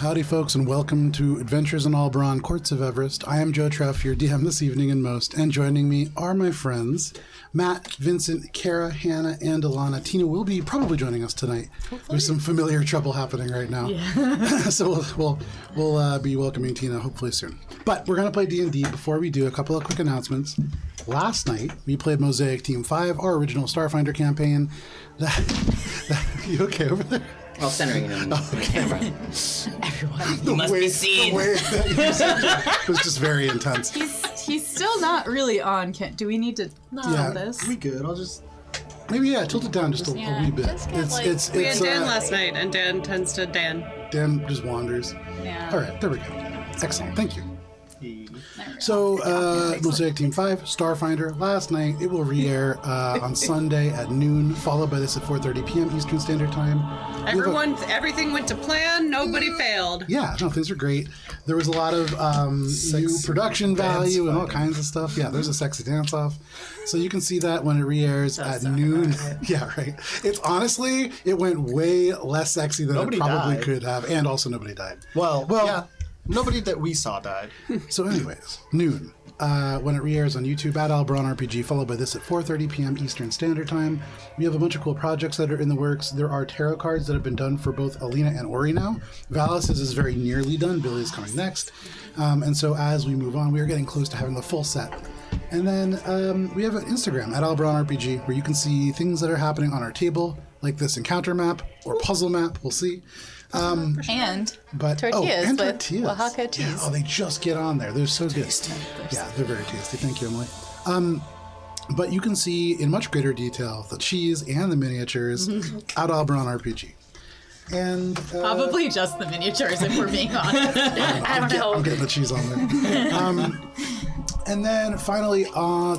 Howdy, folks, and welcome to Adventures in Albaron, Courts of Everest. I am Joe Treff, your DM this evening and most, and joining me are my friends Matt, Vincent, Kara, Hannah, and Alana. Tina will be probably joining us tonight. Hopefully. There's some familiar trouble happening right now. Yeah. So we'll be welcoming Tina hopefully soon. But we're going to play D&D. Before we do, a couple of quick announcements. Last night, we played Mosaic Team 5, our original Starfinder campaign. You okay over there? Well, centering it on the camera. Everyone, you must be seen. The way that you said it was just very intense. He's still not really on. Do we need to tell this? We good. I'll just maybe tilt it down just a wee bit. We had Dan last night, and Dan tends to Dan. Dan just wanders. Yeah. All right, there we go. Excellent. Thank you. So, Mosaic Team 5, Starfinder, last night. It will re-air on Sunday at noon, followed by this at 4:30 p.m. Eastern Standard Time. Everything went to plan. Nobody failed. Yeah, no, things are great. There was a lot of new production value and all kinds of stuff. Yeah, there's a sexy dance-off. So you can see that when it re-airs at noon. Yeah, right. It's honestly, it went way less sexy than it probably could have, and also nobody died. Well, yeah. Nobody that we saw died. So anyways, noon. When it re-airs on YouTube at Albaron RPG, followed by this at 4:30 p.m. Eastern Standard Time. We have a bunch of cool projects that are in the works. There are tarot cards that have been done for both Alina and Ori now. Valis is very nearly done. Billy is coming next. And so as we move on, we are getting close to having the full set. And then we have an Instagram at Albaron RPG where you can see things that are happening on our table, like this encounter map or puzzle map. We'll see. And tortillas with tortillas. Oaxaca cheese. Yeah, they just get on there. They're so good. Yeah, they're very tasty. Thank you, Emily. But you can see in much greater detail the cheese and the miniatures at Albaron RPG. And probably just the miniatures, if we're being honest. I don't know. I'm getting the cheese on there. And then finally,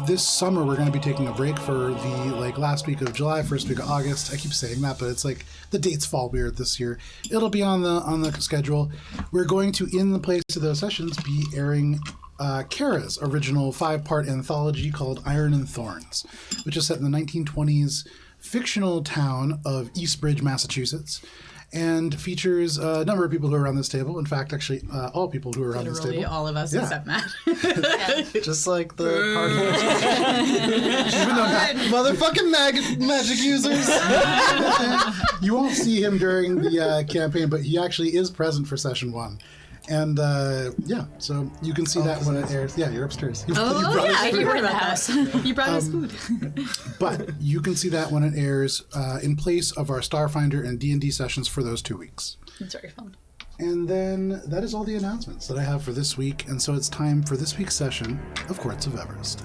this summer we're going to be taking a break for the last week of July, first week of August. I keep saying that, but it's like the dates fall weird this year. It'll be on the schedule. We're going to, in the place of those sessions, be airing Kara's original 5-part anthology called Iron and Thorns, which is set in the 1920s fictional town of Eastbridge, Massachusetts. And features a number of people who are around this table. In fact, actually, all people who are around this table. Literally all of us except Matt. Just like the party. Even though motherfucking magic users. You won't see him during the campaign, but he actually is present for session 1. And so you can see that when it airs. Yeah, you're upstairs. You were in the house. You brought us food. But you can see that when it airs in place of our Starfinder and D&D sessions for those 2 weeks. It's very fun. And then that is all the announcements that I have for this week. And so it's time for this week's session of Courts of Everest.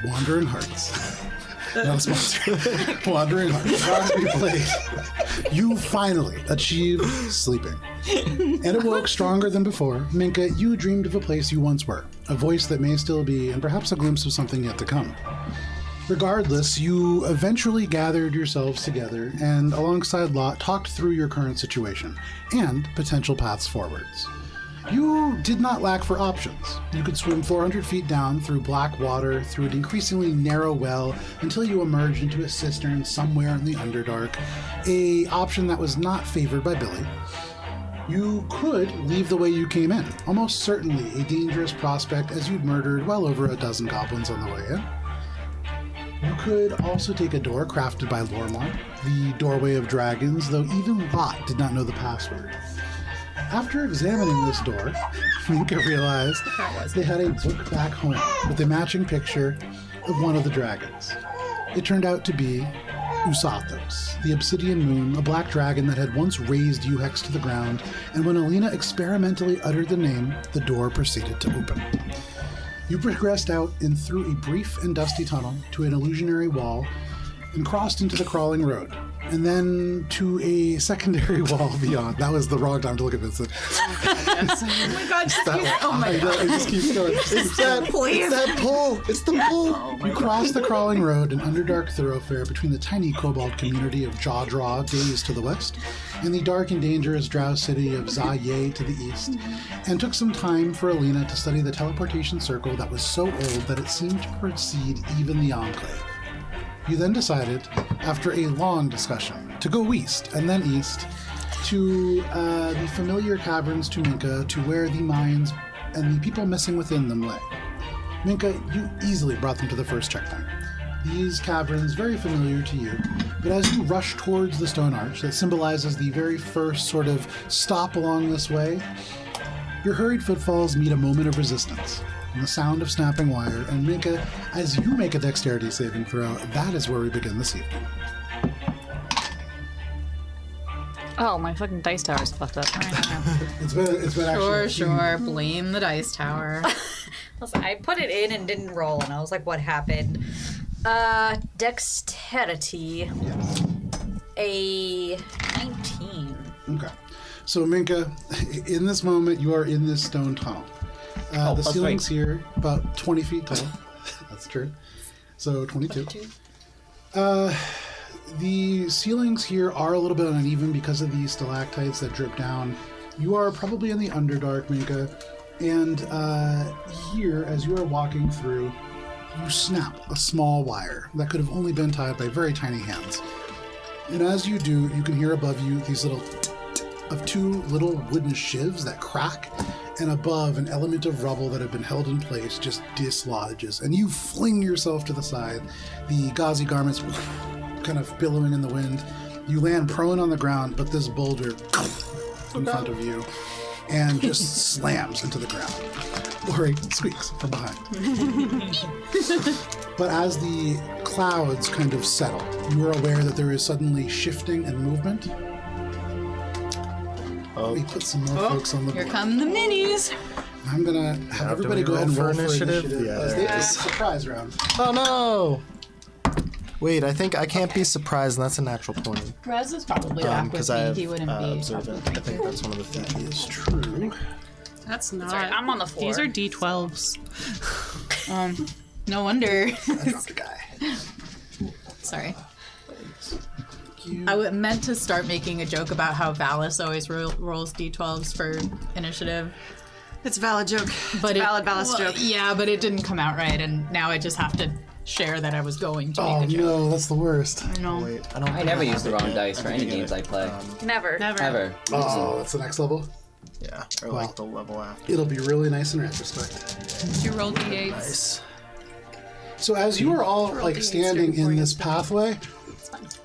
Wandering Hearts. Not a sponsor. Wandering Hearts. Last we played, you finally achieved sleeping. And awoke stronger than before. Minka, you dreamed of a place you once were, a voice that may still be, and perhaps a glimpse of something yet to come. Regardless, you eventually gathered yourselves together and, alongside Lot, talked through your current situation and potential paths forwards. You did not lack for options. You could swim 400 feet down through black water, through an increasingly narrow well, until you emerged into a cistern somewhere in the Underdark, a option that was not favored by Billy. You could leave the way you came in, almost certainly a dangerous prospect as you'd murdered well over a dozen goblins on the way in. You could also take a door crafted by Lormont, the Doorway of Dragons, though even Lot did not know the password. After examining this door, Minka realized they had a book back home with a matching picture of one of the dragons. It turned out to be Usathos, the obsidian moon, a black dragon that had once raised Uhex to the ground, and when Alina experimentally uttered the name, the door proceeded to open. You progressed out and through a brief and dusty tunnel to an illusionary wall and crossed into the crawling road, and then to a secondary wall beyond. That was the wrong time to look at Vincent. Oh my god, oh my god. It just keeps going. It's that pull. It's the pull. You cross the crawling road, an underdark thoroughfare between the tiny kobold community of Jawdraw Days to the west, and the dark and dangerous drow city of Zaye to the east, and took some time for Alina to study the teleportation circle that was so old that it seemed to precede even the Enclave. You then decided, after a long discussion, to go east, and then east, to the familiar caverns to Minka, to where the mines and the people missing within them lay. Minka, you easily brought them to the first checkpoint. These caverns, very familiar to you, but as you rush towards the stone arch that symbolizes the very first sort of stop along this way, your hurried footfalls meet a moment of resistance. And the sound of snapping wire, and Minka, as you make a dexterity saving throw, that is where we begin this evening. Oh, my fucking dice tower's fucked up. It's been actually Sure. Blame the dice tower. Listen, I put it in and didn't roll, and I was like, what happened? Dexterity. Yes. A 19. Okay. So Minka, in this moment, you are in this stone tunnel. The ceiling's here about 20 feet tall. That's true. So 22. The ceilings here are a little bit uneven because of these stalactites that drip down. You are probably in the Underdark, Minka, and here, as you are walking through, you snap a small wire that could have only been tied by very tiny hands. And as you do, you can hear above you these little of two little wooden shivs that crack, and above, an element of rubble that had been held in place just dislodges, and you fling yourself to the side, the gauzy garments kind of billowing in the wind. You land prone on the ground, but this boulder in front of you and just slams into the ground. Lori squeaks from behind. But as the clouds kind of settle, you are aware that there is suddenly shifting and movement. Let me put some more folks on the board. Here come the minis. I'm gonna have everybody go ahead and roll for initiative. Yeah, As there it it's is. a surprise round. Oh no! Wait, I think I can't be surprised, and that's a natural 20. Rez is probably back with Because me. I have He wouldn't be. observant. I think that's one of the That things. is true. That's not. Sorry, I'm on the floor. These are D12s. No wonder. I dropped a guy. Sorry. I meant to start making a joke about how Valis always rolls d12s for initiative. It's a valid joke. But Valid Valis joke. Yeah, but it didn't come out right, and now I just have to share that I was going to Oh make a joke. no, that's the worst. I know. Wait, I don't. I think never have use the it wrong yet. dice for any games I play. Never. Never. Ever. Oh, that's the next level. Yeah, or like the level after. It'll be really nice in retrospect. Did you roll D8s? Nice. So as you are all like standing in this pathway,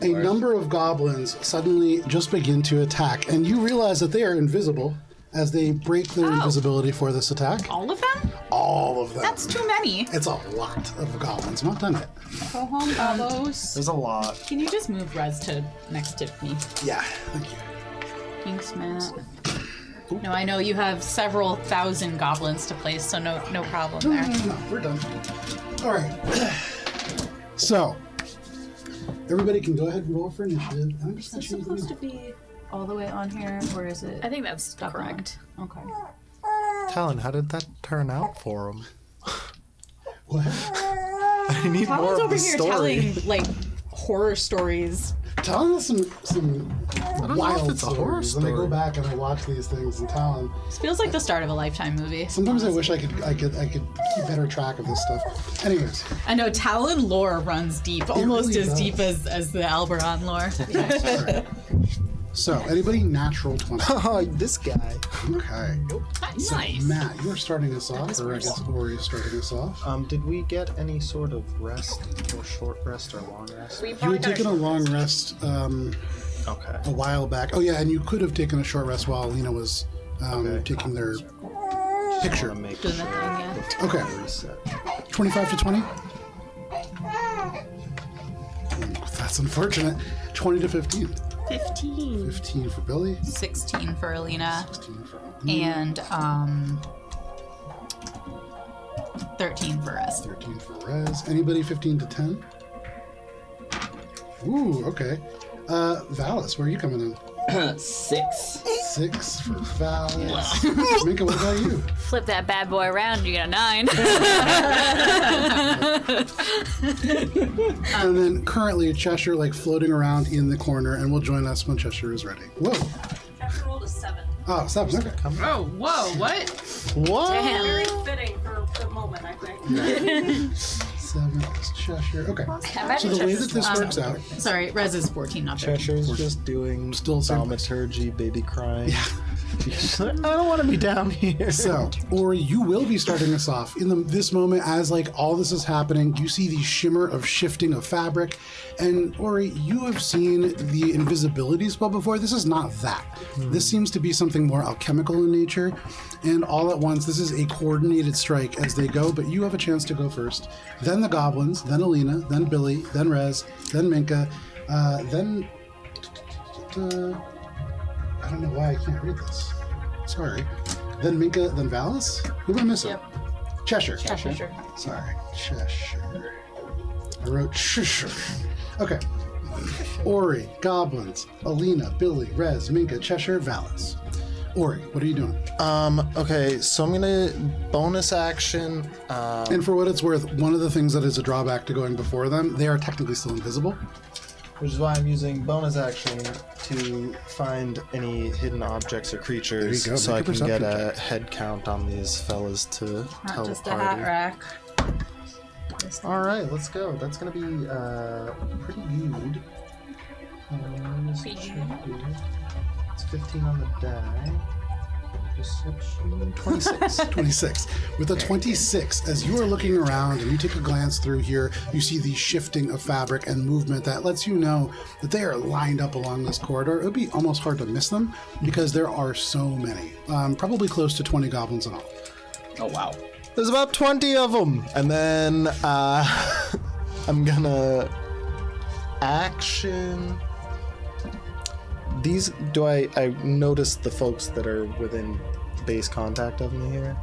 a number of goblins suddenly just begin to attack, and you realize that they are invisible as they break their invisibility for this attack. All of them? All of them. That's too many. It's a lot of goblins. Not done yet. Go home, Babos. There's a lot. Can you just move Rez to next to me? Yeah, thank you. Thanks, Matt. No, I know you have several thousand goblins to place, so no problem there. No, we're done. All right. So, everybody can go ahead and roll for initiative. I'm just Is going it supposed to be all the way on here, or is it? I think that's correct. Okay. Talon, how did that turn out for him? What? I need more Paula's of over the here story. telling like horror stories. Talon has some know wild if it's a horror stories. When I go story. back and I watch these things, and Talon. This feels like the start of a Lifetime movie. Sometimes I wish I could keep better track of this stuff. Anyways, I know Talon lore runs deep, almost really as does. deep as the Alberon lore. all right. So anybody natural 20? Oh, this guy. Okay. So Nice. Matt, you're starting us off, or I guess Ori is starting us off. Did we get any sort of rest, or short rest, or long rest? We You probably had got taken a long rest Okay. a while back. Oh yeah, and you could have taken a short rest while Lena was taking their picture. Make Doing the thing, yeah. Okay. reset. 25 to 20? That's unfortunate. 20 to 15. 15. 15 for Billy. 16 for Alina. 16 for And 13 for us. 13 for Rez. Anybody 15 to 10? Ooh, okay. Valis, where are you coming in? 6. 6 for Valis. Minka, what about you? Flip that bad boy around, you get a 9. And then currently Cheshire like floating around in the corner and will join us when Cheshire is ready. Whoa. Cheshire rolled a 7. Oh, 7. Okay. Oh, whoa, what? What? Very fitting for the moment, I think. 7 is Cheshire. Okay. So the way that this works out, Sorry, Rez is 14, not 13. Cheshire's just doing Still same place. thaumaturgy, baby crying. Yeah. I don't want to be down here. so Ori, you will be starting us off in this moment as like all this is happening. You see the shimmer of shifting of fabric, and Ori, you have seen the invisibility spell before. This is not that. This seems to be something more alchemical in nature, and all at once, this is a coordinated strike as they go. But you have a chance to go first. Then the goblins, then Alina, then Billy, then Rez, then Minka, then. I don't know why I can't read this. Sorry. Then Minka, then Valis? Who am I missing? Yep. Cheshire. Cheshire. Sorry. Cheshire. I wrote Cheshire. Okay. Ori, Goblins, Alina, Billy, Rez, Minka, Cheshire, Valis. Ori, what are you doing? Okay, so I'm gonna bonus action. And for what it's worth, one of the things that is a drawback to going before them, they are technically still invisible. Which is why I'm using bonus action to find any hidden objects or creatures, There you go, so make I a can get perception a head count on these fellas to Not tell just the a hat party. rack. All right, let's go. That's gonna be pretty good. Let's check here. It's 15 on the die. Perception. 26. 26. With a 26, as you are looking around and you take a glance through here, you see the shifting of fabric and movement that lets you know that they are lined up along this corridor. It would be almost hard to miss them because there are so many. Probably close to 20 goblins in all. Oh, wow. There's about 20 of them, and then I'm gonna action. These I notice the folks that are within base contact of me here?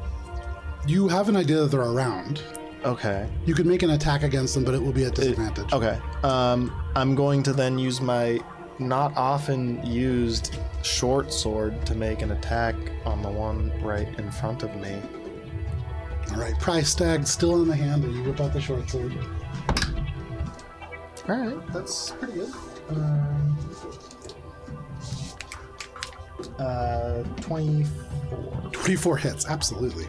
You have an idea that they're around. Okay. You could make an attack against them, but it will be at disadvantage. Okay. I'm going to then use my not often used short sword to make an attack on the one right in front of me. All right, price tag still in the handle. You whip out the short sword. All right, that's pretty good. 24. 24 hits, absolutely.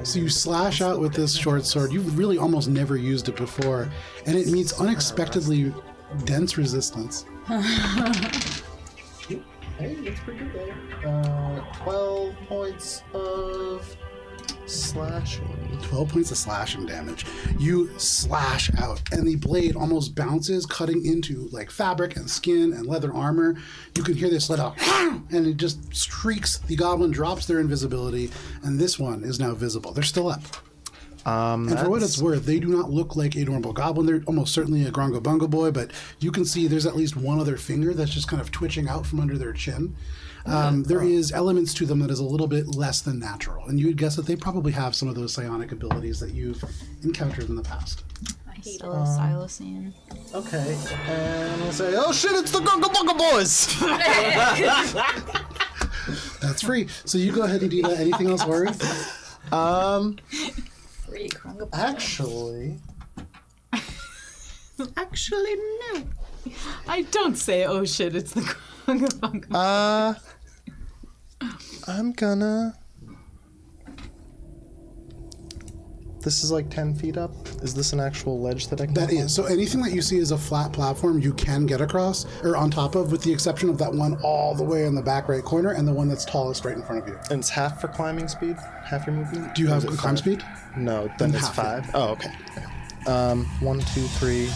So you slash out with this short sword. You've really almost never used it before, and it meets unexpectedly dense resistance. Hey, that's pretty good though. 12 points of slashing. 12 points of slashing damage. You slash out, and the blade almost bounces, cutting into like fabric and skin and leather armor. You can hear this little, and it just streaks. The goblin drops their invisibility, and this one is now visible. They're still up. And for what it's worth, they do not look like a normal goblin. They're almost certainly a Grongo Bungo boy, but you can see there's at least one other finger that's just kind of twitching out from under their chin. There is elements to them that is a little bit less than natural, and you would guess that they probably have some of those psionic abilities that you've encountered in the past. Still a Silocene. Okay, and I'm gonna say, oh shit, it's the Gunga Bunga Boys! That's free. So you go ahead and do that. Anything else, Ori? Actually, Actually, no. I don't say, oh shit, it's the I'm gonna... This is like 10 feet up? Is this an actual ledge that I can That get on? is. So anything that you see is a flat platform you can get across, or on top of, with the exception of that one all the way in the back right corner and the one that's tallest right in front of you. And it's half for climbing speed? Half your movement? Do you Or have is it climb 5? speed? No, then it's half, 5. Oh, okay. 1, 2, 3.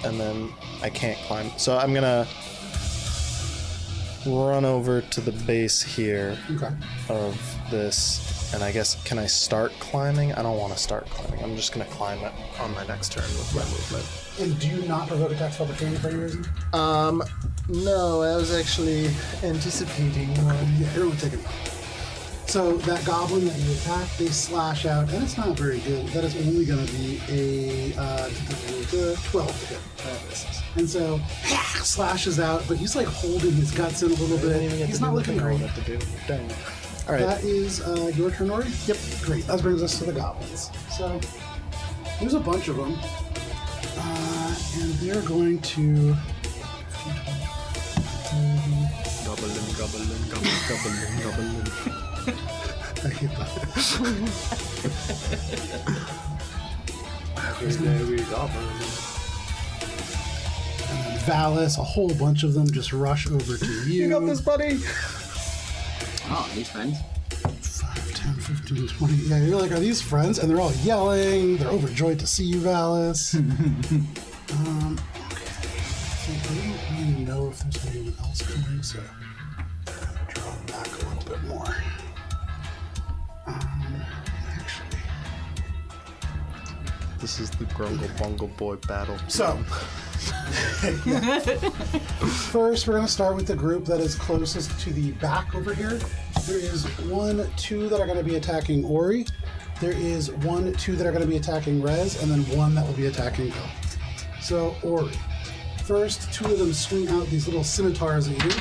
And then I can't climb. So I'm gonna run over to the base here Okay. of this, and I guess, can I start climbing? I don't want to start climbing. I'm just going to climb it on my next turn with my movement. And do you not provoke attacks of opportunity for any reason? No, I was actually anticipating one. Yeah, everyone take it. So that goblin that you attack, they slash out, and it's not very good. That is only going to be a 12 to hit. And so slashes out, but he's like holding his guts in a little bit. He's not looking great. Dang. All right. That is your turn, Ori? Yep. Great. That brings us to the goblins. So there's a bunch of them. And they're going to... Goblin. I hate that. And then Valis, a whole bunch of them just rush over to you. You got this, buddy. Oh, these friends. 5, 10, 15, 20. Yeah, you're like, are these friends? And they're all yelling. They're overjoyed to see you, Valis. Okay. I think we don't really know if there's anyone else coming, so I'm going to draw back a little bit more. Actually. This is the Grungle Bungle Boy battle. So, first we're going to start with the group that is closest to the back over here. There is 1, 2 that are going to be attacking Ori. There is 1, 2 that are going to be attacking Rez, and then 1 that will be attacking Bill. So, Ori. First, 2 of them swing out these little scimitars at you.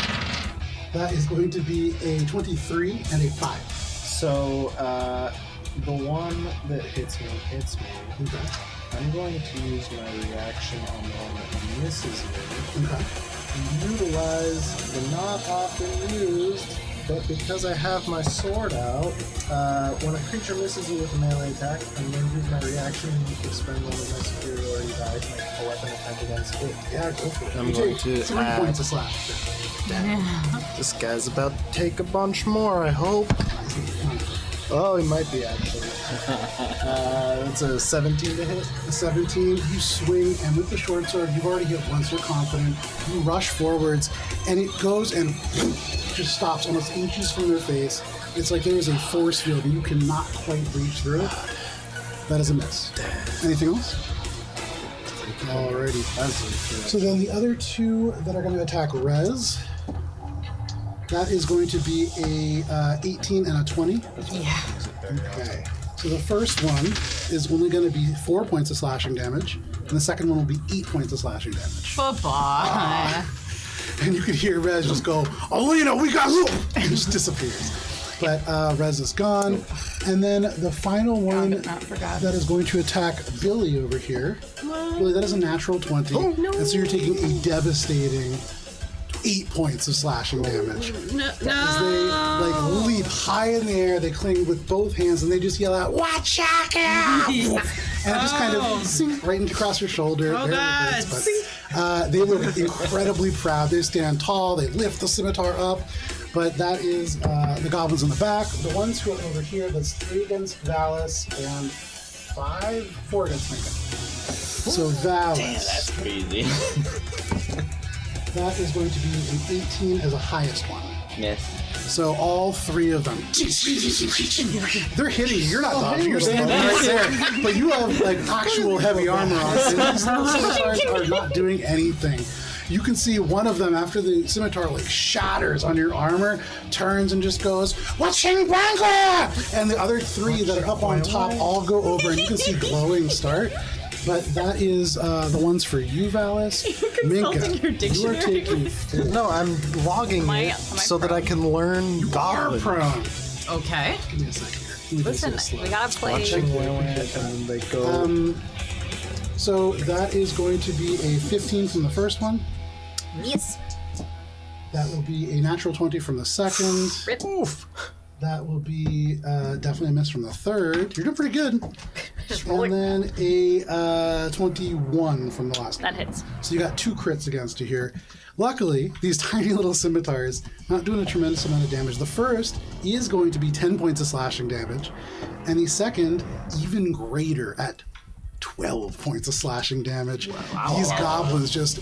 That is going to be a 23 and a 5. So, the one that hits me. Okay. I'm going to use my reaction on the one that misses me. Okay. Utilize the not often used, but because I have my sword out, when a creature misses you with a melee attack, I'm going to use my reaction to spend one of my superiority die to make a weapon attack against it. Yeah, go for it. I'm You going take to 3 add- points of slash. This guy's about to take a bunch more, I hope. Oh, he might be actually. That's a 17 to hit. The 17, you swing, and with the short sword, you've already hit once, you're confident. You rush forwards, and it goes and just stops almost inches from their face. It's like there is a force field, and you cannot quite reach through it. That is a miss. Anything else? Alrighty. So then the other 2 that are going to attack Rez, that is going to be a 18 and a 20. Yeah. Okay. So the first one is only going to be 4 points of slashing damage, and the second one will be 8 points of slashing damage. Football. And you can hear Rez just go, "Alina, we got you!" and just disappears. But Rez is gone. And then the final one it, not forgotten. that is going to attack Billy over here. Billy, that is a natural 20. Oh, no. And so you're taking a devastating 8 points of slashing damage. No. As they like leap high in the air, they cling with both hands, and they just yell out, "Watch out!" And it just kind of sink right across your shoulder. Oh, Barely God. hurts, but, they look incredibly proud. They stand tall. They lift the scimitar up. But that is the goblins in the back. The ones who are over here, that's 3 against Valis and 4 against Lincoln. So Valis. Damn, that's crazy. That is going to be an 18 as a highest one. Miss. So all 3 of them, they're hitting you. You're not dodging. You're standing right there. But you have like actual heavy armor on. And these little scimitars are not doing anything. You can see one of them after the scimitar like shatters on your armor, turns and just goes, "Watching Brangler!" And the other 3 that are up on top all go over, and you can see glowing start. But that is the ones for you, Valis. Minka, you are taking 4. No, I'm logging it so that I can learn Are Goblin. prone. Okay. Give me a second here. Let me do Listen, this slow. we gotta play. Watching it, and they go. So that is going to be a 15 from the first one. Yes. That will be a natural 20 from the second. Oof. That will be definitely a miss from the third. You're doing pretty good. Just roll And it. then a 21 from the last one. That hits. So you got 2 crits against you here. Luckily, these tiny little scimitars not doing a tremendous amount of damage. The first is going to be 10 points of slashing damage, and the second even greater at 12 points of slashing damage. These goblins just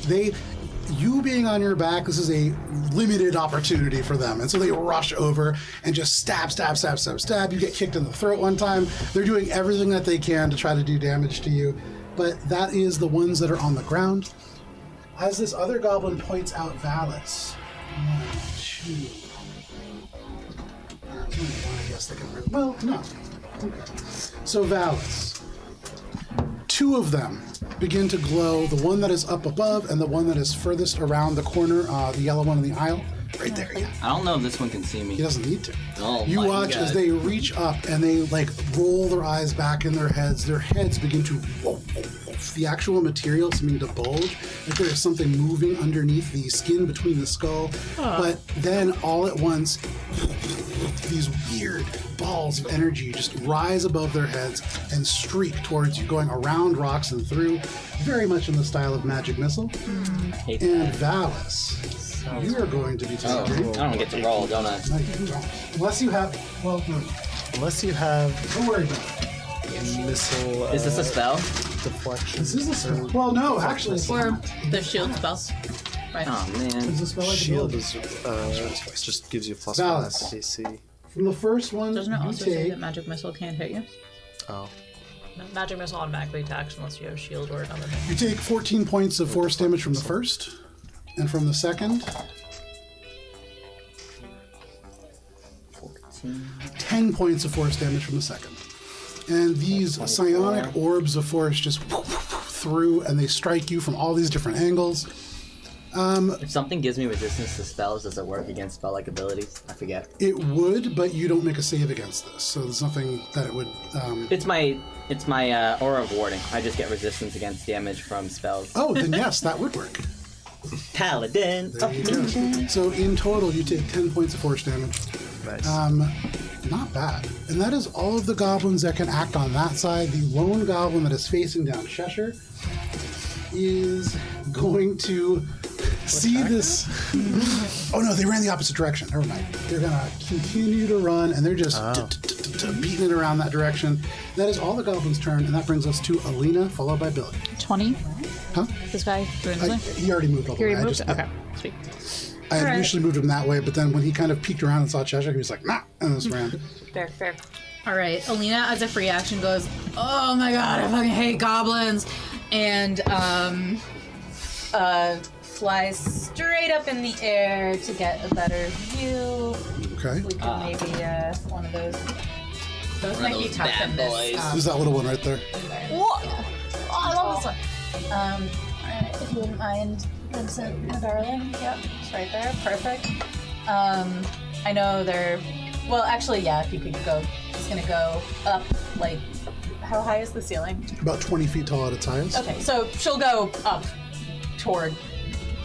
you being on your back, this is a limited opportunity for them. And so they rush over and just stab. You get kicked in the throat one time. They're doing everything that they can to try to do damage to you. But that is the ones that are on the ground. As this other goblin points out Valis. 1, 2. I guess they can. Well, no. Okay. So Valis. 2 of them begin to glow. The one that is up above and the one that is furthest around the corner, the yellow one in the aisle. Right there, yeah. I don't know if this one can see me. He doesn't need to. Oh, you my watch God. as they reach up and they like roll their eyes back in their heads. Their heads begin to the actual material seeming to bulge, like there is something moving underneath the skin between the skull. But then all at once, these weird balls of energy just rise above their heads and streak towards you, going around rocks and through, very much in the style of magic missile. Hate And that. Valis, you are going to be Oh, taking. I don't get to roll, don't I? No, you don't. Unless you have. Well, no. Unless you have Don't worry about it. missile. Is this a spell? Deflection? This is a spell. Well, no, actually, it's Or not. the shield spells. Right. Oh, man. It's a spell like Shield ability. is just gives you plus Valis. 1 AC. From the first one, Doesn't it you also say take. that magic missile can't hit you? Oh. Magic missile automatically attacks unless you have shield or another thing. You take 14 points of force damage from the first, and from the second, 10 points of force damage from the second. And these psionic orbs of force just through, and they strike you from all these different angles. If something gives me resistance to spells, does it work against spell-like abilities? I forget. It would, but you don't make a save against this, so there's nothing that it would. It's my aura of warding. I just get resistance against damage from spells. Oh, then yes, that would work. Paladin. There you go. So in total, you take 10 points of force damage. Nice. Not bad. And that is all of the goblins that can act on that side. The lone goblin that is facing down Cheshire is going to see this. Oh no, they ran the opposite direction. Never mind. They're going to continue to run, and they're just beating it around that direction. That is all the goblins' turn, and that brings us to Alina, followed by Billy. 20. Huh? This guy doing this way? He already moved all the Here way. he I moved? just- Okay, sweet. I had Alright. initially moved him that way, but then when he kind of peeked around and saw Cheshire, he was like, nah, and this ran. Fair. All right, Alina, as a free action, goes, "Oh my god, I fucking hate goblins," and flies straight up in the air to get a better view. Okay. We could maybe one of those. Those One might of be those tough bad in this. boys. There's that little one right there. Whoa! Oh, I love this one. All right, if you wouldn't mind, Vincent, my darling. Yep, it's right there. Perfect. I know they're. Well, actually, yeah. If you could go, it's gonna go up. Like, how high is the ceiling? About 20 feet tall at its highest. Okay, so she'll go up toward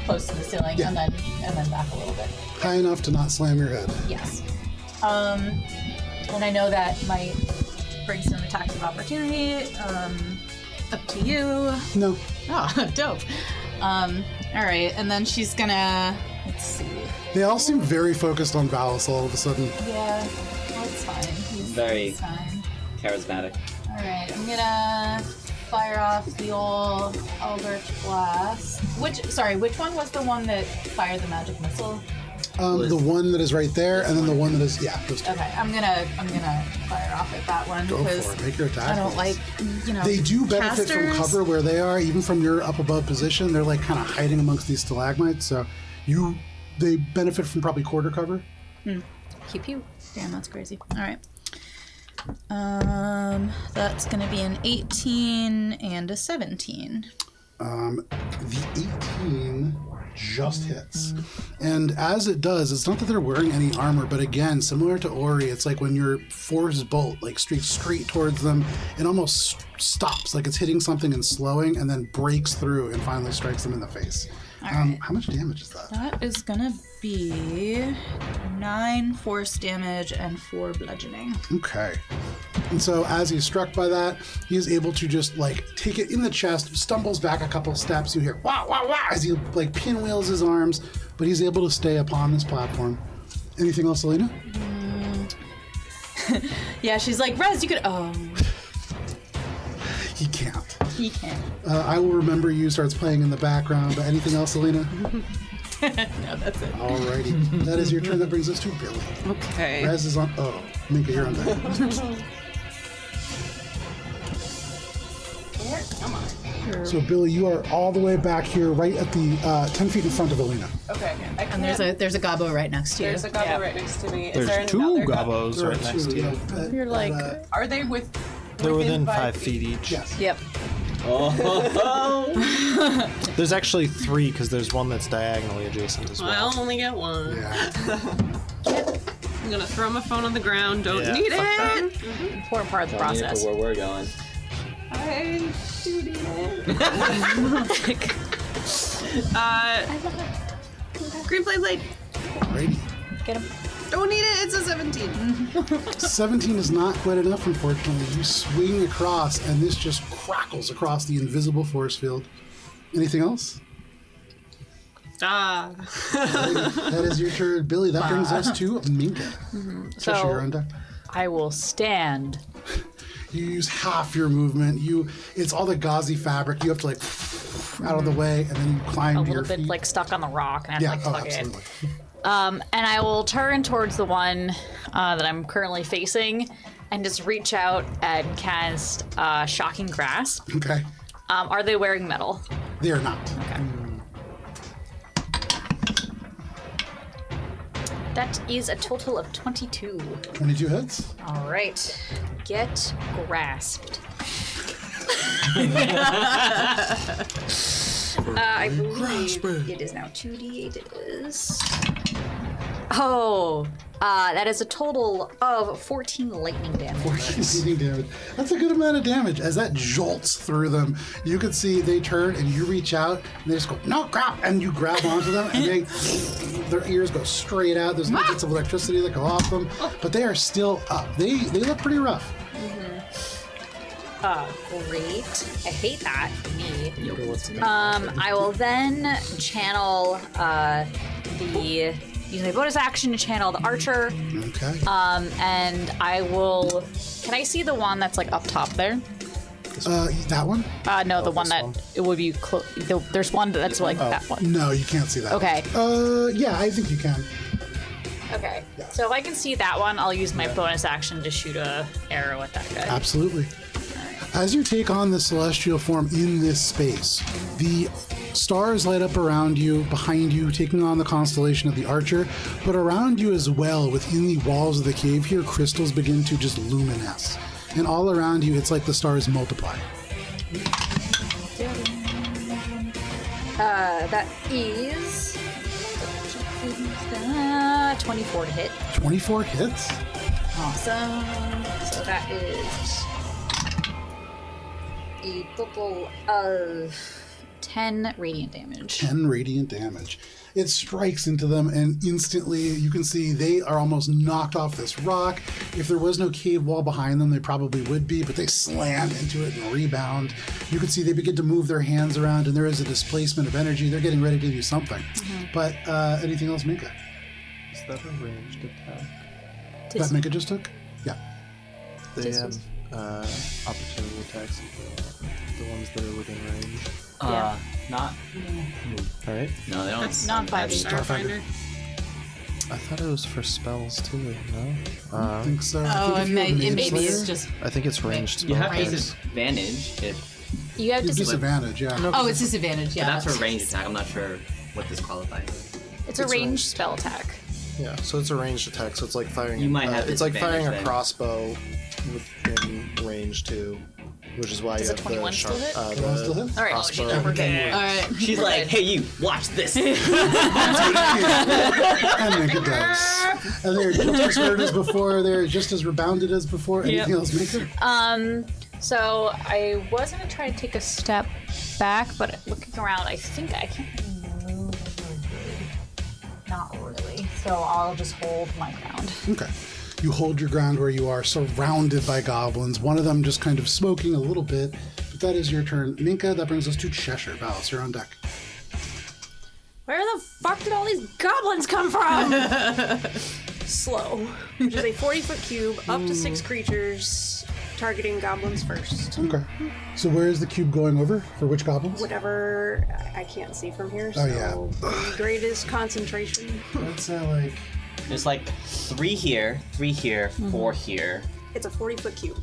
close to the ceiling, Yeah. and then back a little bit. High enough to not slam your head. Yes. And I know that might bring some attacks of opportunity. Up to you. No. Oh, dope. All right, and then she's gonna. Let's see. They all seem very focused on Valis all of a sudden. Yeah, that's fine. Very- He's fine. Charismatic. All right, I'm gonna fire off the old Eldritch Blast. Which one was the one that fired the magic missile? The one that is right there, and then the one that is, yeah, those two. Okay, I'm gonna fire off at that one Go because for it. Make your attack. I don't like, They do benefit from casters. cover where they are, even from your up above position. They're like kind of hiding amongst these stalagmites, so they benefit from probably quarter cover. Keep you. Damn, that's crazy. All right. That's gonna be an 18 and a 17. The 18 just hits. And as it does, it's not that they're wearing any armor, but again, similar to Ori, it's like when your force bolt like streaks straight towards them, it almost stops, like it's hitting something and slowing, and then breaks through and finally strikes them in the face. right. How much damage is that? That is gonna be 9 force damage and 4 bludgeoning. Okay. And so as he's struck by that, he is able to just like take it in the chest, stumbles back a couple steps. You hear wah, wah, wah, as he like pinwheels his arms, but he's able to stay upon this platform. Anything else, Elena? Yeah, she's like, Rez, you could. Oh, He can't. He can. I Will Remember You starts playing in the background. Anything else, Alina? No, that's it. Alrighty. That is your turn. That brings us to Billy. Okay. Rez is on. Oh, Minka, you're on deck. Come on. So, Billy, you are all the way back here, right at the 10 feet in front of Alina. Okay. And there's a gobbo right next to you. There's a gobbo right next to me. Is There's there 2 another gobbos right next to you. You're like- Are they with? They're within 5 feet each. Yes. Yep. Oh. There's actually 3 because there's one that's diagonally adjacent as well. I'll only get one. Yeah. I'm gonna throw my phone on the ground. Don't Yeah, need fuck that. it. Important part of the Don't need it process. for where we're going. I do need it. Green blade. Alrighty. Get him. Don't need it. It's a 17. 17 is not quite enough, unfortunately. You swing across, and this just crackles across the invisible force field. Anything else? That is your turn, Billy. That brings us to Minka. Cheshire, you're on deck. I will stand. You use half your movement. It's all the gauzy fabric. You have to like out of the way, and then you climb A to your little bit feet. like stuck on the rock, and I Yeah, have to like tug it. absolutely. And I will turn towards the one that I'm currently facing, and just reach out and cast Shocking Grasp. Okay. Are they wearing metal? They are not. Okay. That is a total of 22. 22 hits. All right. Get grasped. I believe it is now 2d8. It is. Oh, that is a total of 14 lightning damage. 14 seething damage. That's a good amount of damage. As that jolts through them, you can see they turn and you reach out and they just go, no crap, and you grab onto them and their ears go straight out. There's bits of electricity that go off them, but they are still up. They look pretty rough. Great. I hate that for me. I will then channel use my bonus action to channel the archer. Okay. And I will. Can I see the one that's like up top there? That one? No, the one this that one? it would be. There's one that's like that one. No, you can't see that. Okay. Yeah, I think you can. Okay. So if I can see that one, I'll use my bonus action to shoot a arrow at that guy. Absolutely. As you take on the celestial form in this space, the stars light up around you, behind you, taking on the constellation of the Archer, but around you as well, within the walls of the cave here, crystals begin to just luminesce. And all around you, it's like the stars multiply. That is 24 to hit. 24 hits? Awesome. So that is a total of 10 radiant damage. 10 radiant damage. It strikes into them, and instantly you can see they are almost knocked off this rock. If there was no cave wall behind them, they probably would be, but they slam into it and rebound. You can see they begin to move their hands around, and there is a displacement of energy. They're getting ready to do something. But anything else, Minka? Is that a ranged attack? That Minka just took? Yeah. They have opportunity attacks, the ones that are within range. Not. Alright. No, they don't. Not 5e. Starfinder. I thought it was for spells too, no? I think so. Oh, I think if you have Mage maybe it's Slayer, just. I think it's ranged You have spell attacks. disadvantage if. You have it's to. disadvantage, yeah. Oh, it's disadvantage. Yeah. But that's for ranged attack. I'm not sure what this qualifies. It's a ranged spell attack. Yeah, so it's a ranged attack, so it's like firing. You might have it's like firing a disadvantage then. crossbow within range too, which is why Does you a have 21 the still hit? 21 still hits? All right. crossbow. We're good. All right. She's We're like, good. hey, you, watch this. And Minka does. And they're just as hurt as before. They're just as rebounded as before. Anything else, Minka? So I was gonna try to take a step back, but looking around, I think I can't really move. Not really. So I'll just hold my ground. Okay. You hold your ground where you are, surrounded by goblins. One of them just kind of smoking a little bit. But that is your turn. Minka, that brings us to Cheshire. Valis, you're on deck. Where the fuck did all these goblins come from? Slow. Which is a 40-foot cube, up to 6 creatures. targeting goblins first. Okay. So where is the cube going over? For which goblins? Whatever I can't see from here. So Oh, yeah. the greatest concentration. That's like There's like 3 here, 3 here, 4 here. It's a 40-foot cube.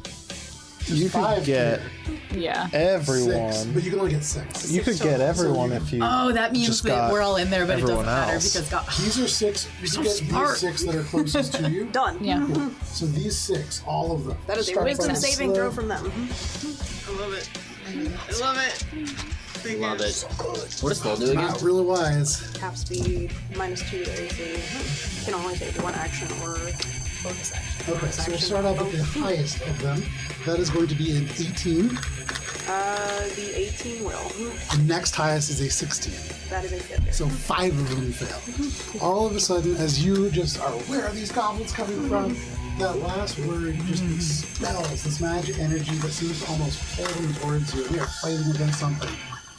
You could 5 get Yeah. everyone. 6, but you can only get 6. You could get everyone if you. Oh, that means just that got we're all in there, but it doesn't everyone matter else. because These are 6. You can get smart. these 6 that are closest to you. Done. Yeah. So these 6, all of them. That is a Start wisdom from saving slow. throw from them. I love it. I love it. Love it. What does slow do again? Not really wise. Half speed, -2 to AC. Can only take 1 action or bonus action. Okay, so we'll start out with the highest of them. That is going to be an 18. The 18 will. The next highest is a 16. That is a failure. So 5 of them fail. All of a sudden, as you just are, where are these goblins coming from? That last word just expels this magic energy that seems to almost pull them towards you. They are fighting against something.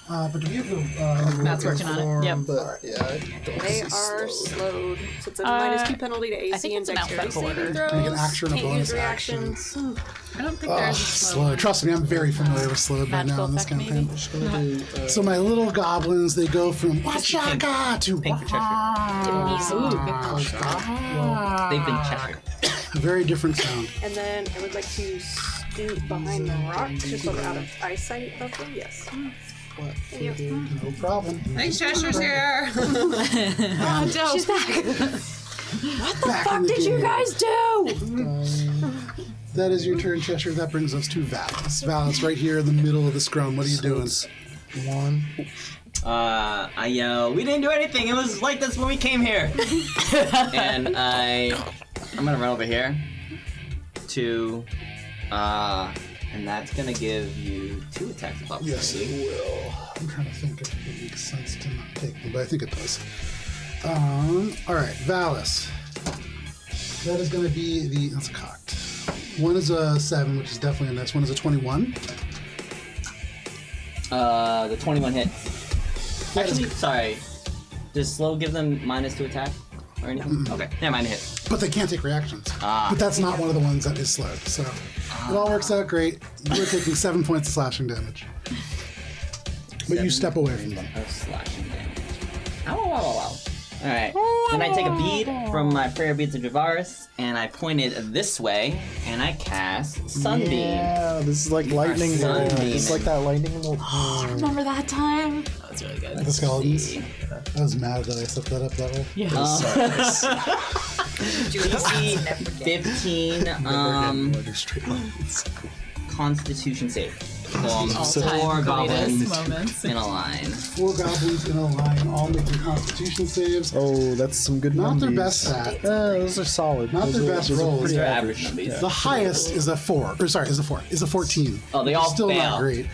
But do we have the... Matt's working on it. Yep. But yeah, I don't They see are slow. slowed. So it's a -2 penalty to AC think and it's an dexterity alphabetical saving order. throws. Make an action and a Can't bonus use reactions. I don't think there's a slow. Slow. Trust me, I'm very familiar with slowed right now Magical in this effect, campaign. maybe? Just gonna do. So my little goblins, they go from Wachaka to Pink for Cheshire. They've been Cheshire. very different sound. And then I would like to scoot behind the rock just so they're out of eyesight of them. Yes. What? Thank you. No problem. Thanks, Cheshire's here. She's back. Back in the Did you game. guys do? That is your turn, Cheshire. That brings us to Valis. Valis, right here in the middle of the scrum. What are you doing? One. I yell, we didn't do anything. It was like this when we came here. And I'm gonna run over here to, and that's gonna give you 2 attacks of opportunity. Yes, it will. I'm trying to think if it makes sense to not take them, but I think it does. All right, Valis. That is going to be the. That's cocked. One is a 7, which is definitely a nice. One is a 21. The 21 hits. Actually, sorry. Does slow give them -2 attack or anything? Okay, never mind. Hit. But they can't take reactions. Ah. But that's not one of the ones that is slowed. So it all works out great. You're taking 7 points of slashing damage. But you step away from them. Of slashing damage. Ow, ow, ow, ow. Alright. Then I take a bead from my prayer beads of Javaris, and I point it this way, and I cast Sunbeam. Yeah, this is like lightning. sunbeaming. It's like that lightning. Remember that time? That was really good. The skeletons. See. I was mad that I set that up that way. DC 15 Constitution save. So I'm 4 goblins moments. in a line. 4 goblins in a line, all making Constitution saves. Oh, that's some good Not their numbies. best stat. Those are solid. Not Those their are- best those are rolls. pretty They're average. average numbers. The highest is a 4. Or sorry, is a 4. Is a 14. Oh, they all Still fail. not great.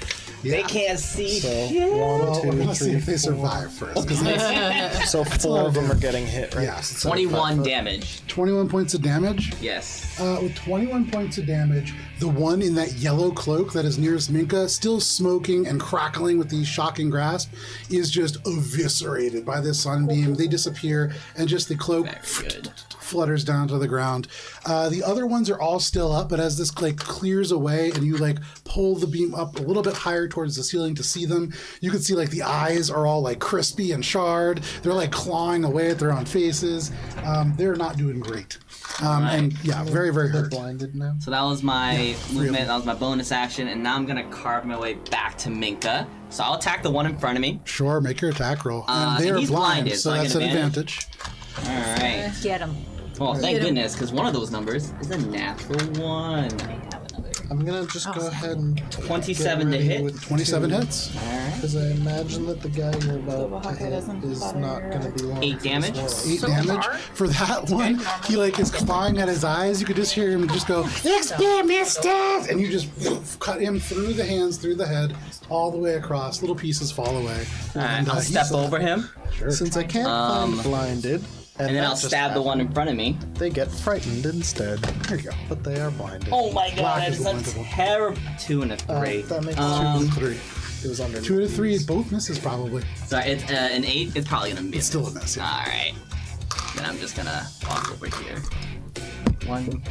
They Yeah. can't see. So Well, 1, we're 2, gonna see 3, if they 4. survive first. 'Cause So 4 of them are getting hit, right? Yeah. 'Cause it's 21 5 foot. damage. 21 points of damage. Yes. With 21 points of damage, the one in that yellow cloak that is nearest Minka, still smoking and crackling with the shocking grasp, is just eviscerated by this sunbeam. They disappear, and just the cloak Very good. flutters down to the ground. The other ones are all still up, but as this clears away and you pull the beam up a little bit higher towards the ceiling to see them, you can see the eyes are all crispy and charred. They're clawing away at their own faces. They're not doing great. And yeah, very, very They're hurt. blinded now. So that was my of movement. them. That was my bonus action, and now I'm gonna carve my way back to Minka. So I'll attack the one in front of me. Sure, make your attack roll. And and they are he's blind, blinded, so so I that's get an advantage? advantage. All right. Get him. Well, thank goodness, because one of those numbers is a natural 1. I'm gonna just go ahead and 27 to hit. 27 hits. Because I imagine that the guy you're about to hit is not gonna be long. 8 damage? 8 damage. For that one, he is clawing at his eyes. You could just hear him just go, XP, Mr. And you just cut him through the hands, through the head, all the way across. Little pieces fall away. Alright, I'll he's step still- over him, Since I can't find blinded, and then that I'll just stab the one in front of me. happened, They get frightened instead. There you go. But they are blinded. Oh my god, Black that is is the a blindable. terrible 2 and a 3. That makes 2 to 3. It was under 2 to 3, both misses probably. Sorry, it's an 8. It's probably gonna be. It's still a miss, yeah. All right. Then I'm just gonna walk over here. 1,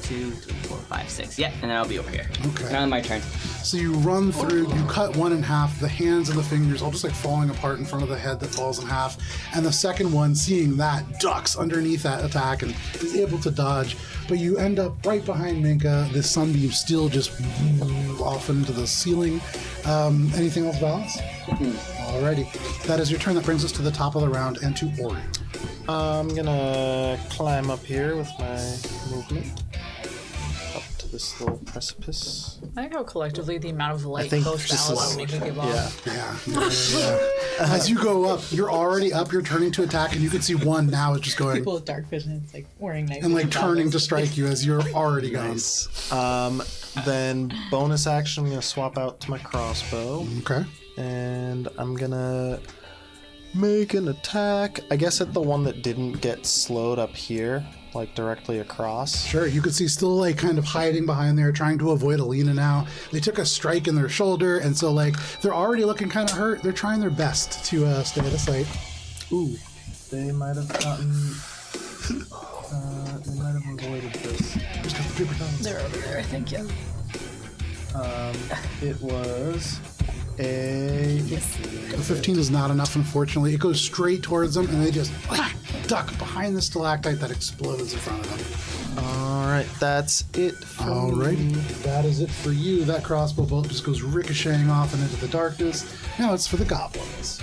2, 3, 4, 5, 6. Yeah, and then I'll be over here. Okay. Now my turn. So you run through, you cut one in half, the hands and the fingers all just like falling apart in front of the head that falls in half. And the second one, seeing that, ducks underneath that attack and is able to dodge. But you end up right behind Minka, this sunbeam still just off into the ceiling. Anything else, Balance? Alrighty. That is your turn. That brings us to the top of the round and to Ori. I'm gonna climb up here with my movement. Up to this little precipice. I like how collectively the amount of light think both just Balance slow. and Minka give off. Yeah. As you go up, you're already up, you're turning to attack, and you can see one now is just going People with dark vision, it's like wearing night and like vision turning to goggles. strike you as you're already gone. Then bonus action, I'm gonna swap out to my crossbow. Okay. And I'm gonna make an attack. I guess at the one that didn't get slowed up here, like directly across. Sure, you can see still like kind of hiding behind there, trying to avoid Alina now. They took a strike in their shoulder, and so like they're already looking kind of hurt. They're trying their best to stay out of sight. Ooh, they might have gotten. They might have avoided this. They're over there, I think, yeah. It was a. The 15 is not enough, unfortunately. It goes straight towards them, and they just duck behind the stalactite that explodes in front of them. All right, that's it. For me. Alrighty, that is it for you. That crossbow bolt just goes ricocheting off and into the darkness. Now it's for the goblins.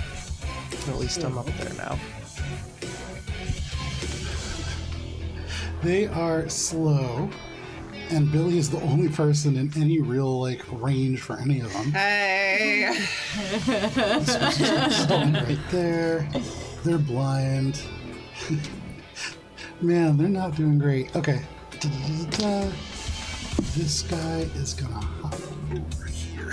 At least I'm up there now. They are slow, and Billy is the only person in any real like range for any of them. Hey. Right there. They're blind. Man, they're not doing great. Okay. Da-da-da-da-da. This guy is gonna hop over here.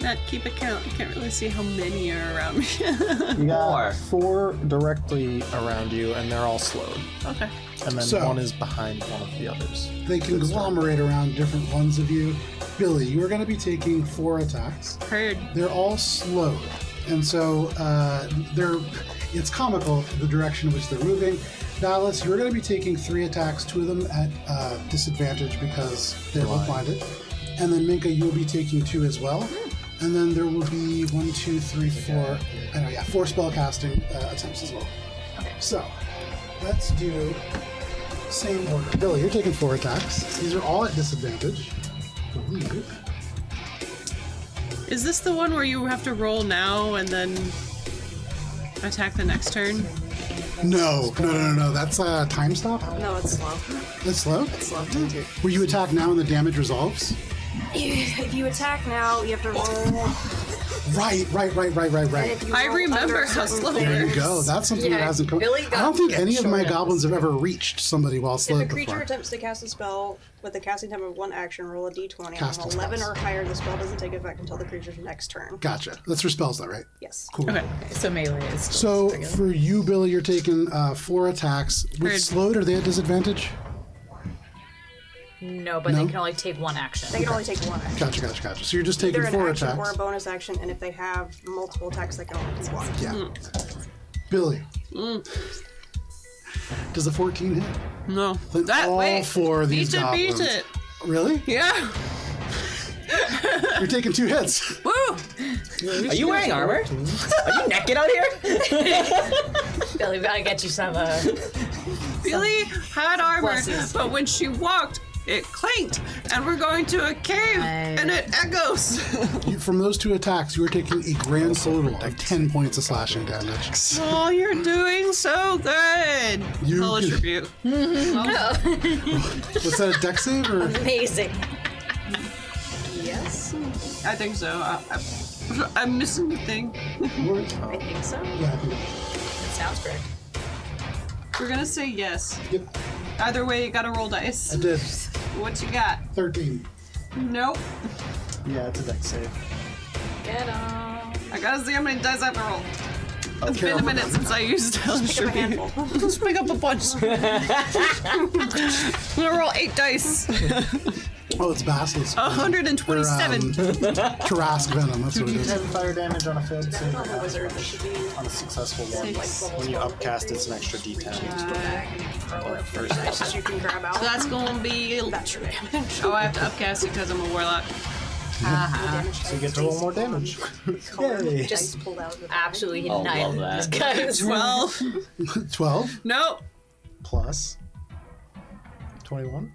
Matt, keep a count. I can't really see how many are around me. You got 4 directly around you, and they're all slowed. Okay. And then So- one is behind one of the others. They conglomerate around different ones of you. Billy, you are going to be taking 4 attacks. Heard. They're all slowed, and so it's comical the direction in which they're moving. Dallas, you're going to be taking 3 attacks, 2 of them at disadvantage because they're both blinded, and then Minka, you will be taking 2 as well. And then there will be 1, 2, 3, 4. 4 spell casting attempts as well. Okay. So let's do same order. Billy, you're taking 4 attacks. These are all at disadvantage. I believe. Is this the one where you have to roll now and then attack the next turn? No. That's a time stop. No, it's slow. That's slow. It's slow. Where you attack now and the damage resolves. If you attack now, you have to roll. Right. And if you I roll remember under a how certain slow thing- There you go. That's something that Yeah, hasn't come. Billy I got don't think any of my short goblins have ever reached somebody while If a slowed creature before. attempts to cast a spell with a casting time of 1 action, roll a d20. Casting On 11 spells. or higher, the spell doesn't take effect until the creature's next turn. Gotcha. That's for spells, though, right? Yes. Cool. Okay. So melee is So still regular. for you, Billy, you're taking 4 attacks. With Heard. slowed, are they at disadvantage? No, but No? they can only take 1 action. They can only take 1 action. Gotcha. So you're just taking Either an 4 action attacks. or a bonus action, and if they have multiple attacks, they can only take 1. Yeah. Billy. Does the 14 hit? No. Then That all wait. 4 of these Beat goblins. it. Really? Yeah. You're taking 2 hits. Woo! Are you wearing armor? Are you naked out here? Billy, we gotta get you some, Billy had armor, Pluses. but when she walked, it clanked, and we're going to a cave, and it echoes. From those 2 attacks, you are taking a grand total of 10 points of slashing damage. Oh, you're doing so good. You Hellish can- rebuke. What's that, a deck save? Or? Amazing. Yes, I think so. I'm missing the thing. I think so. Yeah, I think It sounds correct. We're gonna say yes. Yep, Either way, you gotta roll dice. I did. What you got? 13. Nope. Yeah, it's a deck save. Get on. I gotta see how many dice I have to roll. It's Okay, been a I'll minute put since I used Hellish Pick up a rebuke. handful. Let's pick up a bunch. I'm gonna roll 8 dice. Oh, it's basilisk. 127. Tarrasque venom. That's what it is. 10 fire damage on a failed save. I'm a wizard. That should be On a successful one. When you upcast, it's an extra d10. dice you can grab out. So that's going to be. That's your damage. Oh, I have to upcast it because I'm a warlock. So you get to roll more damage. Yay. Just pulled out of the Absolutely Oh, love annihilated that. this guy. 12. 12. Nope. Plus 21.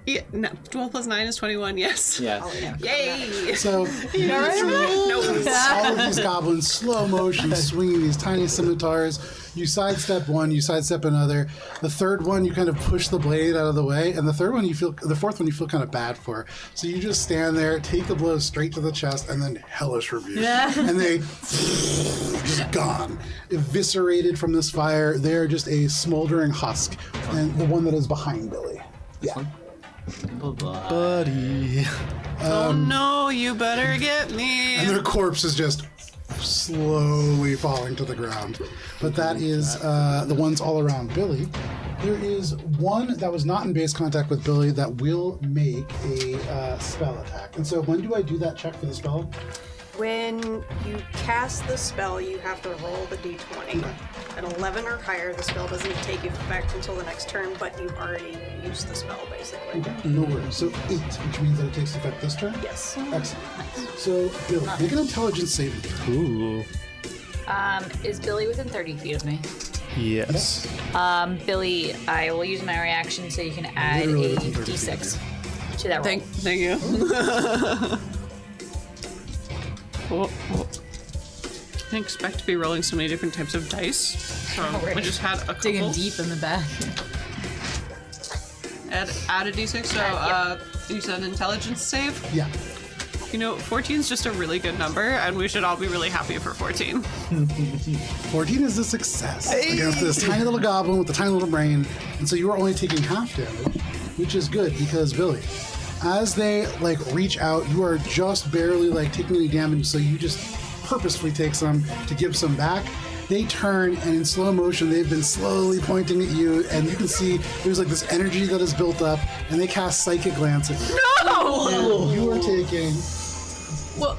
Yeah, no. 12 plus 9 is 21, yes. Yes. Yay! So Nope. all of these goblins, slow motion, swinging these tiny scimitars. You sidestep one, you sidestep another. The third one, you kind of push the blade out of the way, and the fourth one, you feel kind of bad for. So you just stand there, take the blow straight to the chest, and then hellish rebuke, and they just gone, eviscerated from this fire. They're just a smoldering husk, and the one that is behind Billy. Yeah. Bye-bye. Buddy. Oh no, you better get me. And their corpse is just slowly falling to the ground. But that is the ones all around Billy. There is one that was not in base contact with Billy that will make a spell attack. And so when do I do that check for the spell? When you cast the spell, you have to roll the d20. At 11 or higher, the spell doesn't take effect until the next turn, but you've already used the spell, basically. Okay, no worries. So 8, which means that it takes effect this turn? Yes. Excellent. So Billy, make an intelligence saving throw. Ooh. Is Billy within 30 feet of me? Yes. Billy, I will use my reaction so you can add Literally a within 30 d6 to that roll. Thank you. Oh. I didn't expect to be rolling so many different types of dice. So we just had a couple. Digging deep in the back. Add a d6, so you said intelligence save? Yeah. You know, 14 is just a really good number, and we should all be really happy for 14. 14 is a success against this tiny little goblin with a tiny little brain. And so you are only taking half damage, which is good because Billy, as they reach out, you are just barely taking any damage, so you just purposefully take some to give some back. They turn, and in slow motion, they've been slowly pointing at you, and you can see there's this energy that is built up, and they cast Psychic Glance at you. No! And you are taking Well,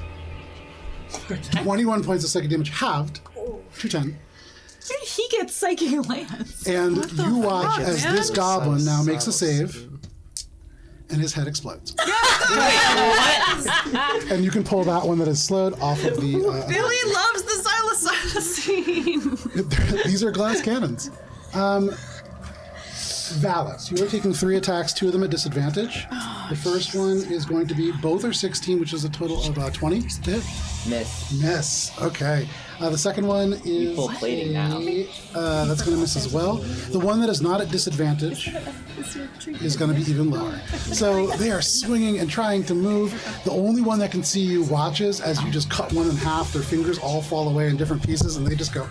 21 points of psychic damage, halved to 10. He gets psychic lance. And you watch as man? this goblin now makes a save, and his head explodes. And you can pull that one that is slowed off of the. Billy loves the psilocybin. These are glass cannons. Valis, you are taking 3 attacks, 2 of them at disadvantage. The first one is going to be, both are 16, which is a total of 20 to hit. Miss. Miss. Okay. The second one is full plating now. That's going to miss as well. The one that is not at disadvantage is going to be even lower. So they are swinging and trying to move. The only one that can see you watches as you just cut one in half. Their fingers all fall away in different pieces, and they just go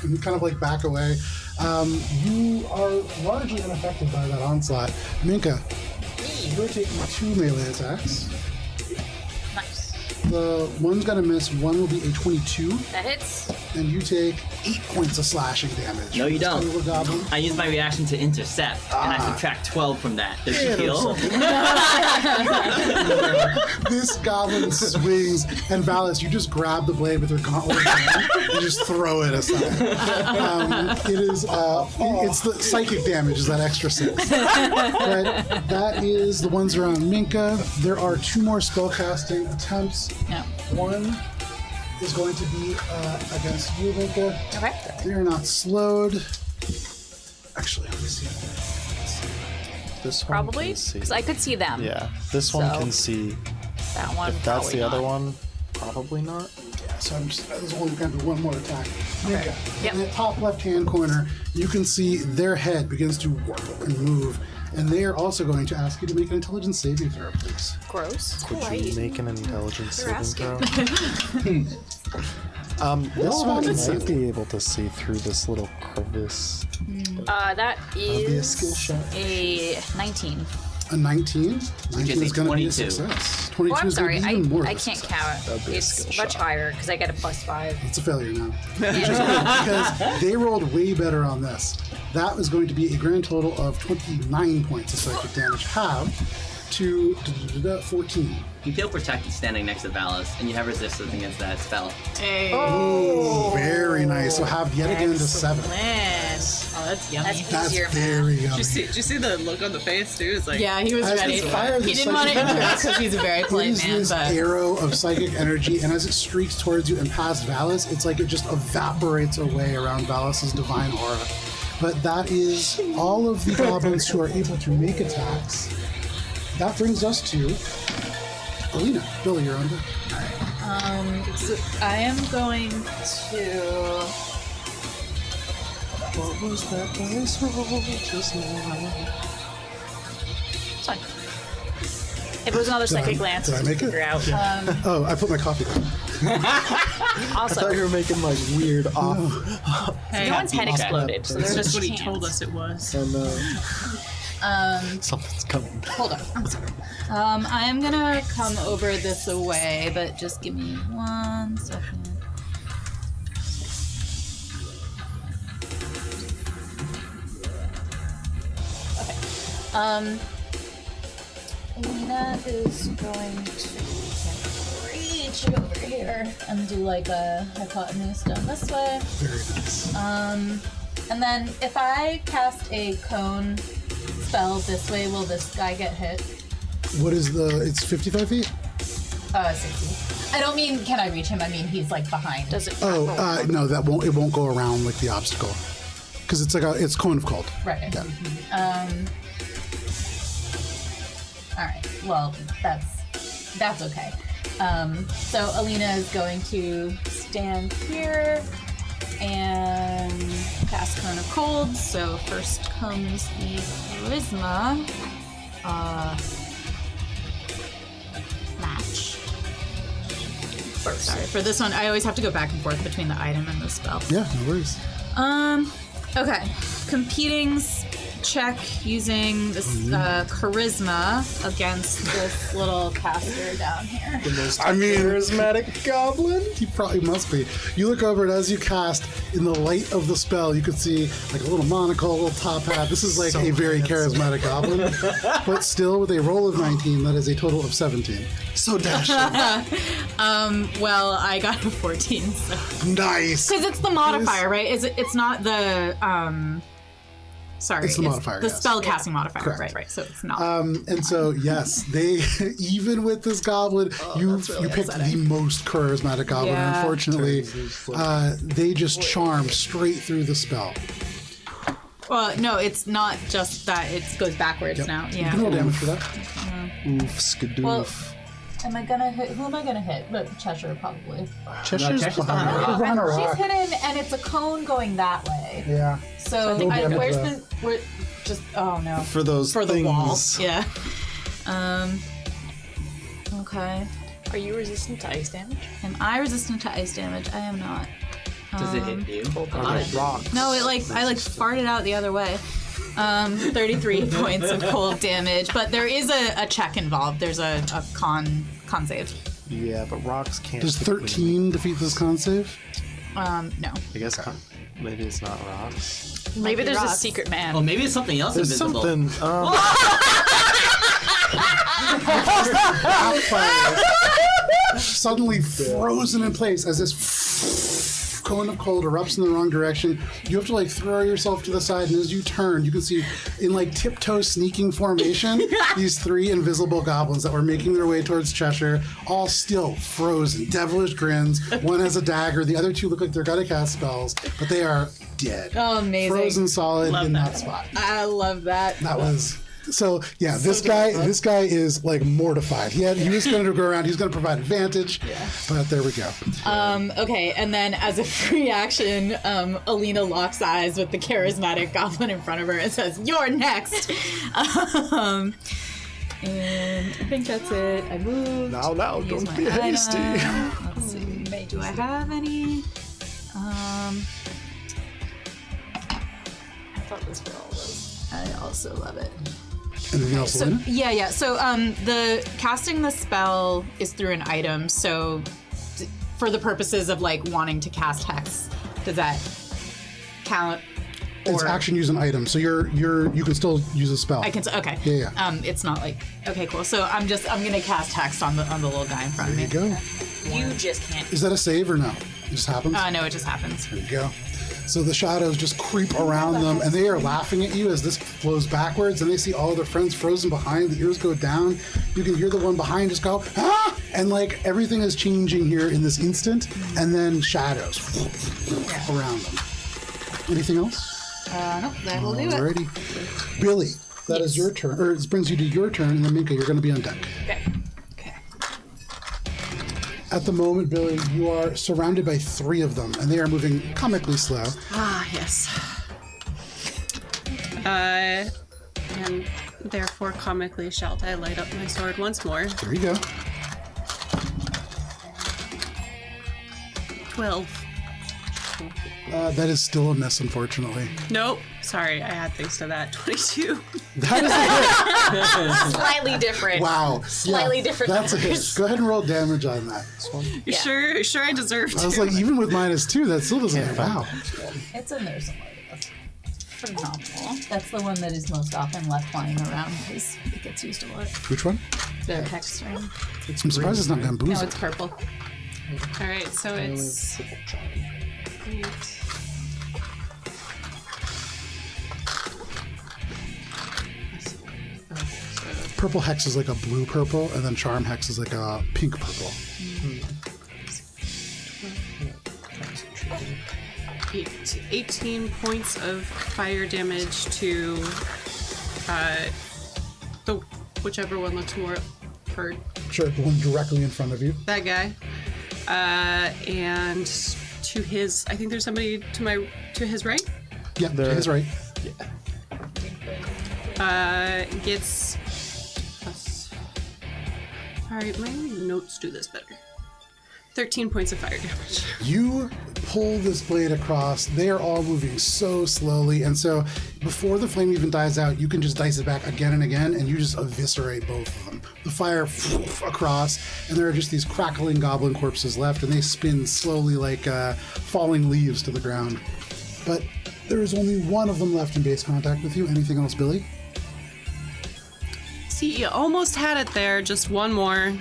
and kind of back away. You are largely unaffected by that onslaught. Minka, you're taking 2 melee attacks. Nice. The one's gonna miss. One will be a 22, That hits. and you take 8 points of slashing damage. No, you This don't. little goblin. I use my reaction to intercept, and I subtract 12 from that. Does she heal? This goblin swings, and Valis, you just grab the blade with your gauntlet hand and just throw it aside. It is, it's the psychic damage is that extra 6. But that is the ones around Minka. There are 2 more spellcasting attempts. Yeah. One is going to be against you, Minka. Okay. They are not slowed. Actually, let me see. This one Probably. can see. Because I could see them. Yeah, this one So- can see. That one. If that's probably the other not. one, probably not. Yeah, so there's only going to be one more attack. Minka, Yep. in the top left-hand corner, you can see their head begins to warble and move, and they are also going to ask you to make an intelligence saving throw, please. Gross. Could you make an intelligence They're saving throw? This one might be able to see through this little crevice. That be a skill is shot. a 19. A 19? 19 say is going to be a 22. success. 22 Oh, I'm is going sorry. to be even more of I a can't success. count. be a It's skill much shot. higher because I get a +5. It's a failure now. Which is good, because they rolled way better on this. That is going to be a grand total of 29 points of psychic damage, halved to 14. You feel protected standing next to Valis, and you have resistance against that spell. Hey. Oh, very nice. So have yet again to 7. Oh, that's yummy. That's easier, very yummy. Did you see the look on the face, too? It's like, Yeah, he was As ready. it fires He the didn't want to psychic interrupt because he's a very It polite is man, this but arrow of psychic energy, and as it streaks towards you and past Valis, it's like it just evaporates away around Valis's divine aura. But that is all of the goblins who are able to make attacks. That brings us to Alina. Billy, you're on deck. so I am going to. What was that dice roll just now? It's fine. If it was another psychic glance, did I make it? figure out. Oh, I put my coffee down. I Also, thought you were making like weird off. hey, no one's head Okay. exploded, so there's that's just what he chance. told us it was. Something's coming. Hold on. I'm sorry. I am gonna come over this away, but just give me 1 second. Okay. Alina is going to reach over here and do like a hypotenuse down this way. Very nice. And then if I cast a cone spell this way, will this guy get hit? What is it's 55 feet? 60. I don't mean can I reach him, I mean he's like behind. Does it? Oh, no, it won't go around like the obstacle. Because it's like it's cone of cold. Right. Yeah. Alright. Well, that's okay. So Alina is going to stand here and cast Cone of Cold. So first comes the Charisma match. Sorry, for this one, I always have to go back and forth between the item and the spell. Yeah, no worries. Okay. Competing check using this charisma against this little caster down here. I mean, Charismatic goblin? he probably must be. You look over, and as you cast, in the light of the spell, you could see like a little monocle, a little top hat. This is like So a very handsome. charismatic goblin. But still, with a roll of 19, that is a total of 17. So dashing. Well, I got a 14, so. Nice! Because it's the modifier, right? It's not the, sorry. It's the modifier, The yes. spell casting modifier, Correct. right. So it's not. And so, yes, they, even with this goblin, you picked the most charismatic goblin. Yeah. Unfortunately, they just charmed straight through the spell. Well, no, it's not just that. It goes backwards now. You can roll Yeah. damage for that. Oof, skadoof. Well, am I gonna hit? Who am I gonna hit? But Cheshire, probably. Cheshire's Cheshire's behind behind her. Behind a She's rock. hidden, and it's a cone going that way. Yeah. So Roll damage where's for that. the? Where? Just oh no. For those For the things. wall. Yeah. Okay. Are you resistant to ice damage? Am I resistant to ice damage? I am not. Does it hit you? Rocks. No, I farted out the other way. 33 points of cold damage, but there is a check involved. There's a con save. Yeah, but rocks can't. Does typically 13 defeat this con save? No. I guess maybe it's not rocks. Maybe be there's a rocks. secret man. Oh, maybe it's something else There's invisible. something. Suddenly frozen in place as this cone of cold erupts in the wrong direction. You have to like throw yourself to the side, and as you turn, you can see in like tiptoe sneaking formation these 3 invisible goblins that were making their way towards Cheshire, all still frozen, devilish grins. One has a dagger, the other 2 look like they're gonna cast spells, but they are dead. Oh, amazing. Frozen solid in that spot. I love that. That was so. Yeah, this guy is like mortified. He was going to go around. He was going to provide advantage. Yeah. But there we go. Okay, and then as a free action, Alina locks eyes with the charismatic goblin in front of her and says, "You're next." And I think that's it. I moved. Now, Use don't my be hasty. item. Let's see. Do I have any? I thought this were all those. I also love it. Anything else, So Elena? yeah. So the casting the spell is through an item. So for the purposes of like wanting to cast hex, does that count It's Or- action use an item, so you can still use a spell. I can. Okay. Yeah, yeah. It's not like. Okay, cool. So I'm gonna cast Hex on the little guy in front of There me. you go. You just can't. Is that a save or no? It just happens. No, it just happens. There you go. So the shadows just creep around them, and they are laughing at you as this flows backwards, and they see all their friends frozen behind. The ears go down. You can hear the one behind just go, ah! And like everything is changing here in this instant, and then shadows around them. Anything else? Nope, that will do it. Alrighty. Billy, that is your turn. Or it brings you to your turn, and then Minka, you're going to be on deck. Okay. Okay. At the moment, Billy, you are surrounded by 3 of them, and they are moving comically slow. Ah, yes. And therefore, comically, shall I light up my sword once more. There you go. 12. That is still a miss, unfortunately. Nope. Sorry, I had things to that. 22. That is a hit. Slightly different. Wow. Slightly different That's a hit. numbers. Go ahead and roll damage on that. You sure I deserve to? I was like, even with -2, that still doesn't hit. Wow. It's in there somewhere. Phenomenal. That's the one that is most often left lying around because it gets used a lot. Which one? The hex ring. I'm surprised it's not No, bamboozled. it's purple. All right, so it's 8. Purple hex is like a blue purple, and then charm hex is like a pink purple. 18 points of fire damage to the whichever one looks more hurt. Sure, the one directly in front of you. That guy. And to his, I think there's somebody to his right. Yeah, that's right. Gets plus. All right, my notes do this better. 13 points of fire damage. You pull this blade across. They are all moving so slowly, and so before the flame even dies out, you can just dice it back again and again, and you just eviscerate both of them. The fire across, and there are just these crackling goblin corpses left, and they spin slowly like falling leaves to the ground. But there is only one of them left in base contact with you. Anything else, Billy? See, you almost had it there. Just one more.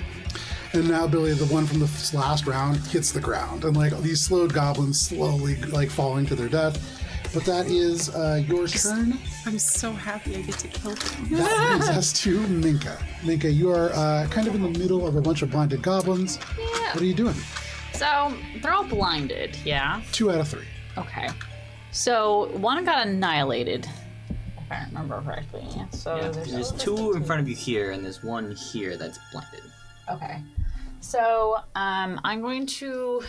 And now, Billy, the one from the last round hits the ground, and like these slowed goblins slowly like falling to their death. But that is your turn. I'm so happy I get to kill them. That brings us to Minka. Minka, you are kind of in the middle of a bunch of blinded goblins. Yeah. What are you doing? So they're all blinded, yeah? 2 out of 3. Okay. So one got annihilated, if I remember correctly. So There's 2 in front of you here, and there's 1 here that's blinded. Okay. So I'm going to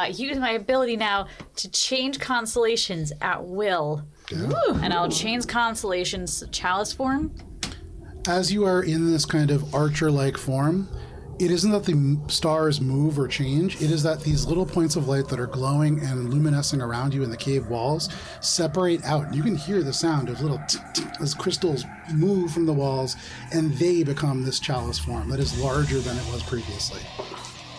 use my ability now to change constellations at will. And I'll change constellations to chalice form. As you are in this kind of archer-like form, it isn't that the stars move or change, it is that these little points of light that are glowing and luminescing around you in the cave walls separate out. You can hear the sound of little as crystals move from the walls, and they become this chalice form that is larger than it was previously.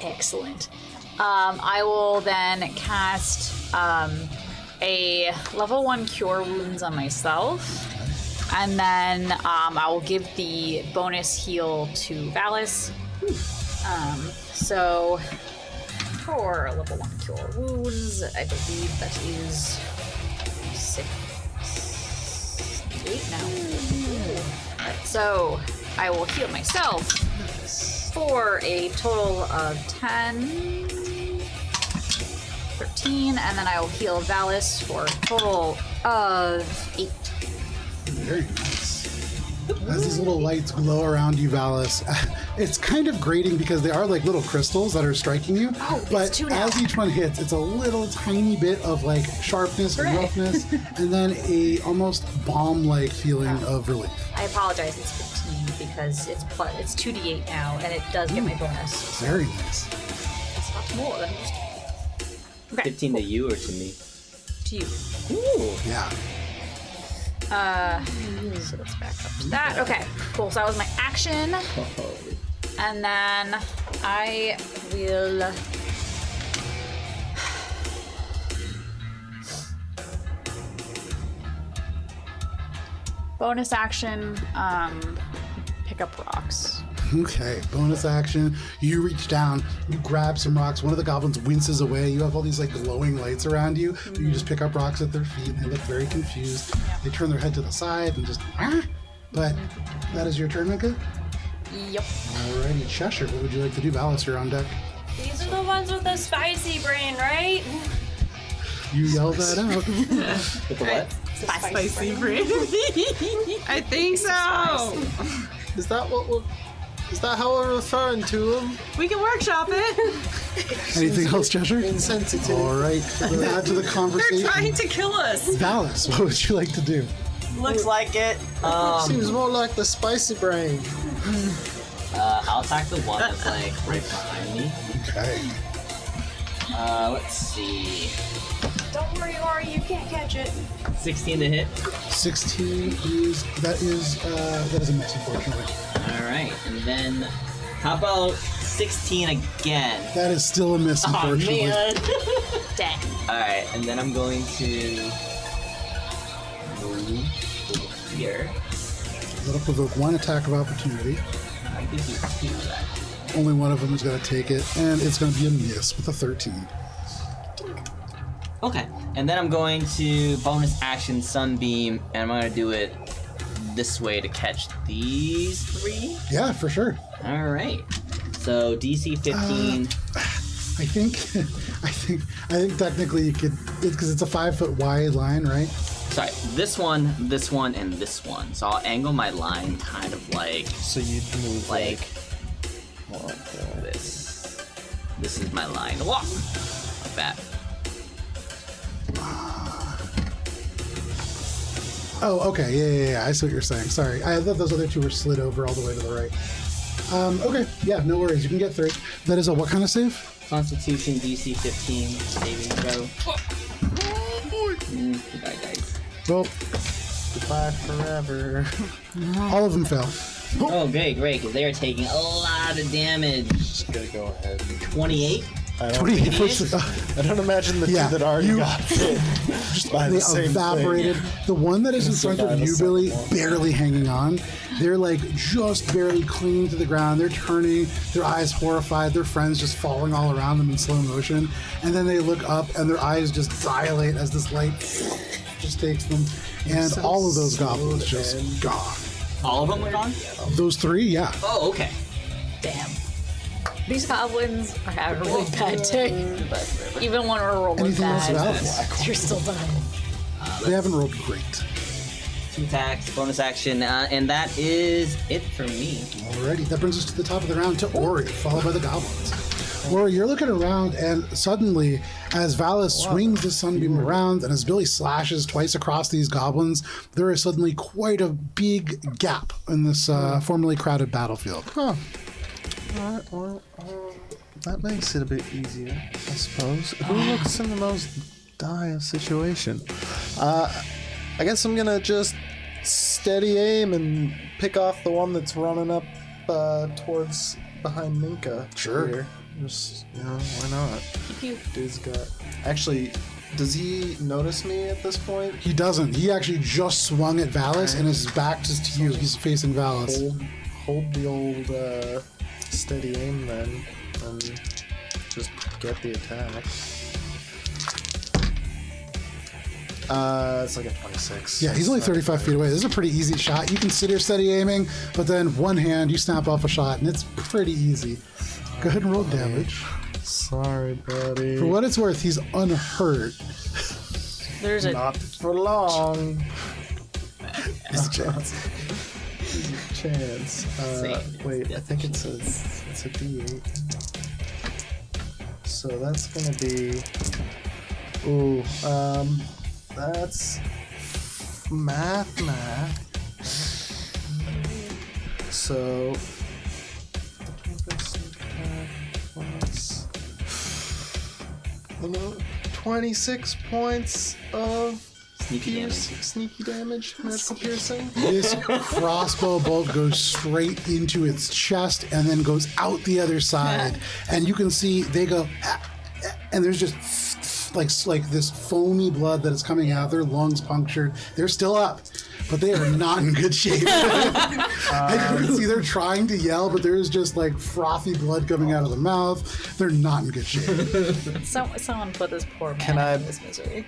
Excellent. I will then cast a level 1 cure wounds on myself. And then I will give the bonus heal to Valis. So for level 1 cure wounds, I believe that is 8 now. So I will heal myself for a total of 10, 13, and then I will heal Valis for a total of 8. Very nice. As these little lights glow around you, Valis, it's kind of grating because they are like little crystals that are striking you. But two now. as each one hits, it's a little tiny bit of like sharpness and roughness, and then a almost bomb-like feeling of relief. I apologize, it's 15 because it's 2d8 now, and it does get my bonus. Very nice. It's much more than just... Okay, 15 to you or to me? to you. Ooh. Yeah. So let's back up to that. Okay, cool. So that was my action. And then I will bonus action, pick up rocks. Okay, bonus action. You reach down, you grab some rocks. One of the goblins winces away. You have all these like glowing lights around you. You just pick up rocks at their feet and they look very confused. They turn their head to the side and just, But that is your turn, Mika? Yep. Alrighty, Cheshire, what would you like to do? Valis, you're on deck. These are the ones with the spicy brain, right? You yell that out. With the what? Spicy brain. I think so. Is that what we're... Is that how we're referring to him? We can workshop it. Anything else, Cheshire? Insensitive. Alright, add to the They're conversation. trying to kill us. Valis, what would you like to do? Looks like it. Seems more like the spicy brain. I'll attack the one that's like right behind me. Okay. Let's see. Don't worry, Ori, you can't catch it. 16 to hit. 16 is that is a miss, unfortunately. Alright, and then how about 16 again? That is still a miss, unfortunately. Dang. Alright, and then I'm going to move over here. That'll provoke one attack of opportunity. I could do 2 of that. Only one of them is going to take it, and it's going to be a miss with a 13. Okay, and then I'm going to bonus action Sunbeam, and I'm going to do it this way to catch these 3. Yeah, for sure. Alright. So DC 15. I think technically you could, because it's a 5-foot wide line, right? Sorry, this one, and this one. So I'll angle my line kind of like So you'd move like more like that. this. This is my line. Whoa! Like that. Oh, okay. Yeah. I see what you're saying. Sorry. I thought those other two were slid over all the way to the right. Okay. Yeah, no worries. You can get 3. That is a what kind of save? Constitution DC 15 saving throw. Goodbye, guys. Well, Goodbye forever. all of them fell. Oh, great, because they are taking a lot of damage. Just gotta go ahead. 28? I don't, 28 I don't imagine the Yeah, two that already you- got hit. Just by They the same evaporated. The one that is in front of survive a you, second Billy, one. barely hanging on. They're like just barely clinging to the ground. They're turning, their eyes horrified, their friends just falling all around them in slow motion. And then they look up and their eyes just dilate as this light just takes them. And so all of those slow goblins to just end. gone. All of them are gone? Those 3, yeah. Oh, okay. Damn. These goblins are having a really bad day. Even when we're rolling Anything else bad, about you're still dying. They haven't rolled great. 2 attacks, bonus action, and that is it for me. Alrighty, that brings us to the top of the round to Ori, followed by the goblins. Ori, you're looking around, and suddenly, as Valis swings the sunbeam around, and as Billy slashes twice across these goblins, there is suddenly quite a big gap in this formerly crowded battlefield. Huh. Alright, well, that makes it a bit easier, I suppose. Who looks in the most dire situation? I guess I'm gonna just steady aim and pick off the one that's running up towards behind Minka. Sure. Here. Just, why not? Dude's got... Actually, does he notice me at this point? He doesn't. He actually just swung at Valis, and his back just to you. He's facing Valis. Hold the old steady aim then, and just get the attack. It's like a 26. Yeah, he's only 35 feet away. This is a pretty easy shot. You consider steady aiming, but then one hand, you snap off a shot, and it's pretty easy. Go ahead and roll damage. Sorry, buddy. For what it's worth, he's unhurt. There's a Not for long. There's a chance. Chance. Wait, I think it's a D8. So that's gonna be. Ooh, that's math. So. Plus 26 points of sneaky damage. That's the piercing. This crossbow bolt goes straight into its chest and then goes out the other side. And you can see they go, and there's just like this foamy blood that is coming out. Their lungs punctured. They're still up. but they are not in good shape. And you can see they're trying to yell, but there is just like frothy blood coming out of the mouth. They're not in good shape. Someone put this poor man Can I- in this misery.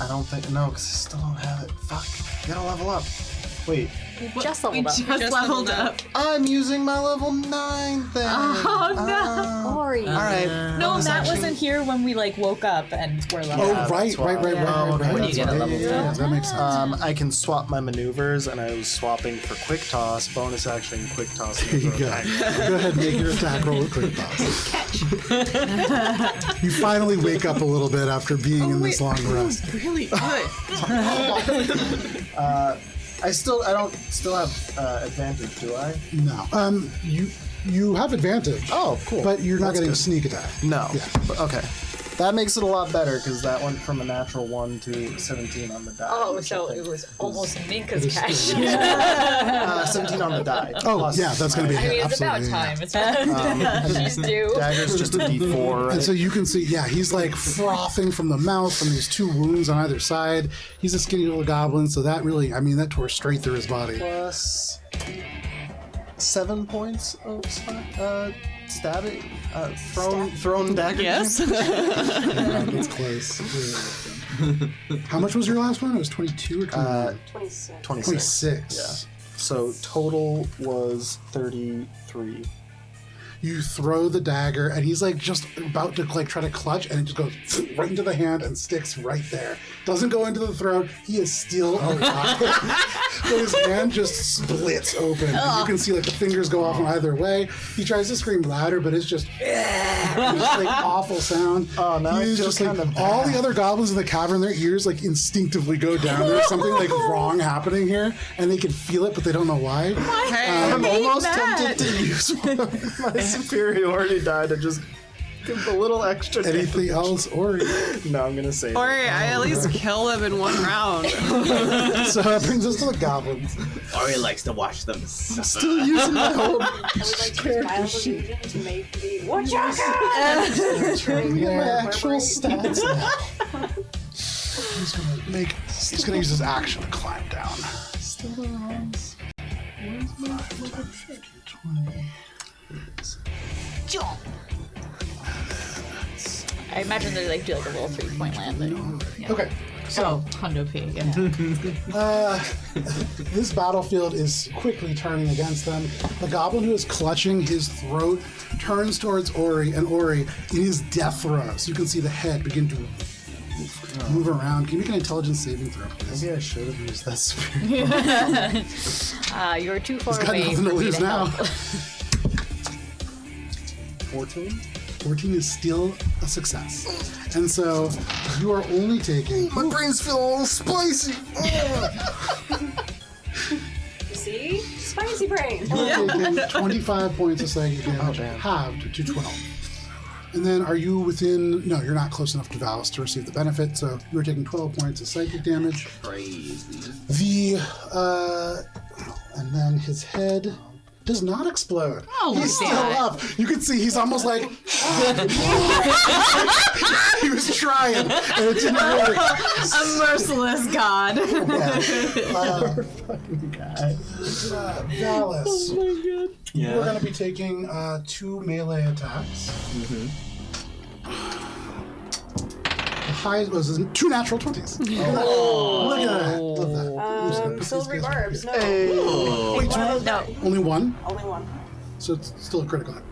I don't think no, because I still don't have it. Fuck, you gotta level up. Wait, Just leveled up. Just leveled up. I'm using my level 9 thing. Oh no! Ori. All right. No, was Matt actually- wasn't here when we like woke up and were level. Oh, Yeah, right. that's why. Right. When you get a level Yeah, that makes sense. I can swap my maneuvers, and I was swapping for quick toss, bonus action, quick toss. There you go. Go ahead and make your attack roll with quick toss. You finally wake up a little bit after being in this long rest. Really good. I don't still have advantage, do I? No. You have advantage. Oh, cool. But you're not That's getting good. sneak attack. No. Yeah. But, okay. That makes it a lot better because that went from a natural 1 to 17 on the die. Oh, which so I think it was almost It Minka's is catch. still- 17 on the die. Oh, plus yeah, that's going to be a I hit. mean, it's about Absolutely, yeah. time. It's she's due. Dagger's just a D4. And so you can see, yeah, he's like frothing from the mouth from these 2 wounds on either side. He's a skinny little goblin, so that really, I mean, that tore straight through his body. Plus 7 points of stabbing, thrown dagger. Yes. That's close. How much was your last one? It was 22 or 29? 26. 26. Yeah. So total was 33. You throw the dagger, and he's like just about to like try to clutch, and it just goes right into the hand and sticks right there. Doesn't go into the throat. He is still alive, but his hand just splits open. And you can see like the fingers go off in either way. He tries to scream louder, but it's just, like awful sound. Oh, now I He's feel just like kinda all bad. the other goblins in the cavern. Their ears like instinctively go down. There's something like wrong happening here, and they can feel it, but they don't know why. I'm almost tempted to use one of my superiority die to just give a little extra Anything else, or No, I'm gonna save Or it. I at least kill them in one round. so that brings us to the goblins. Ori likes to watch them. Still using my whole I would like to file the region to make the Wachaka! My actual stats now. He's gonna use his action to climb down. Still around. 5, 10, 15, 20. I imagine they like do like a little 3-point landing. Okay. So, Hundo P. Yeah. This battlefield is quickly turning against them. The goblin who is clutching his throat turns towards Ori, and Ori, in his death throes, you can see the head begin to move around. Can you make an intelligence saving throw, please? Maybe I should have used that spirit. You're too far He's got away nothing for to me lose to now. help. 14? 14 is still a success. And so you are only taking... My brains feel all spicy. See? Spicy brain! You're taking 25 points of psychic damage, damn. halved to 12. And then are you within... No, you're not close enough to Valis to receive the benefit, so you're taking 12 points of psychic damage. Crazy. And then his head does not explode. Oh, He's still up. You can see he's almost like... he was trying, and it didn't work. A merciless god. Valis. Yeah. We're going to be taking 2 melee attacks. The highest was 2 natural 20s. Look at that. Love that. I'm just gonna put these Silvery guys- barbs. No. Wait, One of those No. died. only one? Only one. So it's still a critical hit.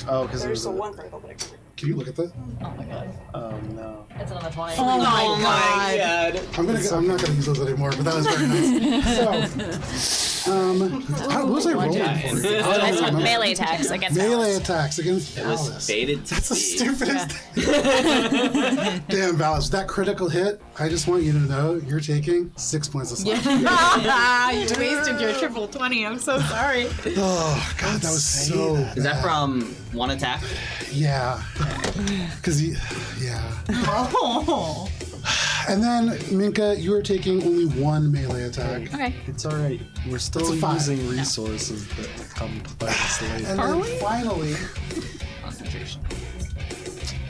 Oh, because There's there's still a... one critical, but I can't. Can you look at that? Oh my god. Oh, no. It's another 20. Oh my god. I'm not gonna use those anymore, but that was very nice. So, what was I rolling for? I don't That's remember. melee attacks against Melee Alice. attacks against It was Valis. fated to That's the be. stupidest thing. Damn, Valis, that critical hit, I just want you to know you're taking 6 points of slash. You wasted your triple 20. I'm so sorry. Oh, God, that was so Is that bad. from one attack? Yeah. Because yeah. Oh. And then, Minka, you are taking only 1 melee attack. Okay. It's alright. We're still It's a 5. using resources that come to bite us later. And then finally, Concentration.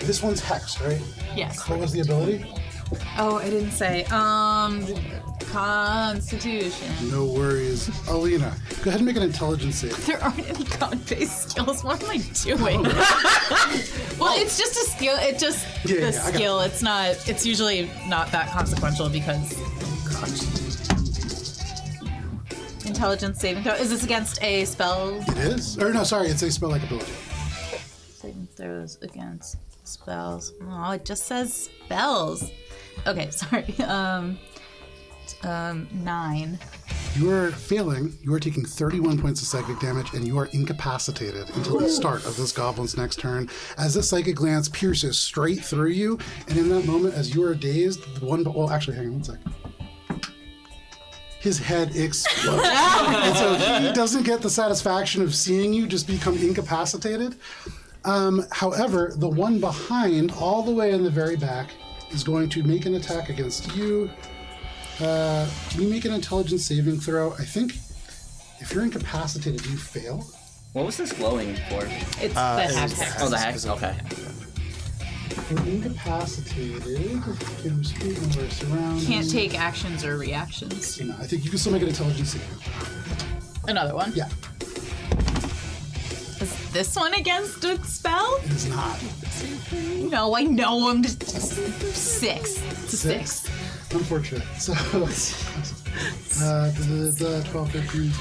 this one's hexed, right? Yes. What was the ability? Oh, I didn't say. Constitution. No worries. Alina, go ahead and make an intelligence save. There aren't any con-based skills. What am I doing? Well, it's just a skill. It just Yeah, the I got skill. It's not. It's usually not that consequential because intelligence saving throw. Is this against a spell? It is. Or no, sorry, it's a spell-like ability. Saving throws against spells. Oh, it just says spells. Okay, sorry. 9. You are failing. You are taking 31 points of psychic damage, and you are incapacitated until the start of this goblin's next turn. As this psychic glance pierces straight through you, and in that moment, as you are dazed, the one. Well, actually, hang on one second. His head explodes, and so he doesn't get the satisfaction of seeing you just become incapacitated. However, the one behind, all the way in the very back, is going to make an attack against you. Can you make an intelligence saving throw? I think if you're incapacitated, you fail. What was this glowing for? It's the hex. Oh, the hex. Okay. If you're incapacitated, can speed nowhere surrounding. Can't take actions or reactions. No, I think you can still make an intelligence saving. Another one. Yeah, Is this one against a spell? it is not. No, I know I'm just 6. It's a 6. Unfortunate. So, 12, 13,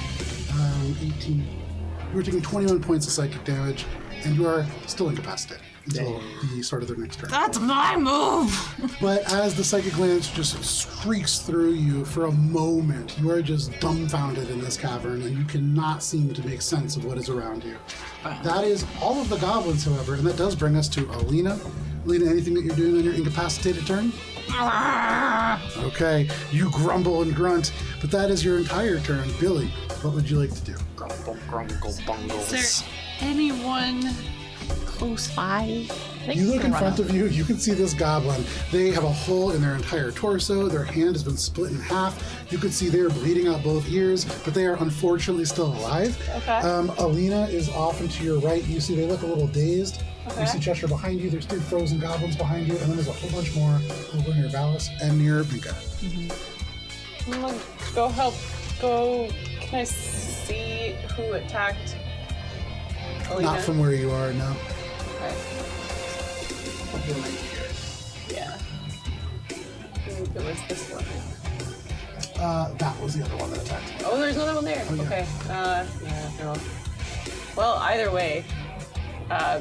18. You are taking 21 points of psychic damage, and you are still incapacitated until the start of their next turn. That's my move! But as the psychic glance just streaks through you for a moment, you are just dumbfounded in this cavern, and you cannot seem to make sense of what is around you. That is all of the goblins, however, and that does bring us to Alina. Alina, anything that you're doing on your incapacitated turn? Okay, you grumble and grunt, but that is your entire turn. Billy, what would you like to do? Is there anyone close by? You look in front of you, you can see this goblin. They have a hole in their entire torso. Their hand has been split in half. You can see they're bleeding out both ears, but they are unfortunately still alive. Okay. Alina is off and to your right. You see they look a little dazed. Okay. You see Cheshire behind you. There's 3 frozen goblins behind you, and then there's a whole bunch more over near Valis and near Minka. I'm gonna go help. Go. Can I see who attacked Alina? Not from where you are, no. Okay. Yeah. I think it was this one. That was the other one that attacked you. Oh, there's another one there. yeah. Okay. Yeah. No. Well, either way,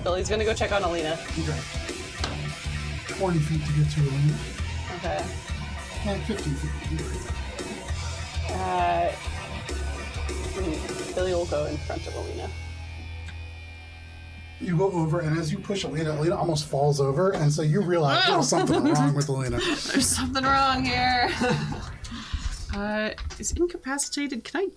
Billy's gonna go check on Alina. You drive 20 feet to get to Alina. Okay. And 15 feet. Billy will go in front of Alina. You go over, and as you push Alina, Alina almost falls over, and so you realize there's something wrong with Alina. There's something wrong here. Is incapacitated? Can I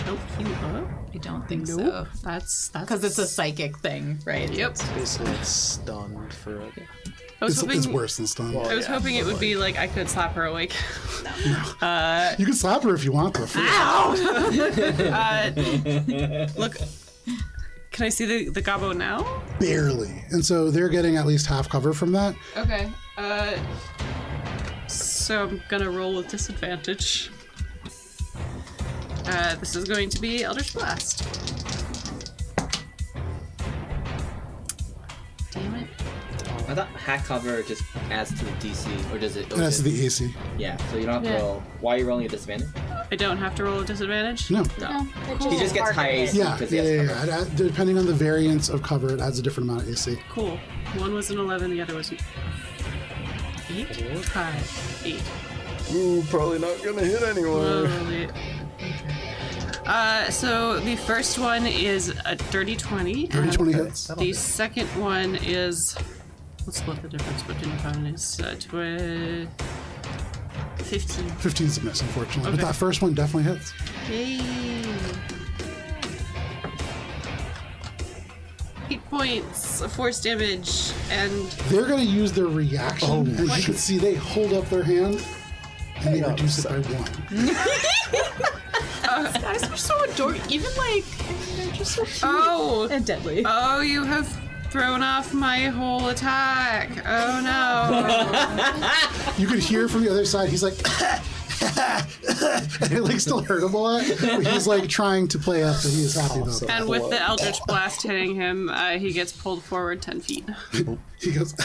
help you up? I don't think so. Nope. That's Because it's a psychic thing, right? Yep. Basically, it's stunned for a. I was It's worse than stun. I was hoping it would be like I could slap her awake. You can slap her if you want to. Look, can I see the gobbo now? Barely. And so they're getting at least half cover from that. Okay. So I'm gonna roll with disadvantage. This is going to be Eldritch Blast. Damn it. I thought hack cover just adds to the DC, or does it? That's the AC. Yeah, so you don't have to roll. Why are you rolling a disadvantage? I don't have to roll a disadvantage? No. No. He just gets high AC Yeah, because he has cover. yeah. Depending on the variance of cover, it adds a different amount of AC. Cool. One was an 11, the other was an 8? 5. 8. Ooh, probably not gonna hit anyway. Slowly. So the first one is a dirty 20. Dirty 20 hits. The second one is... Let's split the difference between the components. 15. 15's a miss, unfortunately. Okay. But that first one definitely hits. Yay! 8 points of force damage, and They're going to use their reaction, and you can see they hold up their hand, and they reduce it by 1. Guys are so adorable. Even like, they're just so cute. oh, And deadly. oh, you have thrown off my whole attack. Oh no! You could hear from the other side, he's like, and it like still hurt him a lot. But he's like trying to play up that he is happy about that. And with the Eldritch Blast hitting him, he gets pulled forward 10 feet. He goes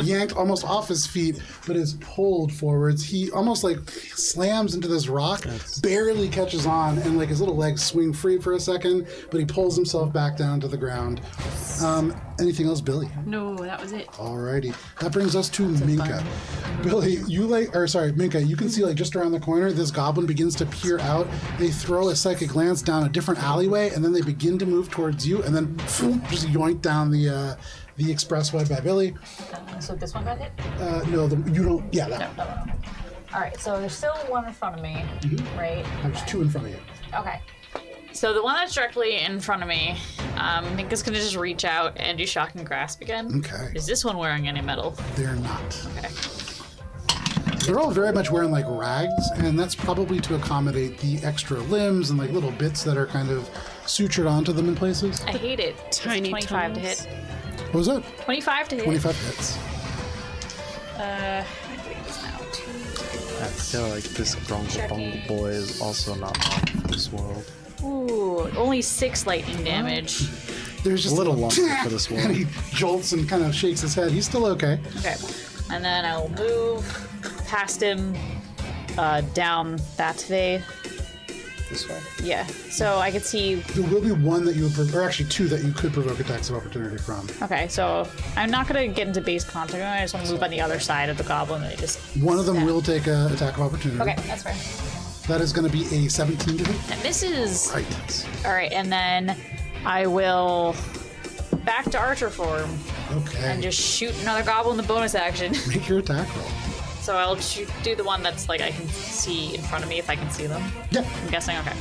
yanked almost off his feet, but is pulled forwards. He almost like slams into this rock, barely catches on, and like his little legs swing free for a second, but he pulls himself back down to the ground. Anything else, Billy? No, that was it. Alrighty, that brings us to Minka. Billy, Minka, you can see like just around the corner, this goblin begins to peer out. They throw a psychic glance down a different alleyway, and then they begin to move towards you, and then just yoink down the expressway by Billy. So this one got hit? No, you don't. Yeah, that one. No. All right, so there's still one in front of me, right? There's two in front of you. Okay. So the one that's directly in front of me, Minka's gonna just reach out and do Shock and Grasp again. Okay. Is this one wearing any metal? They're not. Okay. They're all very much wearing like rags, and that's probably to accommodate the extra limbs and like little bits that are kind of sutured onto them in places. I hate it. Tiny 25 to tunnels. hit. What was that? 25 to hit. 25 hits. I believe it's now 2. I feel like this Grungle Bungle boy is also not long for this world. Ooh, only 6 lightning damage. There's just A little longer for this and world. he jolts and kind of shakes his head. He's still okay. Okay. And then I will move past him down that way. This way. Yeah. So I could see. There will be one that you would, or actually two that you could provoke attacks of opportunity from. Okay, so I'm not gonna get into base contact. I just want to move on the other side of the goblin. And just. One of them will take an attack of opportunity. Okay, that's fair. That is going to be a 17 to hit. And misses. Right. All right, and then I will back to archer form Okay. and just shoot another goblin in the bonus action. Make your attack roll. So I'll do the one that's like I can see in front of me if I can see them. Yeah. I'm guessing. Okay.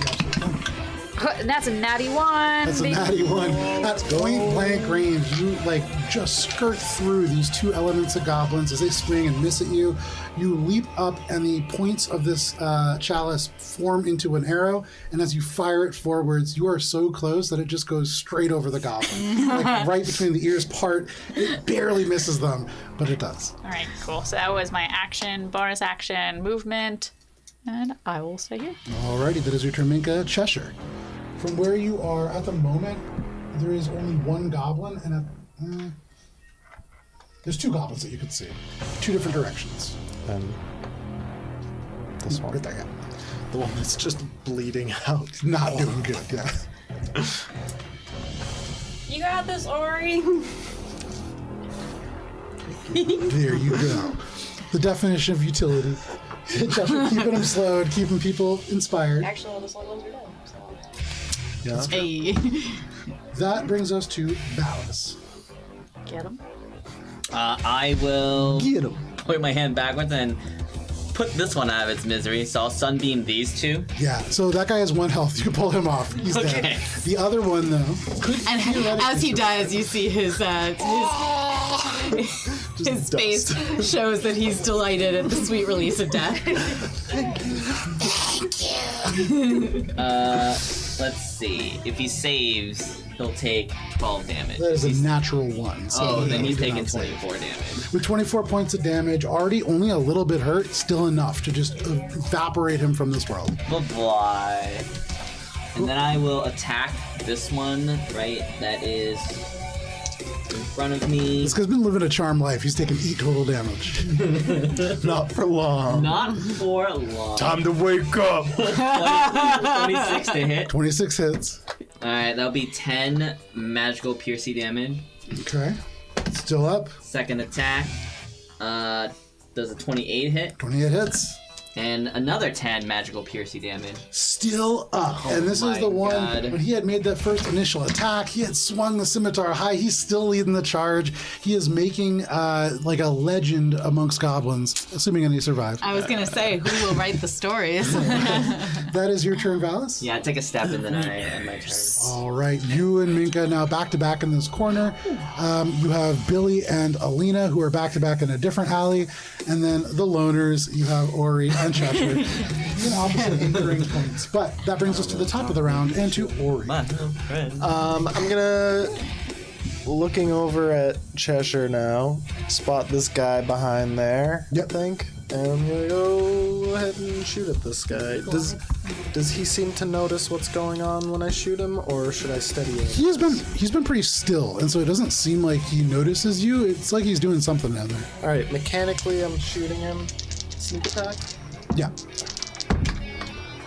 And that's a natty 1. That's a natty 1. That's point blank range. You like just skirt through these two elements of goblins as they swing and miss at you. You leap up, and the points of this chalice form into an arrow. And as you fire it forwards, you are so close that it just goes straight over the goblin, like right between the ears part. It barely misses them, but it does. All right, cool. So that was my action, bonus action, movement, and I will stay here. Alrighty, that is your turn, Minka. Cheshire. From where you are at the moment, there is only one goblin, and there's two goblins that you can see, two different directions. And this one. Right there, yeah. The one that's just bleeding out. Not doing good, yeah. You got this, Ori. There you go. The definition of utility. Cheshire, keeping them slowed, keeping people inspired. Actually, all the slow ones are dead. So. Yeah. Hey. That brings us to Ballas. Get him. I will Get him. point my hand backwards and put this one out of its misery. So I'll sunbeam these two. Yeah, so that guy has 1 health. You pull him off. He's Okay. dead. The other one, though, could And theoretically as he survive. dies, you see his face shows that he's delighted at the sweet release of death. Let's see. If he saves, he'll take 12 damage. That is a natural 1. So Oh, then he he's did taking not save. 24 damage. With 24 points of damage, already only a little bit hurt, still enough to just evaporate him from this world. Bye-bye. And then I will attack this one, right? That is in front of me. This guy's been living a charmed life. He's taken 8 total damage. Not for long. Not for long. Time to wake up. 26 to hit. 26 hits. Alright, that'll be 10 magical piercy damage. Okay. Still up. Second attack does a 28 hit. 28 hits. And another 10 magical piercy damage. Still up. And this is my the one, God. when he had made that first initial attack, he had swung the scimitar high. He's still leading the charge. He is making like a legend amongst goblins, assuming any survive. I was gonna say, who will write the stories? That is your turn, Valis? Yeah, take a step and then I end my turn. All right, you and Minka now back to back in this corner. You have Billy and Alina, who are back to back in a different alley, and then the loners. You have Ori and Cheshire in opposite anchoring points. But that brings us to the top of the round and to Ori. My friend. I'm gonna looking over at Cheshire now. Spot this guy behind there. Yep. I think. And I'm gonna go ahead and shoot at this guy. Does he seem to notice what's going on when I shoot him, or should I steady him? He's been pretty still, and so it doesn't seem like he notices you. It's like he's doing something down there. All right, mechanically, I'm shooting him. Sneak attack. Yeah.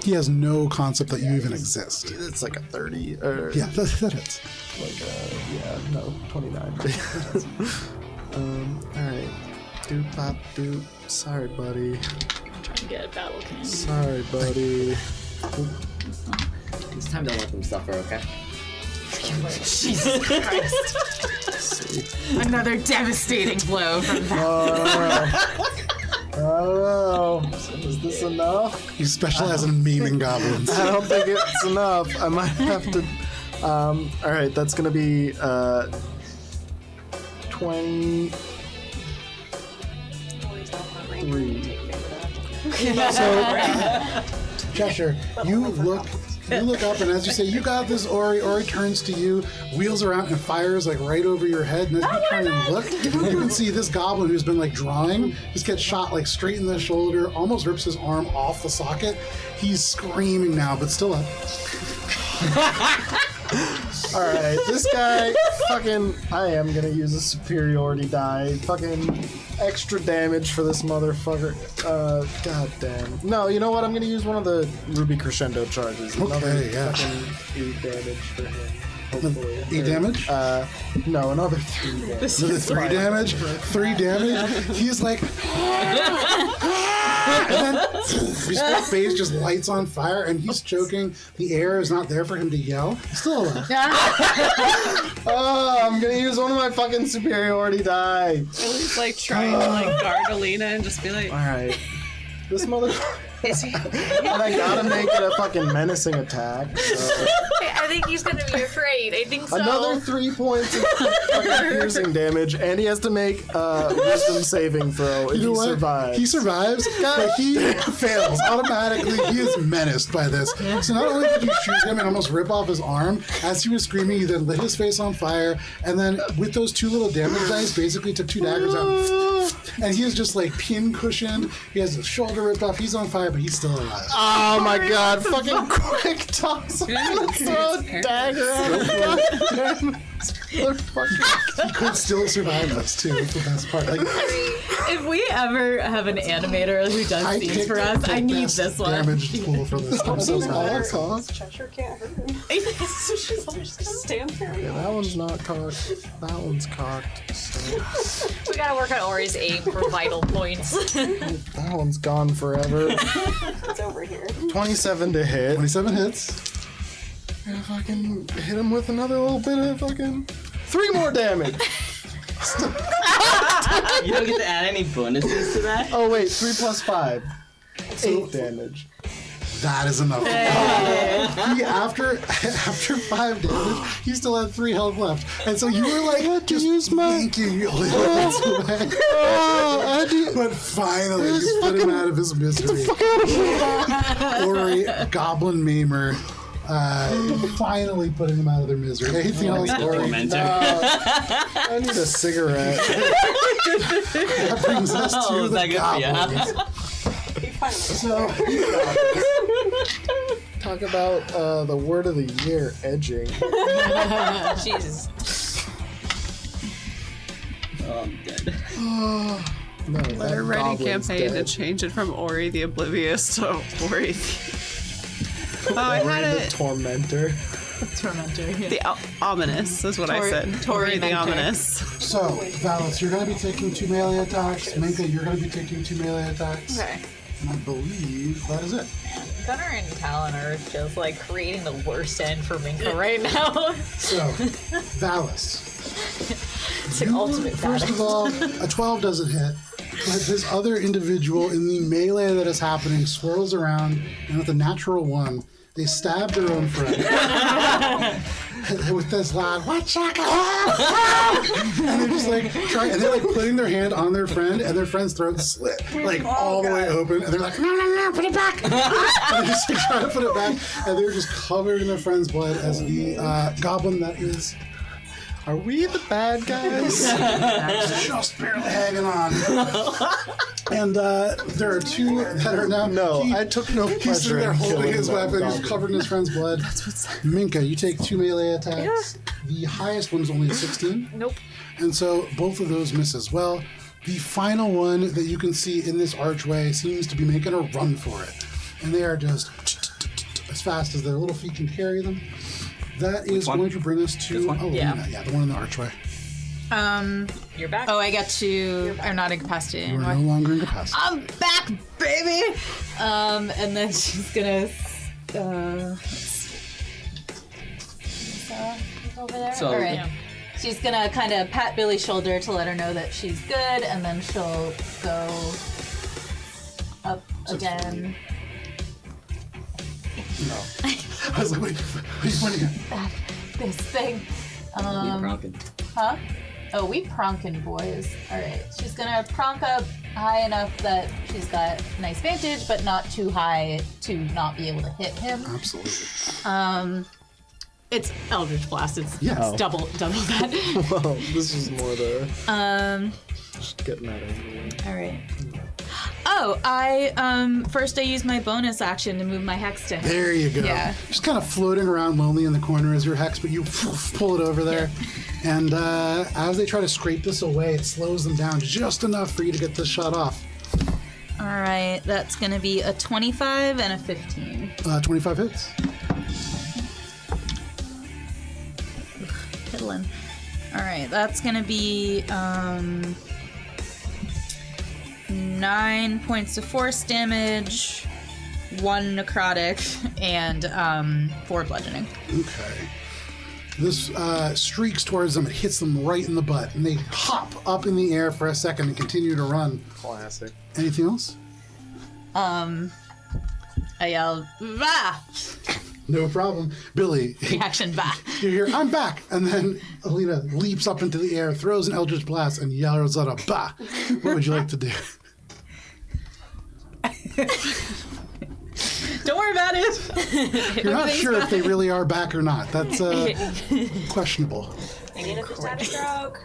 He has no concept that you even exist. It's like a 30. Or Yeah, that hits. like 29. All right. Doop pop doop. Sorry, buddy. Trying to get a battle candy. Sorry, buddy. It's time to let them suffer, okay? Jesus Christ. Another devastating blow from that. Oh, is this enough? You specialize in memeing goblins. I don't think it's enough. I might have to. All right, that's gonna be 23. So, Cheshire, you look up, and as you say, "You got this, Ori." Ori turns to you, wheels around, and fires like right over your head. And as you turn and look, you can see this goblin who's been like drawing just gets shot like straight in the shoulder, almost rips his arm off the socket. He's screaming now, but still up. Alright, this guy, fucking, I am gonna use a superiority die. Fucking extra damage for this motherfucker. God damn. No, you know what? I'm gonna use one of the Ruby Crescendo charges. Another yeah. fucking 8 damage for him. Hopefully. 8 damage? No, another 3 damage. Another 3 damage? 3 damage? He's like, and then his face just lights on fire, and he's choking. The air is not there for him to yell. He's still alive. Oh, I'm gonna use one of my fucking superiority die. At least like trying to like guard Alina and just be like, Alright. This motherfucker. And I gotta make it a fucking menacing attack. So. I think he's gonna be afraid. I think so. Another 3 points of fucking piercing damage, and he has to make a wisdom saving throw if You know he what? survives. He survives, but he fails automatically. He is menaced by this. So not only did you shoot him and almost rip off his arm, as he was screaming, you then lit his face on fire, and then with those 2 little damage dice, basically took 2 daggers out, and he is just like pin cushioned. He has his shoulder ripped off. He's on fire, but he's still alive. Oh my god, fucking quick toss. I'm gonna throw a dagger at him. He could still survive this too. That's the best part. Like, If we ever have an animator who does I scenes picked for us, the I need best this one. damage pool for this. I'm so sorry. Cheshire can't hurt him. So she's like, just stand there. Yeah, that one's not cocked. That one's cocked. So We gotta work on Ori's aim for vital points. that one's gone forever. It's over here. 27 to hit. 27 hits. And fucking hit him with another little bit of fucking 3 more damage. You don't get to add any bonuses to that? Oh wait, 3 plus 5. 8 damage. That is enough. He, after 5 damage, he still had 3 health left, and so you were like just yanking your limits away. But finally, you put him out of his misery. Ori, Goblin Mamer, finally putting him out of their misery. Anything else, Ori? I need a cigarette. That brings us to Oh, is the that good for you? goblins. He finally So, Talk about the word of the year, edging. Jesus. Oh, I'm dead. No, let that her write a goblin's campaign to dead. change it from Ori the Oblivious to Ori the... Oh, I Ori had the it. tormentor. Tormentor. Yeah. The ominous is what I said. Ori the ominous. so Valis, you're going to be taking 2 melee attacks. Minka, you're going to be taking 2 melee attacks. Okay. And I believe that is it. Gunnar and Talon are just like creating the worst end for Minka right now. So, Valis. It's an ultimate First of all, a 12 doesn't hit. But this other individual in the melee that is happening swirls around, and with a natural 1, they stab their own friend. With this loud, "What shaka?" And they're just like trying, and they're like putting their hand on their friend, and their friend's throat slit, like all the way open, and they're like, "No, put it back!" And they're just like, trying to put it back, and they're just covered in their friend's blood as the goblin that is Are we the bad guys? Just barely hanging on. And there are two that are now. No, I took no He's pleasure sitting there in holding killing his that weapon. He's goblin. covered in his friend's blood. Minka, you take 2 melee attacks. The highest one's only a 16. Nope. And so both of those miss as well. The final one that you can see in this archway seems to be making a run for it. And they are just as fast as their little feet can carry them. That is one? going to bring us to This one? Alina. Yeah, the one in the archway. You're back. Oh, I got to. I'm not incapacitated You are anymore. no longer incapacitated. I'm back, baby. And then she's gonna. Over there. So- All right. Yeah. She's gonna kind of pat Billy's shoulder to let her know that she's good, and then she'll go up again. No. I was like, what are you pointing at? This thing. Huh? Oh, we pronkin' boys. All right. She's gonna pronk up high enough that she's got nice vantage, but not too high to not be able to hit him. Absolutely. It's Eldritch Blast. It's Yeah. double that. Well, this is more the getting that angle. All right. Oh, I first I use my bonus action to move my hex to him. There you go. Yeah. Just kind of floating around lonely in the corner as your hex, but you pull it over there. And as they try to scrape this away, it slows them down just enough for you to get this shot off. All right, that's gonna be a 25 and a 15. 25 hits. Fiddling. All right, that's gonna be 9 points of force damage, 1 necrotic, and 4 bludgeoning. Okay. This streaks towards them. It hits them right in the butt, and they hop up in the air for a second and continue to run. Classic. Anything else? I yell, "Va!" No problem. Billy, Reaction, "Va!" you hear, I'm back. And then Alina leaps up into the air, throws an Eldritch Blast, and yells out a bah. What would you like to do? Don't worry about it. You're not sure if they really are back or not. That's questionable. Nina just had a stroke.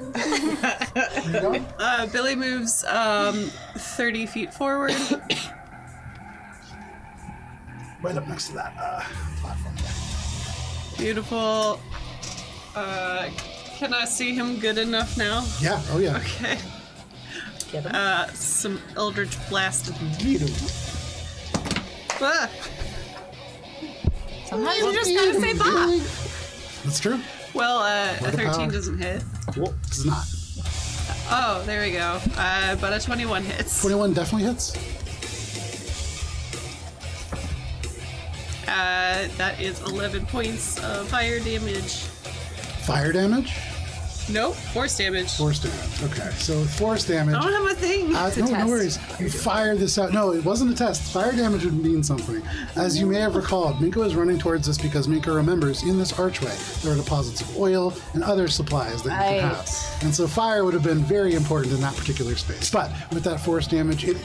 Billy moves 30 feet forward. Right up next to that platform. Beautiful. Can I see him good enough now? Yeah, oh yeah. Okay. Some Eldritch Blast. Ah! Sometimes you just gotta say "Va!" That's true. Well, a Word of 13 power. doesn't hit. Well, it's not. Oh, there we go. But a 21 hits. 21 definitely hits. That is 11 points of fire damage. Fire damage? Nope, force damage. Force damage. Okay, so force damage. I don't have a thing. No worries. You fire this out. No, it wasn't a test. Fire damage would mean something. As you may have recalled, Minka was running towards this because Minka remembers in this archway there are deposits of oil and other supplies that you can have. And so fire would have been very important in that particular space. But with that force damage, it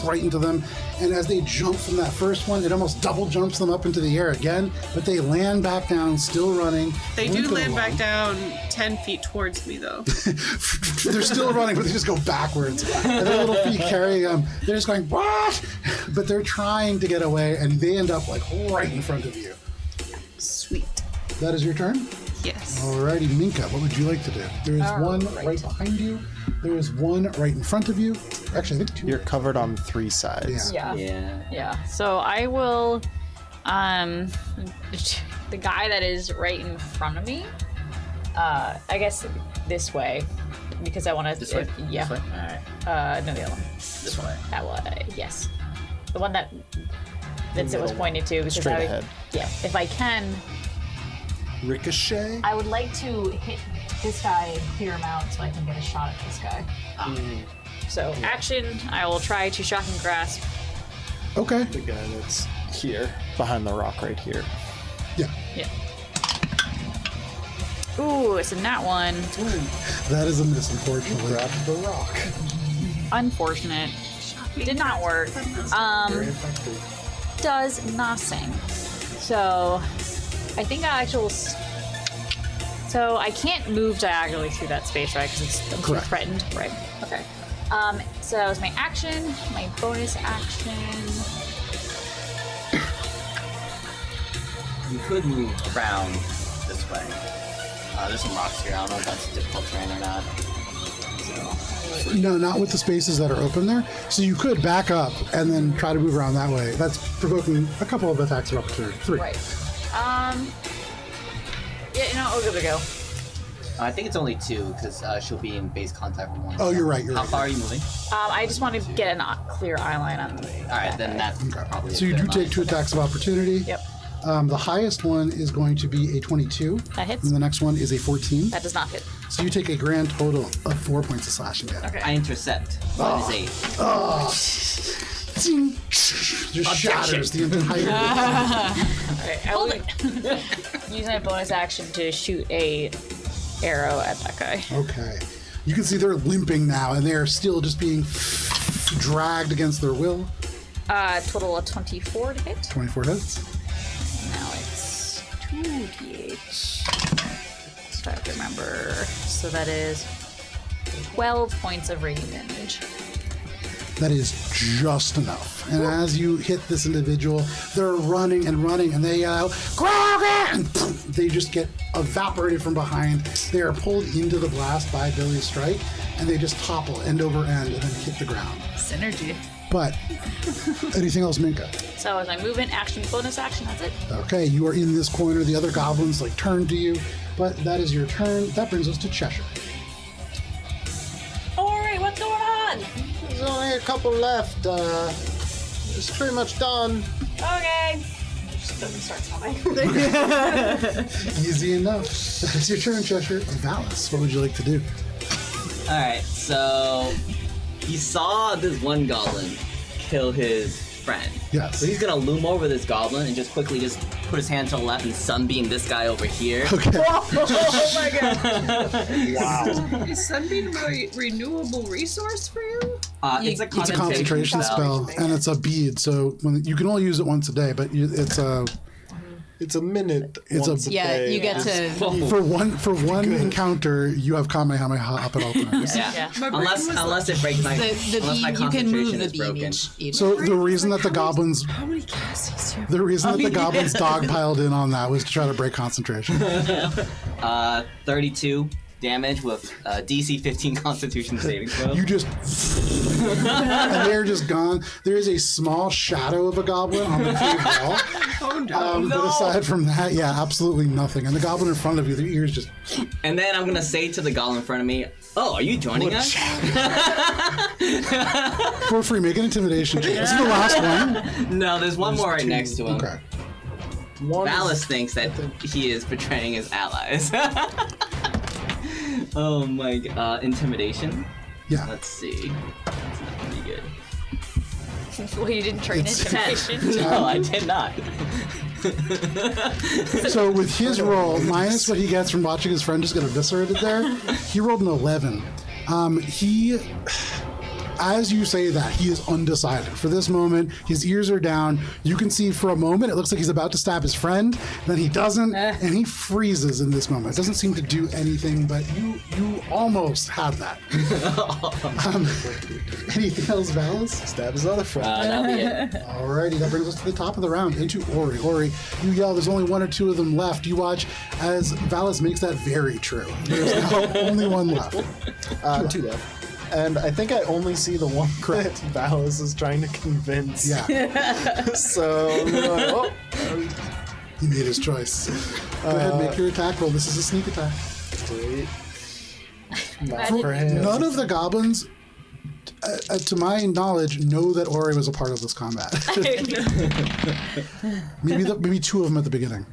right into them. And as they jump from that first one, it almost double jumps them up into the air again. But they land back down, still running. They do limping land along. back down 10 feet towards me, though. They're still running, but they just go backwards. And their little feet carry them. They're just going, what? But they're trying to get away, and they end up like right in front of you. Sweet. That is your turn? Yes. Alrighty, Minka, what would you like to do? There is one right behind you. There is one right in front of you. Actually, I think two. You're covered on 3 sides. Yeah. Yeah. Yeah. So I will the guy that is right in front of me, I guess this way. Because I want to This way? Yeah. This way? Alright. No, the other one. This way. That way, yes. The one that Vincent was pointed to because Straight I ahead. Yeah. If I can, Ricochet? I would like to hit this guy and clear him out so I can get a shot at this guy. so action, I will try to shock and grasp. Okay. The guy that's here, behind the rock right here. Yeah. Yeah. Ooh, it's a nat one. That is a miss, unfortunately. Grab the rock. Unfortunate. Did not work. Very effective. Does nothing. So I think I actually will So I can't move diagonally through that space, right? Because I'm too Correct. threatened. Right. Okay. So that was my action. My bonus action. You could move around this way. There's some rocks here. I don't know if that's difficult terrain or not. So, No, not with the spaces that are open there. So you could back up and then try to move around that way. That's provoking a couple of attacks of opportunity. 3. Right. Yeah, no, I'll give it a go. I think it's only 2 because she'll be in base contact with 1. Oh, you're right. You're How right. far are you moving? I just want to get a clear eye line on the. All right, then that's probably. So you do take 2 attacks of opportunity. Yep. The highest one is going to be a 22. That hits. And the next one is a 14. That does not hit. So you take a grand total of 4 points of slashing damage. Okay. I intercept. That is 8. Zing. Just shatters the entire. Alright, I will use my bonus action to shoot a arrow at that guy. Okay. You can see they're limping now, and they are still just being dragged against their will. Total of 24 to hit. 24 hits. Now it's 2d8. So I have to remember. So that is 12 points of radiant damage. That is just enough. And as you hit this individual, they're running and running, and they yell, "Grogan!" And they just get evaporated from behind. They are pulled into the blast by Billy's strike, and they just topple end over end and then hit the ground. Synergy. But anything else, Minka? So as my movement, action, bonus action, that's it. Okay, you are in this corner. The other goblins turn to you, but that is your turn. That brings us to Cheshire. Ori, what's going on? There's only a couple left. It's pretty much done. Okay. Easy enough. It's your turn, Cheshire. Valis, what would you like to do? Alright, so he saw this one goblin kill his friend. Yes. So he's gonna loom over this goblin and just quickly just put his hand to the left and sunbeam this guy over here. Okay. Oh my god. Wow. Is sunbeam a renewable resource for you? It's a It's a concentration spell, and it's a bead, so you can only use it once a day, but it's a... It's a minute. It's once a- a Yeah, day. you get to. For one encounter, you have Kamehameha up at all times. Yeah. Yeah. Unless it breaks my The unless my beam, you can move concentration the is beam broken. each. So the reason that the goblins, How many casties do you have? the reason that the goblins dogpiled in on that was to try to break concentration. 32 damage with DC 15 Constitution saving throw. You just, and they're just gone. There is a small shadow of a goblin on the cave wall. Oh no. But aside from that, yeah, absolutely nothing. And the goblin in front of you, their ears just. And then I'm gonna say to the goblin in front of me, "Oh, are you joining us?" For free, make an intimidation check. This is the last one. No, there's one more right next to him. Okay. One is- Valis thinks that he is betraying his allies. Oh my god. Intimidation? Yeah. Let's see. That's not pretty good. Well, you didn't train intimidation. No, I did not. So with his roll, minus what he gets from watching his friend just get eviscerated there, he rolled an 11. As you say that, he is undecided. For this moment, his ears are down. You can see for a moment, it looks like he's about to stab his friend. Then he doesn't, and he freezes in this moment. It doesn't seem to do anything, but you almost had that. Anything else, Valis? Stab his other friend. That'll be it. Alrighty, that brings us to the top of the round, into Ori. Ori, you yell, there's only 1 or 2 of them left. You watch as Valis makes that very true. There's now only 1 left. 2 left. And I think I only see the one that Valis is trying to convince. Yeah, So, oh, he made his choice. Go ahead, make your attack roll. This is a sneak attack. great. Not for him. None of the goblins, to my knowledge, know that Ori was a part of this combat. maybe 2 of them at the beginning.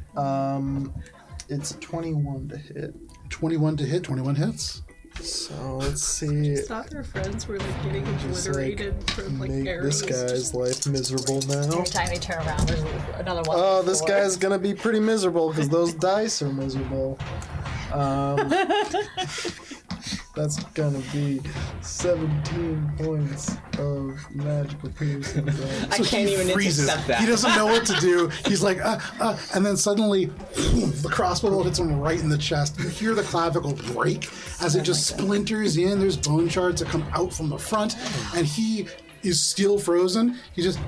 It's a 21 to hit. 21 to hit, 21 hits. So let's see. Thought their friends were getting Just obliterated from make arrows. this guy's life miserable now. Every time they turn around, there's another one. Oh, this guy's gonna be pretty miserable because those dice are miserable. That's gonna be 17 points of magical piercing damage. I can't even intercept that. He doesn't know what to do. He's like, and then suddenly, the crossbow bolt hits him right in the chest. You hear the clavicle break as it just splinters in. There's bone shards that come out from the front, and he is still frozen. He just,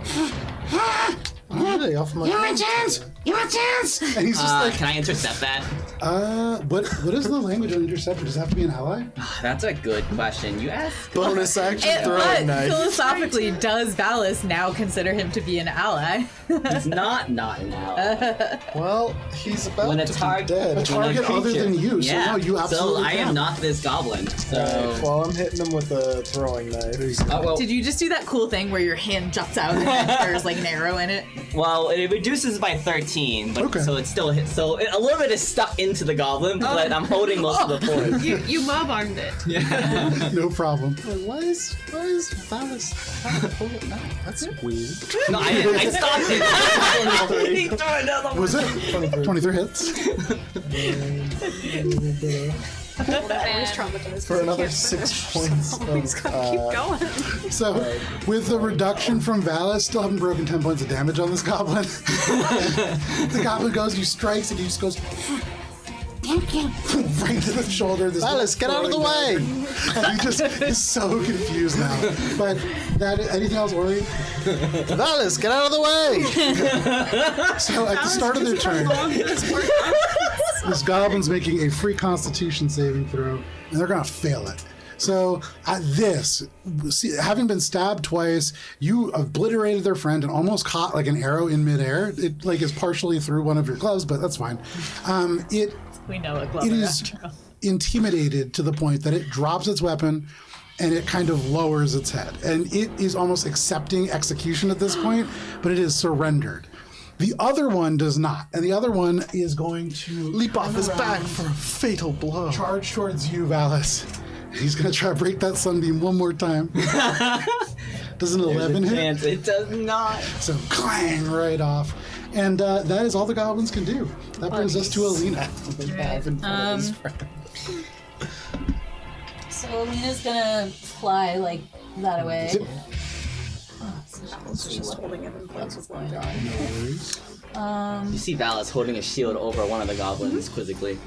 Hey, off my chance! You have a chance! And he's just like, can I intercept that? what is the language on interceptor? Does it have to be an ally? That's a good question. You asked. bonus action But throwing knife. philosophically, does Valis now consider him to be an ally? It's not an ally. Well, he's about When a to be target- dead. A target other than you, so no, you absolutely So I can. am not this goblin. So. Alright, well, I'm hitting him with a throwing knife. Oh, well, Did you just do that cool thing where your hand juts out and there's like an arrow in it? well, it reduces by 13, but Okay. so it still hits. So a little bit is stuck into the goblin, but I'm holding most of the force. You mob armed it. No problem. Why is Valis trying to pull it now? That's weird. No, I stopped it. He threw another one. Was it? 23 hits. Everyone's traumatized. For another 6 points of Keep going. So, with the reduction from Valis, still haven't broken 10 points of damage on this goblin. The goblin goes, he strikes, and he just goes, thank you, right to the shoulder. This Valis, get out of the way! And he just is so confused now. But anything else, Ori? Valis, get out of the way! So at the start of their turn, this goblin's making a free Constitution saving throw, and they're gonna fail it. So at this, having been stabbed twice, you obliterated their friend and almost caught like an arrow in midair. It like is partially through one of your gloves, but that's fine. We know a It Glover is after all. intimidated to the point that it drops its weapon and it kind of lowers its head. And it is almost accepting execution at this point, but it is surrendered. The other one does not. And the other one is going to Leap off his turn back around, for a fatal blow. charge towards you, Valis. He's going to try to break that sunbeam one more time. Does an 11 hit? Chance. It does not. So clang right off. And that is all the goblins can do. That brings us to Alina. So Alina's gonna fly like that away. She's just holding it in place with one Going eye. on. You see Valis holding a shield over one of the goblins quizzically.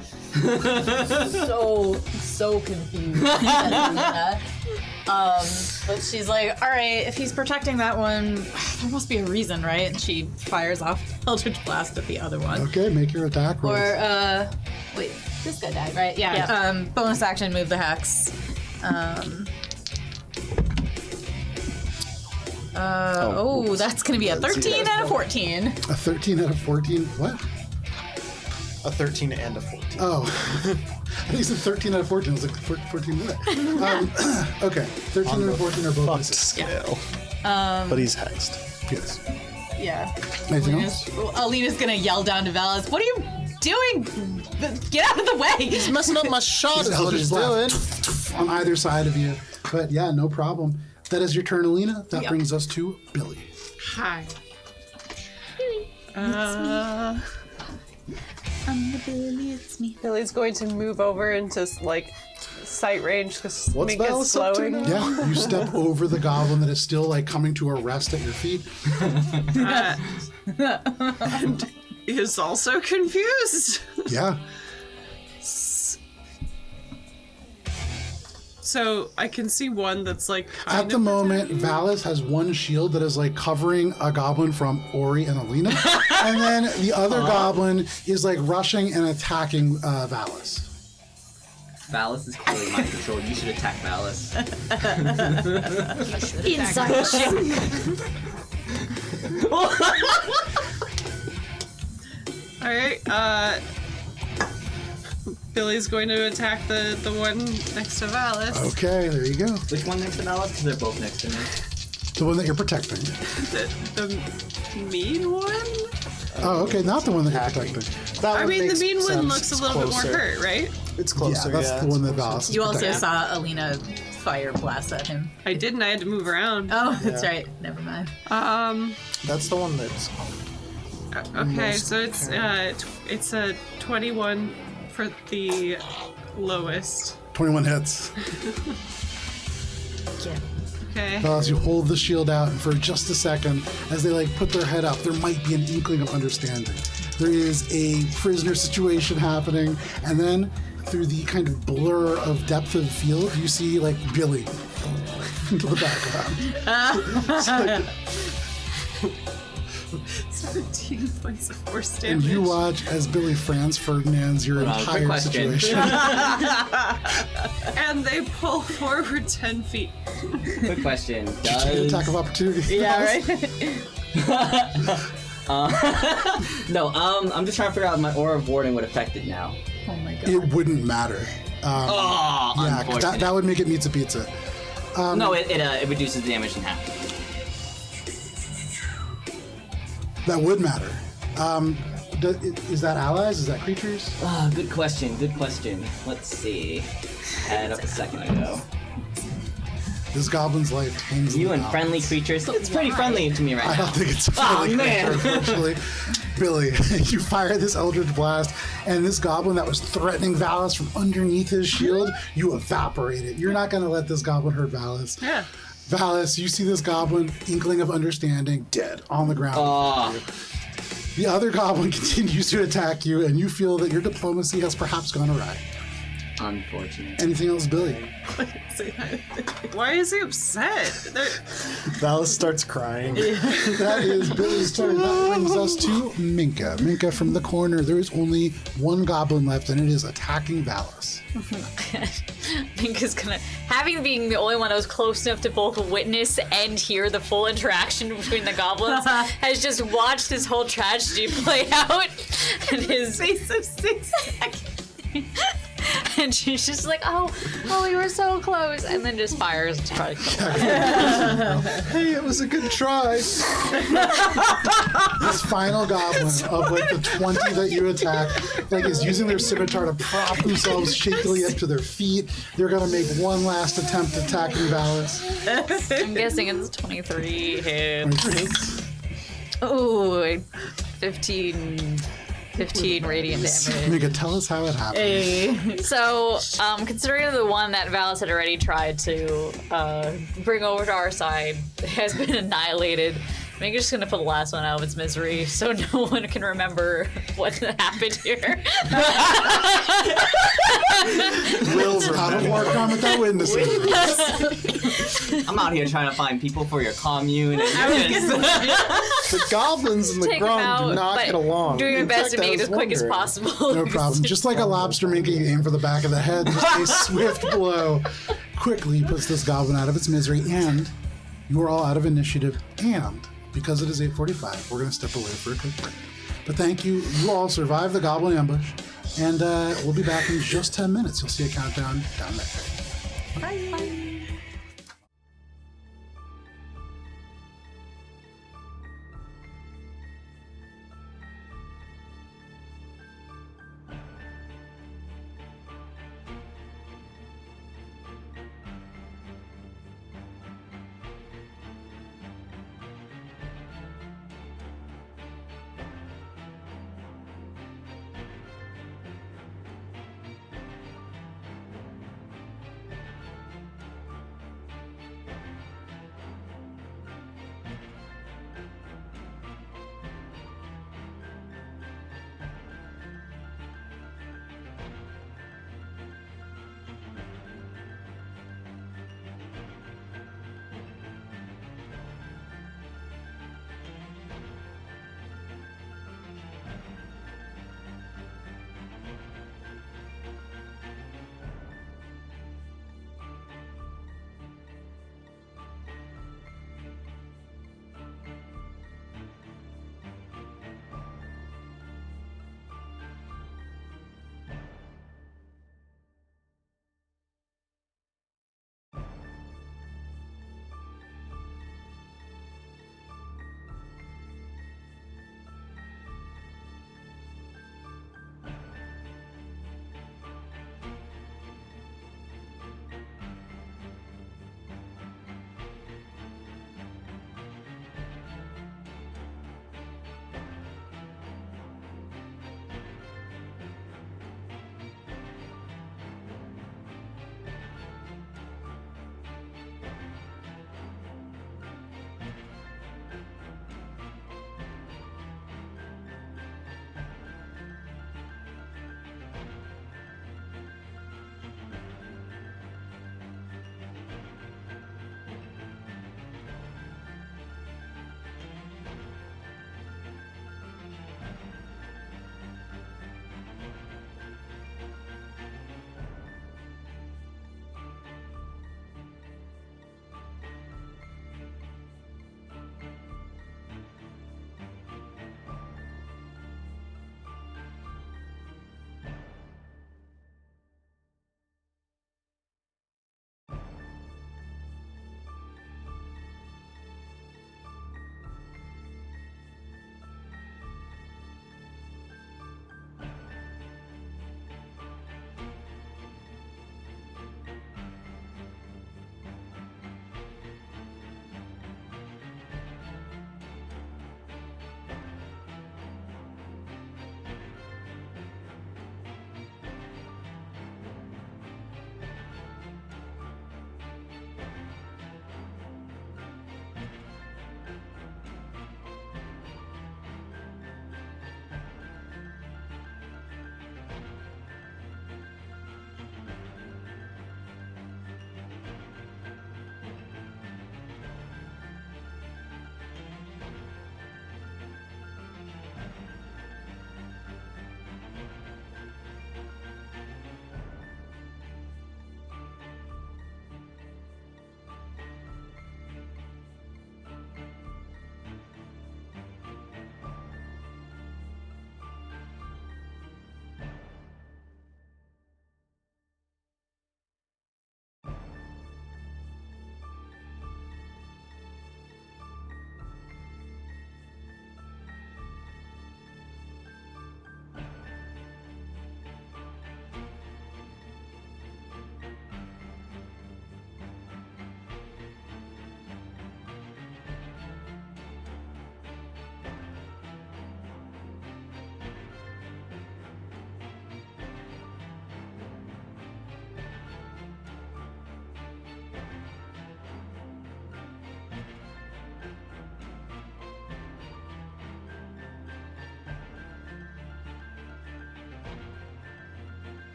So confused. Alina. But she's like, all right, if he's protecting that one, there must be a reason, right? And she fires off Eldritch Blast at the other one. Okay, make your attack roll. Or, wait, this guy died, right? Yeah. Bonus action, move the hex. That's gonna be a 13 and a 14. A 13 out of 14. What? A 13 and a 14. Oh. I think you said 13 out of 14. I was like, 14 what? Okay. 13 and 14 are both Fucked misses. scale. But he's hexed. Yes. Yeah. Anything else? Alina's gonna yell down to Valis, what are you doing? Get out of the way! He's messing up my shot is what he's doing. Eldritch on either side of you. But yeah, no problem. That is your turn, Alina. That brings us to Billy. Hi. Billy's going to move over into like sight range because What's Mink is Valis up to slowing. now? Yeah, you step over the goblin that is still like coming to a rest at your feet. Is also confused. Yeah. So I can see one that's like kind At the moment, Valis has one shield that is like covering a goblin from Ori and Alina, and then the other goblin is like rushing and attacking Valis. Valis is clearly mind controlled. You should attack Valis. Inside All right. Billy's going to attack the one next to Valis. Okay, there you go. Which one next to Valis? Because they're both next to me. The one that you're protecting. The mean one? Oh, okay, not the one that you're protecting. That I one mean, the makes mean one sense. looks a It's little bit more closer. hurt, right? It's Yeah, closer, that's the one that Valis is You also protecting. saw Alina fire blast at him. I did, and I had to move around. Oh, that's right. Never mind. That's the one that's... Okay, so it's a 21 for the lowest. 21 hits. Okay. As you hold the shield out, and for just a second, as they like put their head up, there might be an inkling of understanding. There is a prisoner situation happening, and then through the kind of blur of depth of field, you see like Billy into the background. 17 points of force And damage. you watch as Billy Franz Ferdinand's your quick entire question. situation. And they pull forward 10 feet. Quick question. Take an attack of opportunity. Yeah, right? No, I'm just trying to figure out if my aura of warding would affect it now. Oh my god. It wouldn't matter. Oh, Yeah, 'cause unfortunate. that would make it pizza pizza. No, it reduces the damage in half. That would matter. Is that allies? Is that creatures? Ah, good question. Good question. Let's see. Add up a second ago. This goblin's life hangs in You the and balance. friendly creatures. It's pretty friendly to me right I now. don't think it's a Oh, friendly man. creature, unfortunately. Billy, you fire this Eldritch Blast, and this goblin that was threatening Valis from underneath his shield, you evaporate it. You're not going to let this goblin hurt Valis. Yeah. Valis, you see this goblin, inkling of understanding, dead on the ground. Oh, The other goblin continues to attack you, and you feel that your diplomacy has perhaps gone awry. unfortunate. Anything else, Billy? Why is he upset? Valis starts crying. That is Billy's turn. That brings us to Minka. Minka from the corner. There is only one goblin left, and it is attacking Valis. Minka's gonna, having being the only one that was close enough to both witness and hear the full interaction between the goblins, has just watched this whole tragedy play out, and his face of 6 seconds. And she's just like, oh, we were so close, and then just fires to try to kill her. Hey, it was a good try. This final goblin of like the 20 that you attack, like is using their scimitar to prop themselves shakily up to their feet. They're gonna make one last attempt attacking Valis. I'm guessing it's 23 hits. 23 hits. Ooh, 15 radiant damage. Minka, tell us how it happened. So, considering the one that Valis had already tried to bring over to our side has been annihilated, I'm just gonna put the last one out of its misery so no one can remember what happened here. Will's out of war come without witnesses. I'm out here trying to find people for your commune. And The goblins and the Take 'em Grom out, do not but get along. doing my In best to fact, I make it was as quick as wondering. possible. No problem. Just like a lobster, Minka, you aim for the back of the head. Just a swift blow quickly puts this goblin out of its misery, and you are all out of initiative. And because it is 8:45, we're going to step away for a quick break. But thank you. You all survived the goblin ambush, and we'll be back in just 10 minutes. You'll see a countdown down there.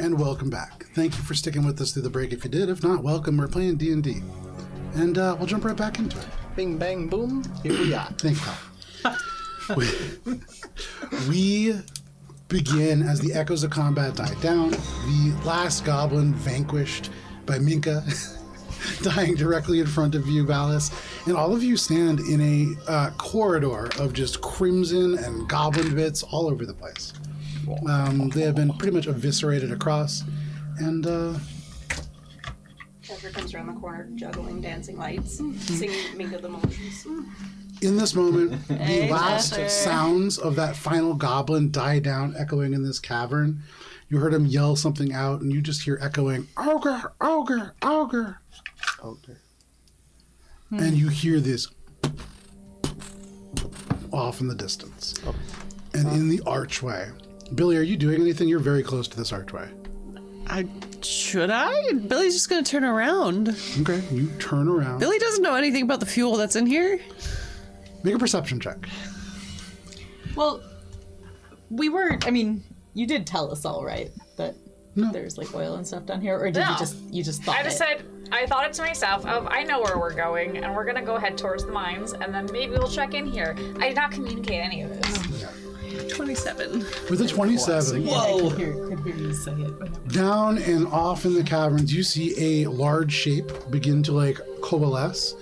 and welcome back. Thank you for sticking with us through the break. If you did, if not, welcome. We're playing D&D, and we'll jump right back into it. Bing, bang, boom. Here we are. Thank you. We begin as the echoes of combat die down. The last goblin vanquished by Minka, dying directly in front of you, Valis, and all of you stand in a corridor of just crimson and goblin bits all over the place. They have been pretty much eviscerated across, and Chester comes around the corner, juggling dancing lights, singing Minka the Malicious. in this moment, the last sounds of that final goblin die down, echoing in this cavern. You heard him yell something out, and you just hear echoing, "Ogre, ogre, ogre." Okay. And you hear this off in the distance. And in the archway. Billy, are you doing anything? You're very close to this archway. Should I? Billy's just gonna turn around. Okay, you turn around. Billy doesn't know anything about the fuel that's in here. Make a perception check. Well, I mean, you did tell us all, right? That there's like oil and stuff down here, or did No. you just thought I just said, I thought it to myself of, I know where we're going, and we're gonna go head towards the mines, and then maybe we'll check in here. I did not communicate any of this. 27. With a 27, I could hear you say it. down and off in the caverns, you see a large shape begin to like coalesce,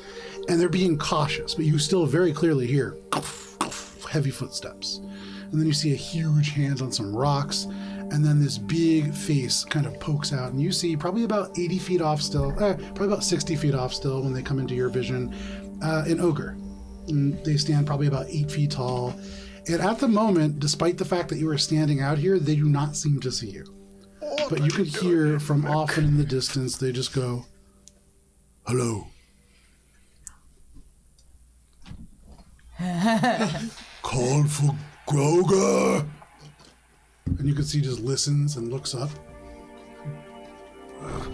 and they're being cautious, but you still very clearly hear heavy footsteps. And then you see a huge hand on some rocks, and then this big face kind of pokes out, and you see probably about 80 feet off still, probably about 60 feet off still when they come into your vision, an ogre. And they stand probably about 8 feet tall. And at the moment, despite the fact that you are standing out here, they do not seem to see you. But you could hear from off and in the distance, they just go, "Hello." "Call for Groger." And you can see he just listens and looks up.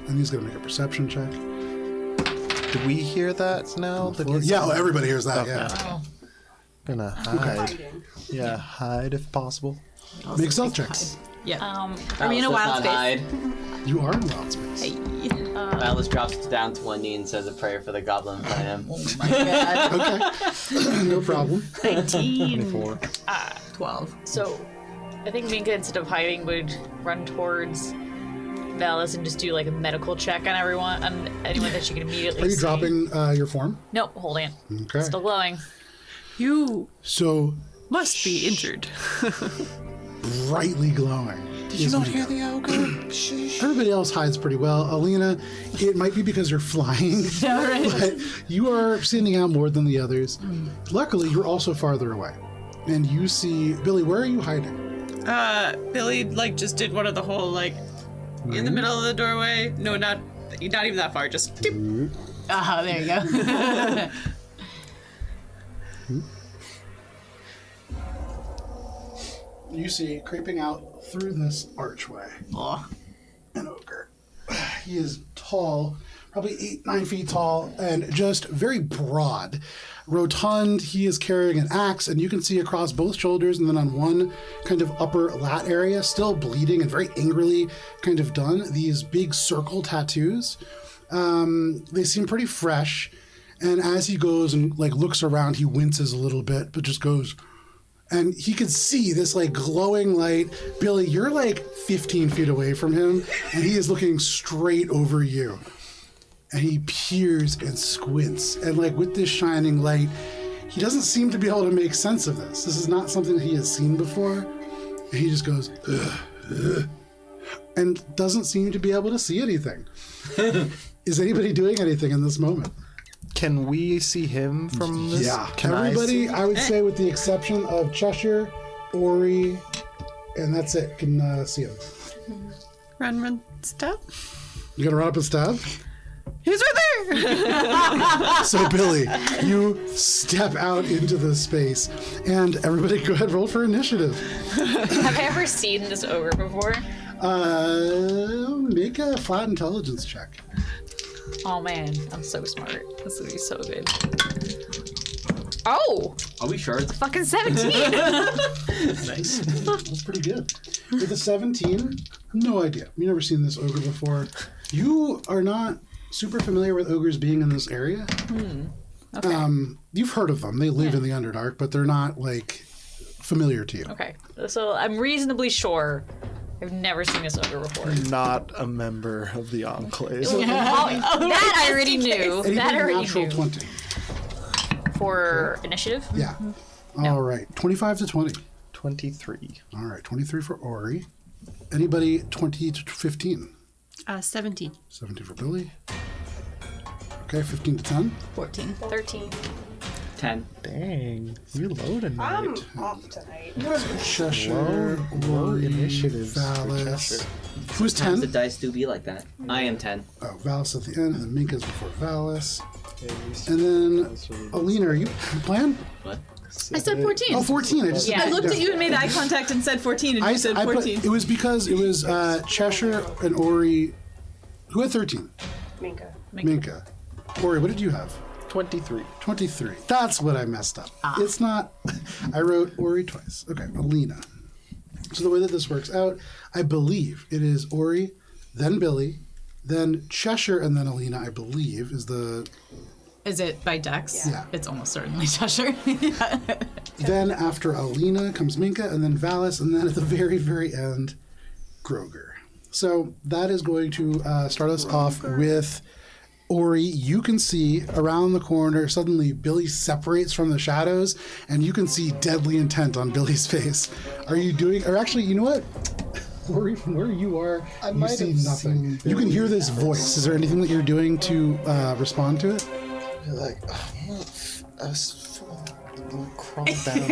And he's going to make a perception check. Did we hear that now? Yeah, everybody hears that, yeah. Oh. Gonna hide. Yeah, hide if possible. Make stealth checks. Yeah. Are we in a wild space? Hide. You are in wild space. Alice drops down to one knee and says a prayer for the goblin in front of him. Oh my god. Okay, no problem. 24. 12. So, I think Minka, instead of hiding, would run towards Valis and just do like a medical check on everyone, on anyone that she can immediately Are you see. dropping your form? Nope, holding it. Okay. Still glowing. You So, must be injured. brightly glowing. Did you not hear the ogre? Everybody else hides pretty well. Alina, it might be because you're flying, but you are standing out more than the others. Luckily, you're also farther away. And you see, Billy, where are you hiding? Billy just did one of the whole in the middle of the doorway. No, not even that far. Just dip. Oh, there you go. You see, creeping out through this archway, an ogre. He is tall, probably 8-9 feet tall, and just very broad. Rotund, he is carrying an axe, and you can see across both shoulders, and then on one kind of upper lat area, still bleeding and very angrily kind of done, these big circle tattoos. They seem pretty fresh, and as he goes and looks around, he winces a little bit, but just goes... And he could see this glowing light. Billy, you're 15 feet away from him, and he is looking straight over you. And he peers and squints, and with this shining light, he doesn't seem to be able to make sense of this. This is not something that he has seen before. And he just goes, ugh, ugh, and doesn't seem to be able to see anything. Is anybody doing anything in this moment? Can we see him from this? Yeah. Can Everybody, I would say, with the exception of Cheshire, Ori, and that's it, can see him. Run, stab. You gonna run up and stab? He's right there. So Billy, you step out into the space, and everybody go ahead, roll for initiative. Have I ever seen this ogre before? Make a flat intelligence check. Oh man, I'm so smart. This is gonna be so good. Oh! Are we sure? Fucking 17! Nice. That's pretty good. With a 17, no idea. You've never seen this ogre before. You are not super familiar with ogres being in this area. Okay. You've heard of them. They live in the Underdark, but they're not like familiar to you. Okay. So I'm reasonably sure I've never seen this ogre before. Not a member of the Enclave. That I already knew. Anything That I already natural knew. 20. For initiative? Yeah. All right. 25 to 20. 23. All right. 23 for Ori. Anybody 20 to 15? 17. 17 for Billy. Okay. 15 to 10. 14. 13. 10. Dang, you low tonight. I'm off tonight. Cheshire. Low Ori, initiatives for Valis. Cheshire. Who's Sometimes the 10? dice do be like that. I am 10. Oh, Valis at the end, and then Minka's before Valis. Yeah, And then, Alina, are you plan? What? I said 14. Oh, 14. I just Yeah. I looked at you and made eye contact and said 14, and you said I put, 14. it was because it was Cheshire and Ori. Who had 13? Minka. Minka. Ori, what did you have? 23. 23. That's what I messed up. It's not. I wrote Ori twice. Okay, Alina. So the way that this works out, I believe it is Ori, then Billy, then Cheshire, and then Alina, I believe, is the. Is it by Dex? Yeah. It's almost certainly Cheshire. Then after Alina comes Minka, and then Valis, and then at the very, very end, Groger. So that is going to start us off with Ori. You can see around the corner, suddenly Billy separates from the shadows, and you can see deadly intent on Billy's face. Are you doing, or actually, you know what? Ori, from where you are, you might see have nothing. seen You can hear Billy this voice. Is there anything that you're doing to respond to it? You're like, crawl down.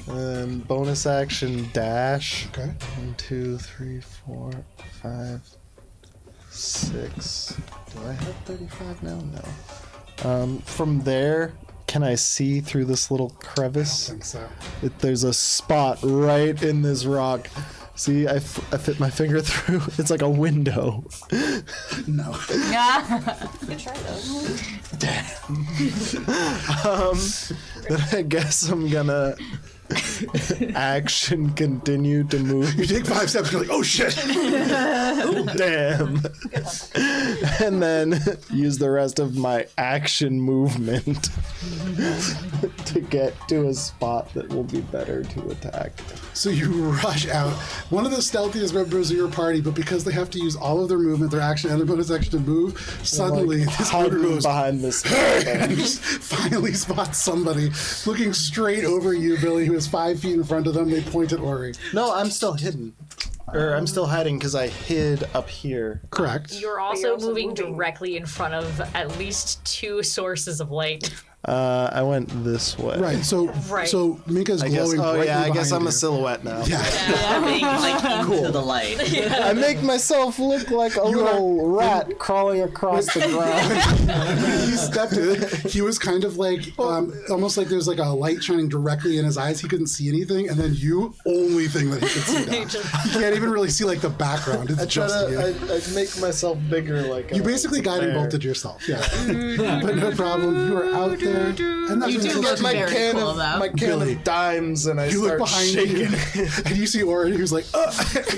And bonus action dash. Okay. 1, 2, 3, 4, 5, 6. Do I have 35 now? No. From there, can I see through this little crevice? I think so. There's a spot right in this rock. See, I fit my finger through. It's like a window. No. Good try though. Then I guess I'm gonna action continue to move. You take 5 steps, you're like, oh shit! Damn. And then use the rest of my action movement to get to a spot that will be better to attack. So you rush out. One of the stealthiest members of your party, but because they have to use all of their movement, their action, and their bonus action to move, suddenly Like, this ogre hiding goes behind this. and just finally spots somebody looking straight over you, Billy, who is 5 feet in front of them. They point at Ori. No, I'm still hidden. Or I'm still hiding because I hid up here. Correct. You're also, you're also moving moving. directly in front of at least 2 sources of light. I went this way. Right. So Right. so Minka's I guess. glowing. Oh brightly yeah, I guess behind I'm a you. silhouette now. Yeah. Being like into the light. I make myself look like a little rat crawling across the ground. He stepped in. He was kind of like almost like there's like a light shining directly in his eyes. He couldn't see anything, and then you, only thing that he could see now. He can't even really see like the background. It's I try just you. to. I make myself bigger, like You basically guiding bolted yourself, yeah. But no problem. You are out there, and that's You when do you look my very can cool, of though. my can Billy. of dimes, and I you look start behind shaking. you, and you see Orin, who's like,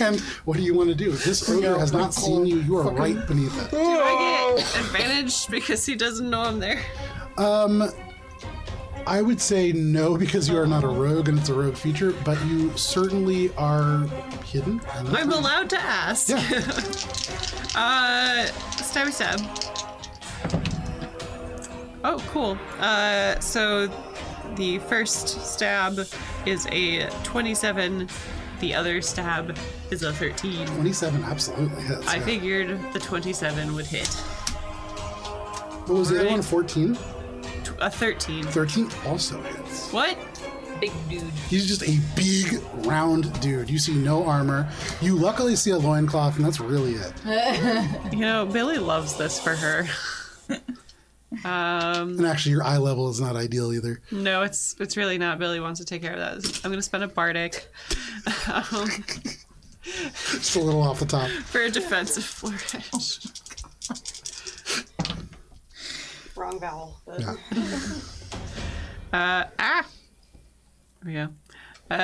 and what do you want to do? This ogre has not seen you. You are right beneath it. Do I get advantage because he doesn't know I'm there? I would say no, because you are not a rogue, and it's a rogue feature. But you certainly are hidden. I'm allowed to ask. Yeah. Stabby stab. Oh, cool. So the first stab is a 27. The other stab is a 13. 27 absolutely hits. I yeah. figured the 27 would hit. What was the other Right. one? 14? A 13. 13 also hits. What? Big dude. He's just a big, round dude. You see no armor. You luckily see a loincloth, and that's really it. You know, Billy loves this for her. And actually, your eye level is not ideal either. No, it's really not. Billy wants to take care of that. I'm gonna spend a bardic Just a little off the top. for a defensive flourish. Wrong vowel. But Yeah. There we go.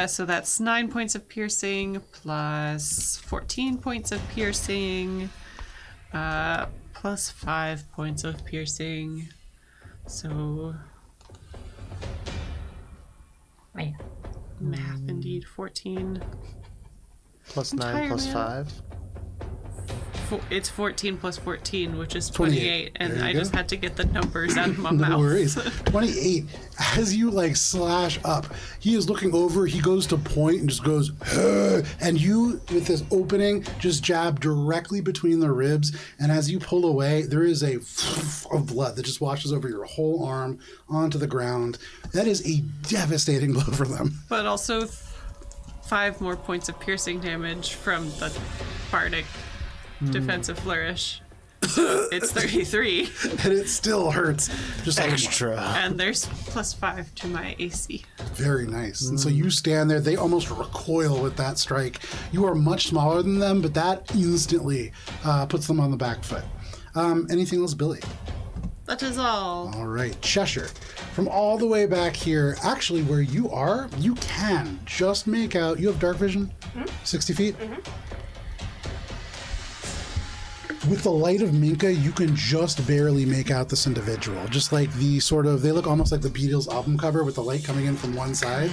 So that's 9 points of piercing plus 14 points of piercing plus 5 points of piercing. So Man. math indeed. 14. Plus 9 tired, plus man. 5. It's 14 plus 14, which is 28. 28, and There you I go. just had to get the numbers out of my No mouth. worries. 28. As you like slash up, he is looking over. He goes to point and just goes, "Ugh," and you, with this opening, just jab directly between the ribs. And as you pull away, there is a of blood that just washes over your whole arm onto the ground. That is a devastating blow for them. But also 5 more points of piercing damage from the bardic defensive flourish. So it's 33, And it still hurts. Just extra. and there's plus 5 to my AC. Very nice. And so you stand there. They almost recoil with that strike. You are much smaller than them, but that instantly puts them on the back foot. Anything else, Billy? That is all. All right, Cheshire. From all the way back here, actually where you are, you can just make out. You have dark vision? 60 feet? With the light of Minka, you can just barely make out this individual. Just like the sort of, they look almost like the Beatles album cover with the light coming in from one side.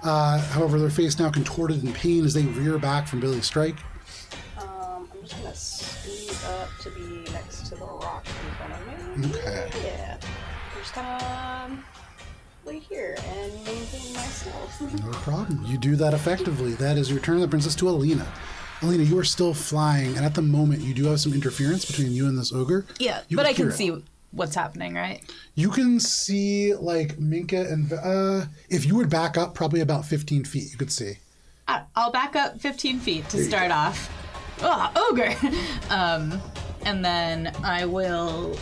However, their face now contorted in pain as they rear back from Billy's strike. I'm just gonna speed up to be next to the rock in front of me. Okay. Yeah. I'm just gonna lay here and maintain myself. No problem. You do that effectively. That is your turn. That brings us to Alina. Alina, you are still flying, and at the moment, you do have some interference between you and this ogre. Yeah, You but I hear can it. see what's happening, right? You can see, like, Minka and... if you would back up probably about 15 feet, you could see. I'll back up 15 feet to start off. Oh, ogre! And then I will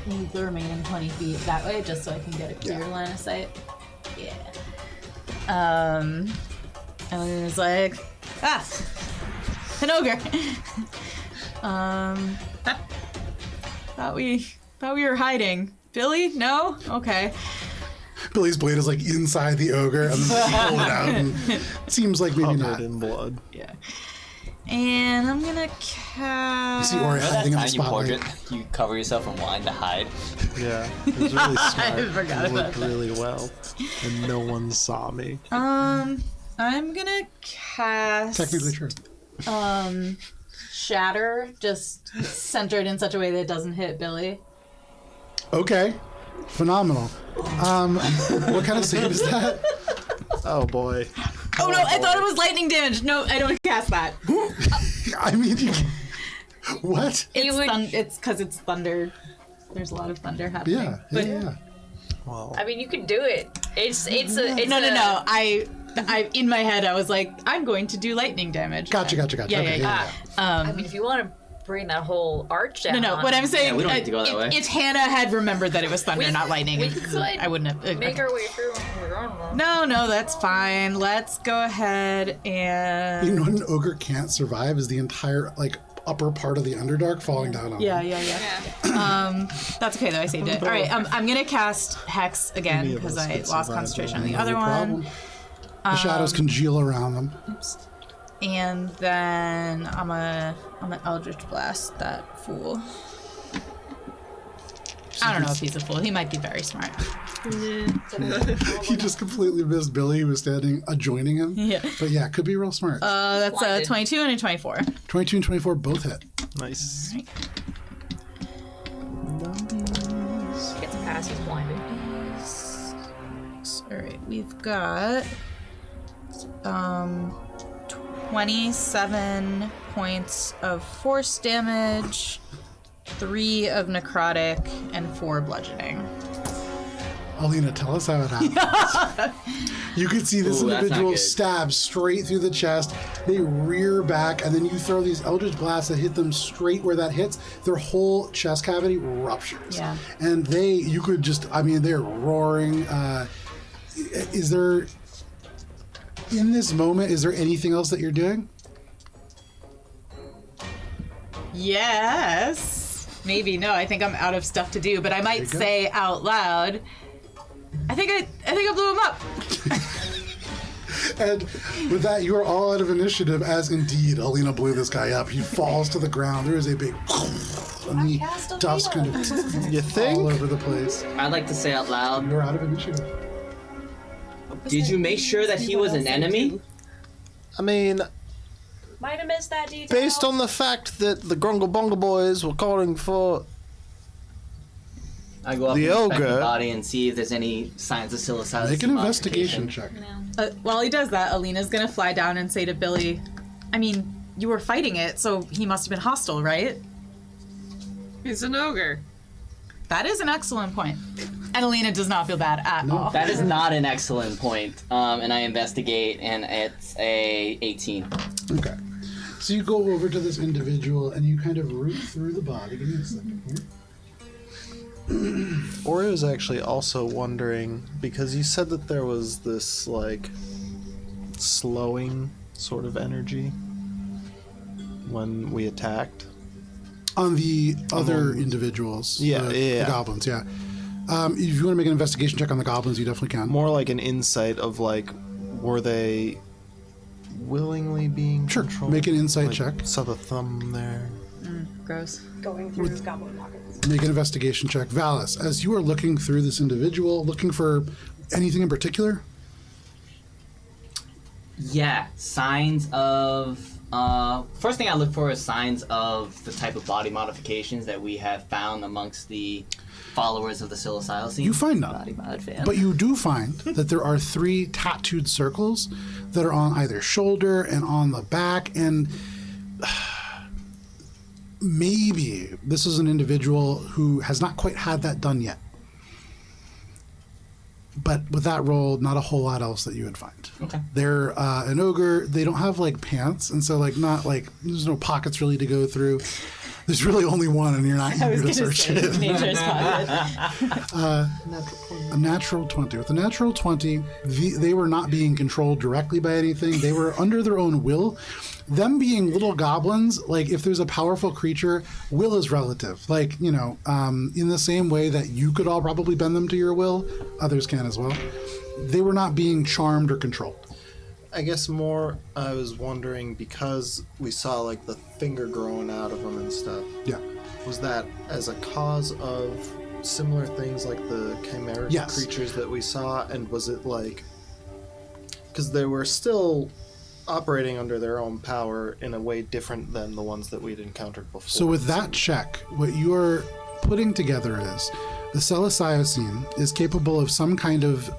move the remaining 20 feet that way just so I can get a clear line of sight. Yeah. And then it's like, an ogre! Thought we were hiding. Billy? No? Okay. Billy's blade is, like, inside the ogre, and then you pull it out, and it seems like maybe not. Covered in blood. Yeah. And I'm gonna You cast... see Ori hiding in the Time you spotlight. portrait, you cover yourself from wanting to hide. Yeah, it was really smart. forgot It about worked that. really well, and no one saw me. I'm gonna cast Technically true. Shatter, just centered in such a way that it doesn't hit Billy. Okay. Phenomenal. What kind of save is that? Oh boy. Oh no, I thought it was lightning damage. No, I don't cast that. I mean, you can... What? It's because it's thunder. There's a lot of thunder happening. Yeah, But yeah. Well, I mean, you could do it. It's no. I in my head I was like, I'm going to do lightning damage. Gotcha. Yeah, Okay, yeah, yeah. I mean, if you want to bring that whole arch down. No. What I'm saying, Yeah, we don't need to go that way. if Hannah had remembered that it was thunder, not lightning, we could I wouldn't have. make our way through. No, that's fine. Let's go ahead and. You know what an ogre can't survive is the entire, like, upper part of the Underdark falling down on Yeah. Yeah. That's okay though. I saved it. All right. I'm gonna cast Hex again Any of because us I could lost survive concentration on that. the No other problem. one. The shadows congeal around them. And then I'm gonna Eldritch Blast that fool. I don't know if he's a fool. He might be very smart. He just completely missed Billy, who was standing adjoining him. Yeah. But yeah, could be real smart. That's a Blinded. 22 and a 24. 22 and 24 both hit. nice. Gets past his blinded. All right, we've got 27 points of force damage, 3 of necrotic, and 4 bludgeoning. Alina, tell us how it happened. You could see this Ooh, that's not individual good. stab straight through the chest. They rear back, and then you throw these Eldritch blasts that hit them straight where that hits. Their whole chest cavity ruptures. Yeah. And you could just, I mean, they're roaring. Is there, in this moment, is there anything else that you're doing? Yes. Maybe no. I think I'm out of stuff to do, but I might you go. say out loud. I think I blew him up. And with that, you are all out of initiative, as indeed Alina blew this guy up. He falls to the ground. There is a big... And the dust kind of You think? all over the place. I'd like to say out loud, You're out of initiative. did you make sure that he was an enemy? I mean, Might have missed that detail. based on the fact that the Grungle Bungle boys were calling for I go up The and inspect ogre. the body and see if there's any signs of psilocybin. Make an investigation check. While he does that, Alina's gonna fly down and say to Billy, I mean, you were fighting it, so he must have been hostile, right? He's an ogre. That is an excellent point. And Alina does not feel bad at all. That is not an excellent point. And I investigate, and it's a 18. Okay. So you go over to this individual and you kind of root through the body. Give me a second here. Ori was actually also wondering, because you said that there was this, like, slowing sort of energy when we attacked. On the other individuals. Yeah, the goblins, yeah. If you want to make an investigation check on the goblins, you definitely can. More like an insight of, like, were they willingly being Sure, controlled? make an insight Like, check. Saw the thumb there. Gross. Going through goblin pockets. Make an investigation check. Valis, as you are looking through this individual, looking for anything in particular? Yeah, signs of... first thing I look for is signs of the type of body modifications that we have found amongst the followers of the psilocybin. You find none. Body mod fan. But you do find that there are 3 tattooed circles that are on either shoulder and on the back, and maybe this is an individual who has not quite had that done yet. But with that roll, not a whole lot else that you would find. Okay. They're an ogre. They don't have like pants, and so like not like there's no pockets really to go through. There's really only one, and you're not eager to search it. Nature's pocket. A natural 20. With a natural 20, they were not being controlled directly by anything. They were under their own will. Them being little goblins, like if there's a powerful creature, will is relative. Like, you know, in the same way that you could all probably bend them to your will, others can as well. They were not being charmed or controlled. I guess more I was wondering, because we saw like the finger growing out of them and stuff. Yeah. Was that as a cause of similar things like the chimeric Yes. creatures that we saw? And was it like, because they were still operating under their own power in a way different than the ones that we'd encountered before? So with that check, what you're putting together is the psilocybin is capable of some kind of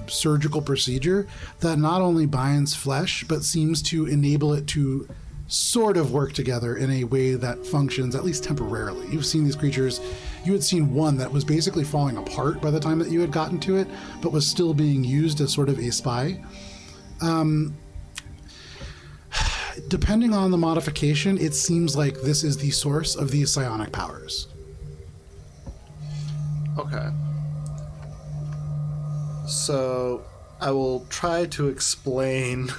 surgical procedure that not only binds flesh, but seems to enable it to sort of work together in a way that functions, at least temporarily. You've seen these creatures. You had seen one that was basically falling apart by the time that you had gotten to it, but was still being used as sort of a spy. Depending on the modification, it seems like this is the source of these psionic powers. Okay. So I will try to explain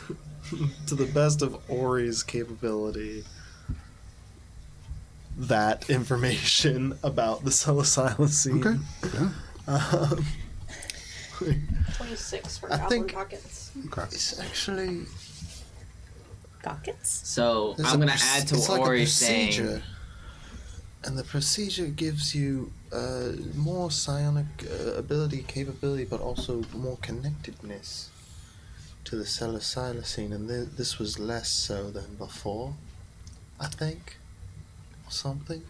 to the best of Ori's capability that information about the psilocybin. Okay. Yeah. 26 for I goblin think- pockets. Okay. It's actually Pockets? So I'm going to add to it's what like a Ori's saying. procedure, and the procedure gives you more psionic ability, capability, but also more connectedness to the psilocybin, and this was less so than before, I think, or something.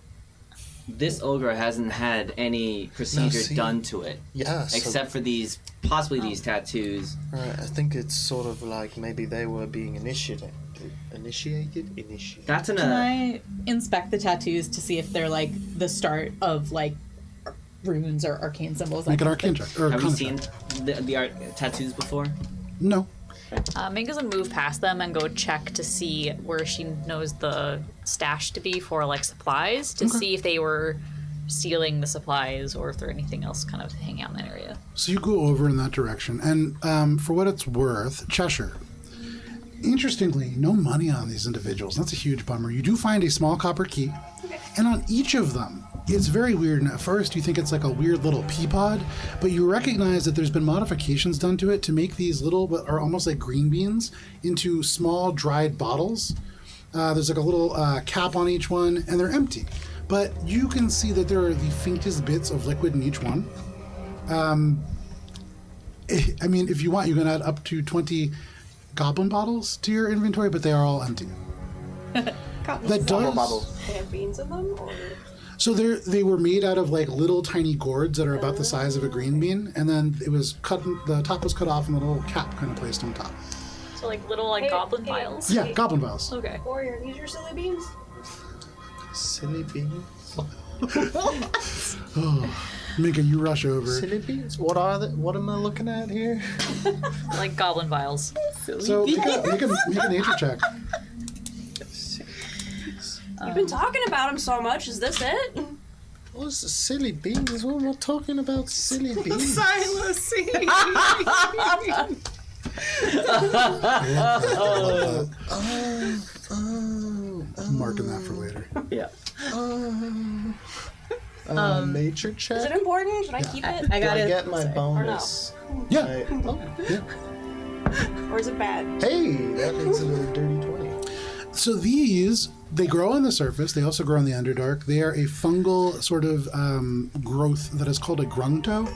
This ogre hasn't had any procedure see. done to it, Yeah, so, except for these, possibly these tattoos. right, I think it's sort of like maybe they were being initiated. That's an... Can I inspect the tattoos to see if they're like the start of like runes or arcane symbols? Make an arcane check. Or Have you con seen check. the art tattoos before? No. Minka's gonna move past them and go check to see where she knows the stash to be for like supplies to see if they were stealing the supplies or if there anything else kind of hanging out in that area. So you go over in that direction, and for what it's worth, Cheshire. Interestingly, no money on these individuals. That's a huge bummer. You do find a small copper key, and on each of them it's very weird, and at first you think it's like a weird little pea pod, but you recognize that there's been modifications done to it to make these little, what are almost like green beans, into small dried bottles. There's like a little cap on each one, and they're empty. But you can see that there are the faintest bits of liquid in each one. I mean, if you want, you can add up to 20 goblin bottles to your inventory, but they are all empty. That does. They have beans in them, or So they were made out of like little tiny gourds that are about the size of a green bean, and then it was cut. The top was cut off, and the little cap kind of placed on top. So like little like goblin vials. Yeah, goblin vials. Okay. warrior, these are silly beans. Silly beans. Oh, Minka, you rush over. Silly beans. What are they? What am I looking at here? Like goblin vials. So make a nature check. You've been talking about them so much. Is this it? What's the silly beans? What am I talking about? Silly beans. Silencing. I'm marking that for later. Yeah. Nature check. Is it important? Should I keep it? I Do got I it. get my bonus? Yeah. Or is it bad? Hey, that makes it a dirty 20. So these, they grow on the surface. They also grow in the Underdark. They are a fungal sort of growth that is called a grungto,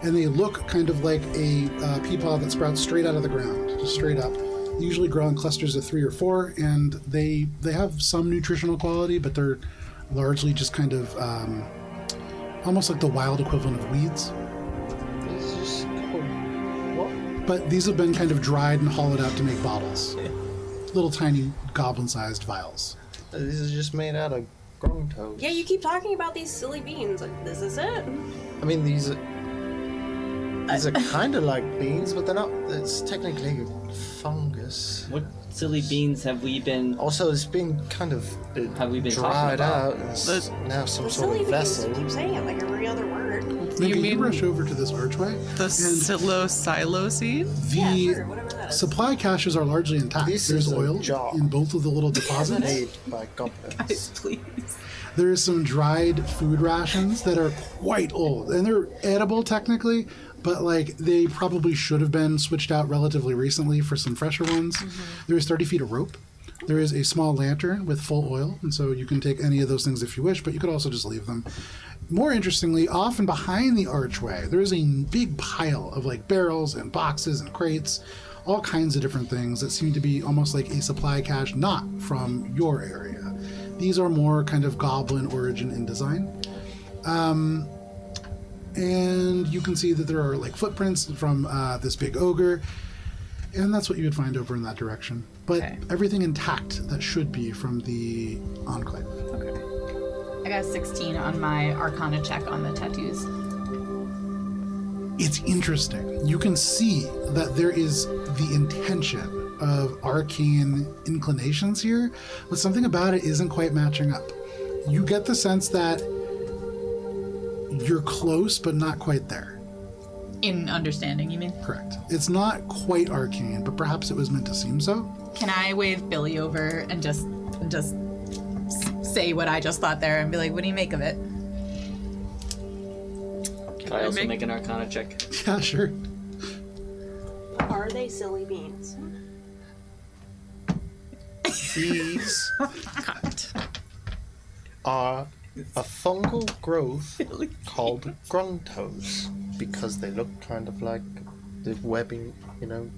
and they look kind of like a pea pod that sprouts straight out of the ground, just straight up. They usually grow in clusters of 3 or 4, and they have some nutritional quality, but they're largely just kind of almost like the wild equivalent of weeds. This is just what? But these have been kind of dried and hollowed out to make bottles. Little tiny goblin-sized vials. This is just made out of grungtos. Yeah, you keep talking about these silly beans. Like, is this it? I mean, these are kind of like beans, but they're not. It's technically fungus. What silly beans have we been? Also, it's been kind of Have we been talking dried about? out. And it's now some The sort silly of beans. vessel. You keep saying it like every other word. Minka, you mean- rush over to this archway, The and psilocybin? the Yeah, sure, whatever that is. supply caches are largely intact. This There's is a oil jar. in both of the little deposits. Made by goblins. Please. There is some dried food rations that are quite old, and they're edible technically, but like they probably should have been switched out relatively recently for some fresher ones. There is 30 feet of rope. There is a small lantern with full oil, and so you can take any of those things if you wish, but you could also just leave them. More interestingly, off and behind the archway, there is a big pile of like barrels and boxes and crates, all kinds of different things that seem to be almost like a supply cache not from your area. These are more kind of goblin origin in design. And you can see that there are like footprints from this big ogre, and that's what you would find over in that direction. But Okay. everything intact that should be from the Enclave. I got a 16 on my Arcana check on the tattoos. It's interesting. You can see that there is the intention of arcane inclinations here, but something about it isn't quite matching up. You get the sense that you're close, but not quite there. In understanding, you mean? Correct. It's not quite arcane, but perhaps it was meant to seem so. Can I wave Billy over and just say what I just thought there and be like, what do you make of it? Can I also make an Arcana check? Yeah, sure. Are they silly beans? These are a fungal growth called grungtos because they look kind of like the webbing, you've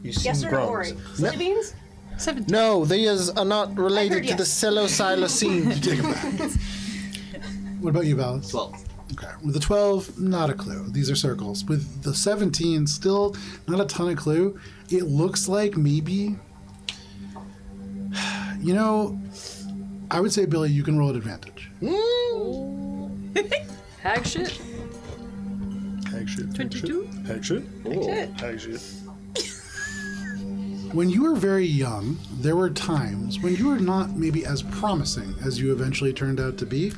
Yes seen or no, grunts. Ori? Silly beans? No, these are not related to the yes. psilocybin. Take it back. What about you, Valis? 12. Okay. With the 12, not a clue. These are circles. With the 17, still not a ton of clue. It looks like maybe... I would say, Billy, you can roll at advantage. Hag shit. Hag shit. 22? Hag shit. Hag shit. When you were very young, there were times when you were not maybe as promising as you eventually turned out to be,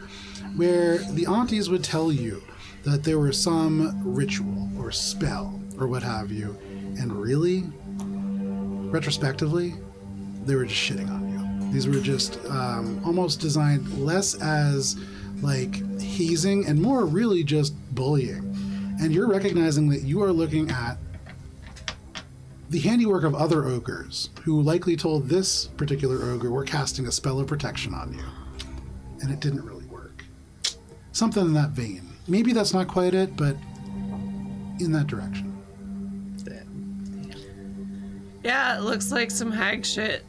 where the aunties would tell you that there was some ritual or spell or what have you, and really, retrospectively, they were just shitting on you. These were just almost designed less as like hazing and more really just bullying. And you're recognizing that you are looking at the handiwork of other ogres who likely told this particular ogre we're casting a spell of protection on you. And it didn't really work. Something in that vein. Maybe that's not quite it, but in that direction. Yeah, it looks like some hag shit.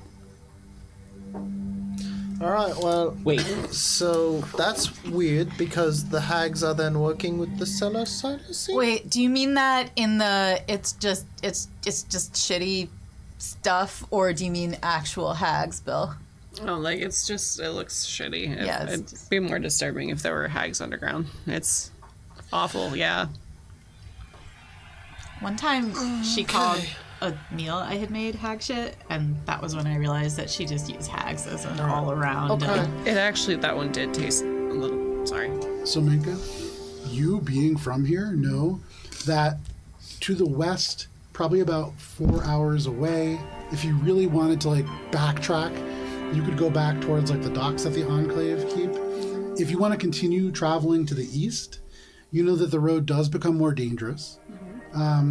All right, well, Wait. so that's weird because the hags are then working with the Celestine? Wait, do you mean that in the it's just shitty stuff, or do you mean actual hags, Bill? Oh, like it looks shitty. Yeah, it's It'd just- be more disturbing if there were hags underground. It's awful, yeah. One time she called a meal I had made hag shit, and that was when I realized that she just used hags as an all around. It actually, that one did taste a little, sorry. So, Minka, you being from here know that to the west, probably about 4 hours away, if you really wanted to like backtrack, you could go back towards like the docks that the Enclave keep. If you want to continue traveling to the east, you know that the road does become more dangerous.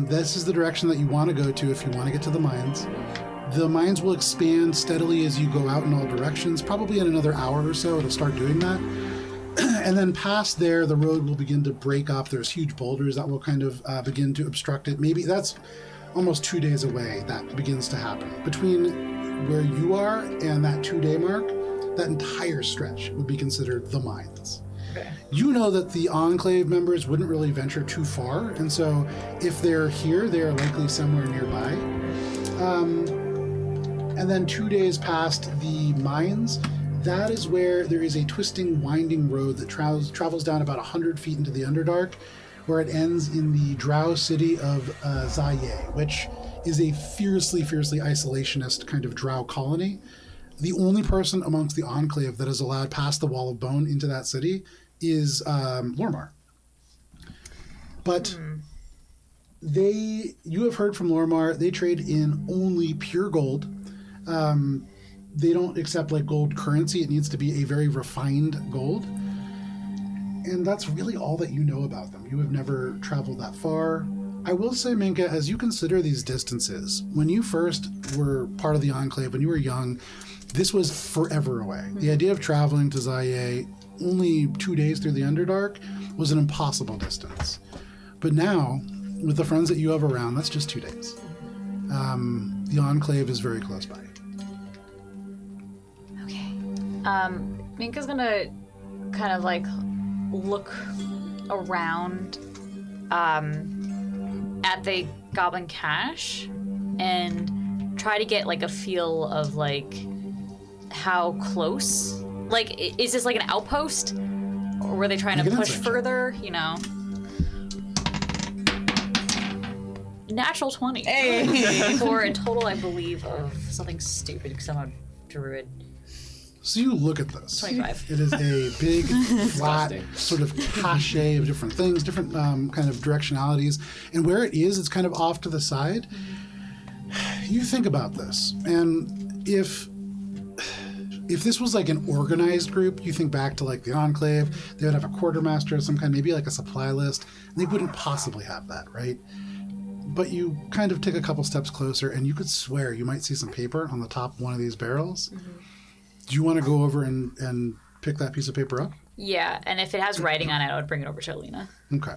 This is the direction that you want to go to if you want to get to the mines. The mines will expand steadily as you go out in all directions. Probably in another hour or so, it'll start doing that. And then past there, the road will begin to break up. There's huge boulders that will kind of begin to obstruct it. Maybe that's almost 2 days away that begins to happen. Between where you are and that 2-day mark, that entire stretch would be considered the mines. You know that the Enclave members wouldn't really venture too far, and so if they're here, they are likely somewhere nearby. And then 2 days past the mines, that is where there is a twisting, winding road that travels down about 100 feet into the Underdark, where it ends in the drow city of Zaye, which is a fiercely isolationist kind of drow colony. The only person amongst the Enclave that is allowed past the Wall of Bone into that city is Lormar. But you have heard from Lormar, they trade in only pure gold. They don't accept like gold currency. It needs to be a very refined gold. And that's really all that you know about them. You have never traveled that far. I will say, Minka, as you consider these distances, when you first were part of the Enclave, when you were young, this was forever away. The idea of traveling to Zaye only 2 days through the Underdark was an impossible distance. But now, with the friends that you have around, that's just 2 days. The Enclave is very close by. Okay. Minka's gonna kind of like look around at the goblin cache and try to get like a feel of like how close. Like, is this like an outpost, or were they trying to push further? You know. Natural 20. Hey. For a total, I believe, of something stupid because I'm a druid. So you look at this. 25. It is a big, flat, sort of cache of different things, different kind of directionalities. And where it is, it's kind of off to the side. You think about this. And if this was like an organized group, you think back to like the Enclave, they would have a quartermaster of some kind, maybe like a supply list. And they wouldn't possibly have that, right? But you kind of take a couple steps closer and you could swear you might see some paper on the top of one of these barrels. Do you want to go over and pick that piece of paper up? Yeah, and if it has writing on it, I would bring it over to Alina. Okay.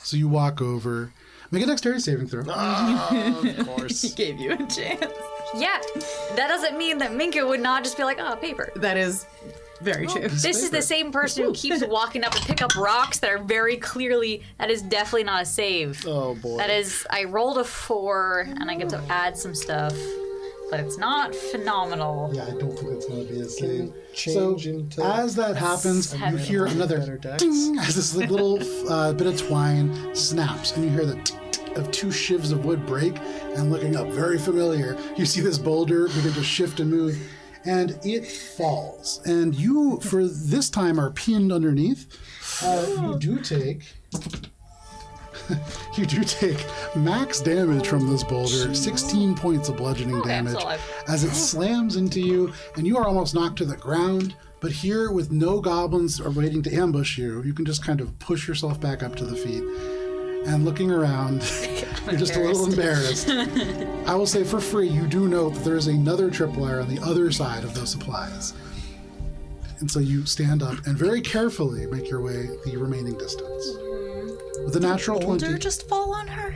So you walk over. Make a dexterity saving throw. Of course. He gave you a chance. Yeah, that doesn't mean that Minka would not just be like, oh, paper. That is very true. This is the same person who keeps walking up and pick up rocks that are very clearly, that is definitely not a save. Oh boy. That is, I rolled a 4 and I get to add some stuff, but it's not phenomenal. Yeah, I don't think that's going to be a save. Change So into as that happens, you hear another better dex. ding as this little bit of twine snaps, and you hear the tick of 2 shivs of wood break. And looking up, very familiar, you see this boulder begin to shift and move, and it falls. And you, for this time, are pinned underneath. You do take max damage from this boulder, 16 points of bludgeoning Okay, I'm damage still alive. as it slams into you, and you are almost knocked to the ground. But here, with no goblins are waiting to ambush you, you can just kind of push yourself back up to the feet. And looking around, you're just a little embarrassed. I will say for free, you do know that there is another tripwire on the other side of those supplies. And so you stand up and very carefully make your way the remaining distance. With a natural 20. Just fall on her.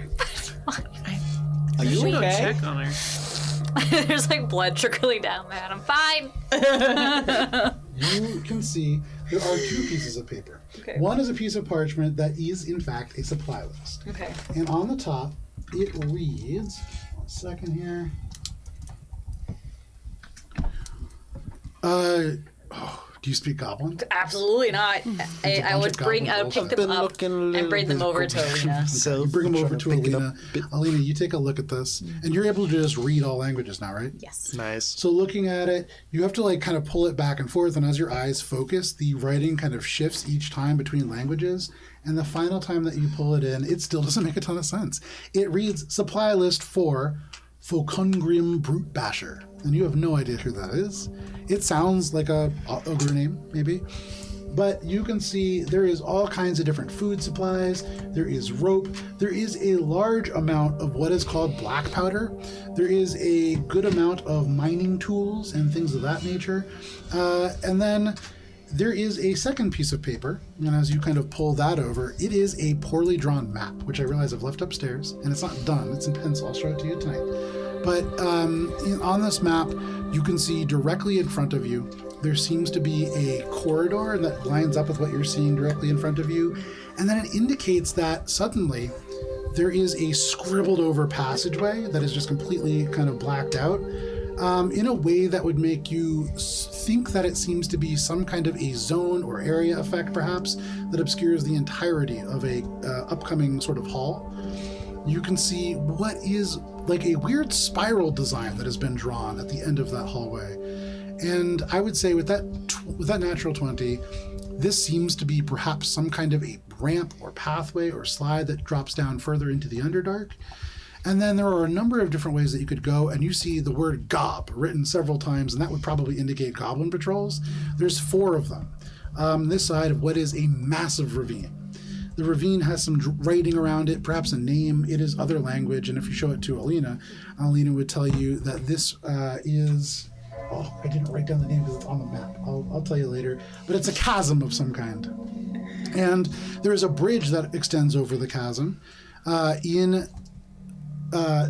Are you Go okay? check on her. There's like blood trickling down, man. I'm fine. You can see there are two pieces of paper. Okay. One is a piece of parchment that is, in fact, a supply list. Okay. And on the top, it reads, 1 second here. Do you speak Goblin? Absolutely not. I would bunch of pick goblin them up and bring them over to Alina. You bring them over to pick it Alina. up. Alina, you take a look at this, and you're able to just read all languages now, right? Yes. Nice. So looking at it, you have to like kind of pull it back and forth, and as your eyes focus, the writing kind of shifts each time between languages. And the final time that you pull it in, it still doesn't make a ton of sense. It reads supply list for Focungrim Brute Basher, and you have no idea who that is. It sounds like a ogre name, maybe. But you can see there is all kinds of different food supplies. There is rope. There is a large amount of what is called black powder. There is a good amount of mining tools and things of that nature. And then there is a second piece of paper, and as you kind of pull that over, it is a poorly drawn map, which I realize I've left upstairs, and it's not done. It's in pencil. I'll show it to you tonight. But on this map, you can see directly in front of you, there seems to be a corridor that lines up with what you're seeing directly in front of you, and then it indicates that suddenly there is a scribbled over passageway that is just completely kind of blacked out. In a way that would make you think that it seems to be some kind of a zone or area effect, perhaps, that obscures the entirety of a upcoming sort of hall. You can see what is like a weird spiral design that has been drawn at the end of that hallway. And I would say with that natural 20, this seems to be perhaps some kind of a ramp or pathway or slide that drops down further into the Underdark. And then there are a number of different ways that you could go, and you see the word gob written several times, and that would probably indicate goblin patrols. There's 4 of them. This side of what is a massive ravine. The ravine has some writing around it, perhaps a name. It is other language, and if you show it to Alina, Alina would tell you that this is... Oh, I didn't write down the name because it's on the map. I'll tell you later. But it's a chasm of some kind. And there is a bridge that extends over the chasm. In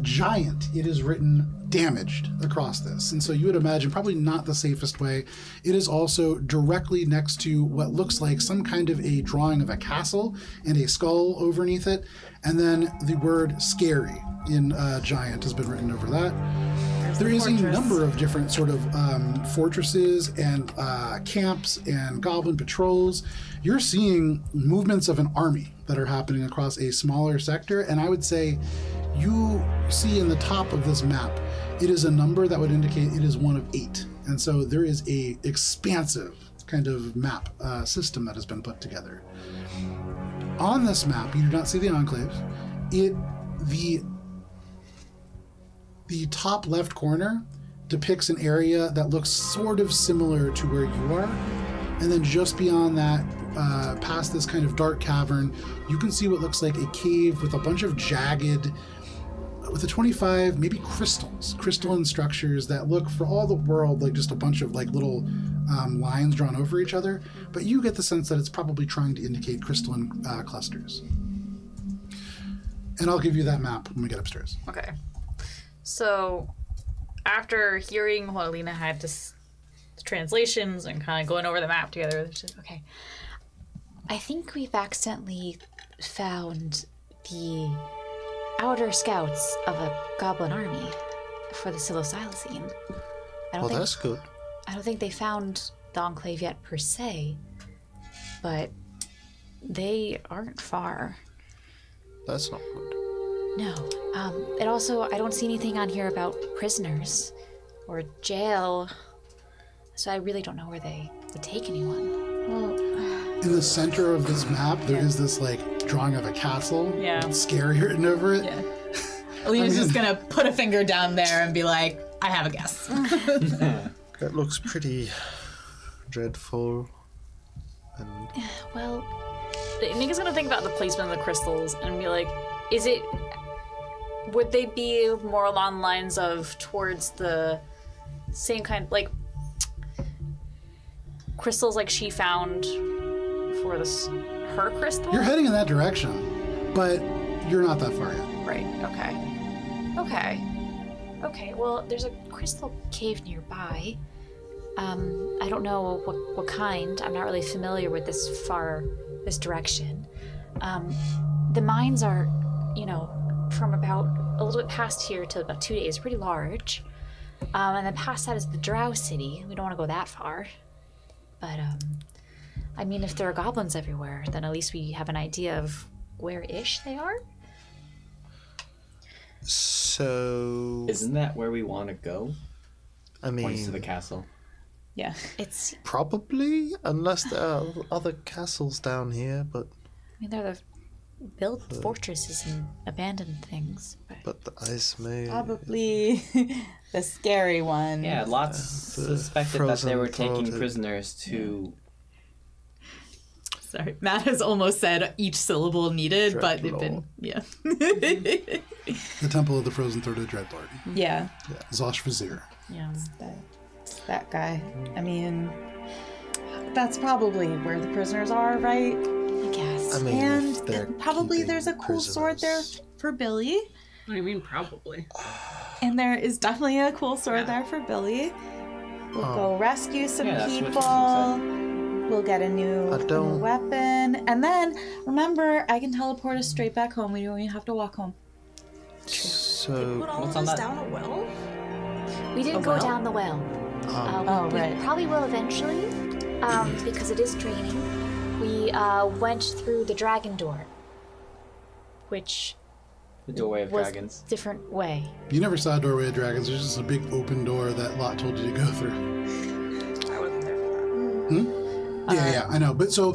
giant, it is written damaged across this. And so you would imagine probably not the safest way. It is also directly next to what looks like some kind of a drawing of a castle and a skull underneath it. And then the word scary in giant has been written over that. There is a number of different sort of fortresses and camps and goblin patrols. You're seeing movements of an army that are happening across a smaller sector, and I would say you see in the top of this map, it is a number that would indicate it is one of 8. And so there is a expansive kind of map system that has been put together. On this map, you do not see the enclave. The top left corner depicts an area that looks sort of similar to where you are. And then just beyond that, past this kind of dark cavern, you can see what looks like a cave with a bunch of jagged, with a 25, maybe crystalline structures that look for all the world like just a bunch of like little lines drawn over each other. But you get the sense that it's probably trying to indicate crystalline clusters. And I'll give you that map when we get upstairs. Okay. So, after hearing what Alina had to translations and kind of going over the map together, it's just, okay. I think we've accidentally found the outer scouts of a goblin army for the Psilocylacine. That's good. I don't think they found the Enclave yet per se, but they aren't far. That's not good. No. It also, I don't see anything on here about prisoners or jail, so I really don't know where they would take anyone. In the center of this map, there is this like drawing of a castle. Yeah. With scary written over it. Yeah. Alina's just gonna put a finger down there and be like, I have a guess. That looks pretty dreadful. And Well, Nika's gonna think about the placement of the crystals and be like, would they be more along the lines of towards the same kind, like crystals like she found for her crystal? You're heading in that direction, but you're not that far yet. Right, okay, well, there's a crystal cave nearby. I don't know what kind. I'm not really familiar with this direction. The mines are, from about a little bit past here to about 2 days, pretty large. And then past that is the Drow City. We don't want to go that far. But, I mean, if there are goblins everywhere, then at least we have an idea of where-ish they are. so, Isn't that where we want to go? I Points to the mean, castle. Yeah. It's, probably, unless there are other castles down here, but they're the built fortresses and abandoned things. But the ice may... Probably the scary one. Yeah, lots suspected that they were taking frozen prisoners to... Sorry, Matt has almost said each syllable needed, but they've been, yeah. The Temple of the Frozen Throated Dreadlord. Yeah. Zosh Vizier. Yeah. That guy. I mean, that's probably where the prisoners are, right? I guess. I mean, if they're And probably keeping there's a cool sword there prisoners. for Billy. What do you mean, probably? And there is definitely a cool sword there for Billy. We'll go rescue some Yeah, that's what she people. said. We'll get a new weapon. And then, remember, I can teleport us straight back home. We don't even have to walk home. So, Put all What's of on us that? down a well? We didn't go down the well. We right. probably will eventually, because it is draining. We went through the dragon door, which The doorway of was dragons. different way. You never saw a doorway of dragons. There's just a big open door that Lot told you to go through. I wasn't there for that. Yeah, I know. But so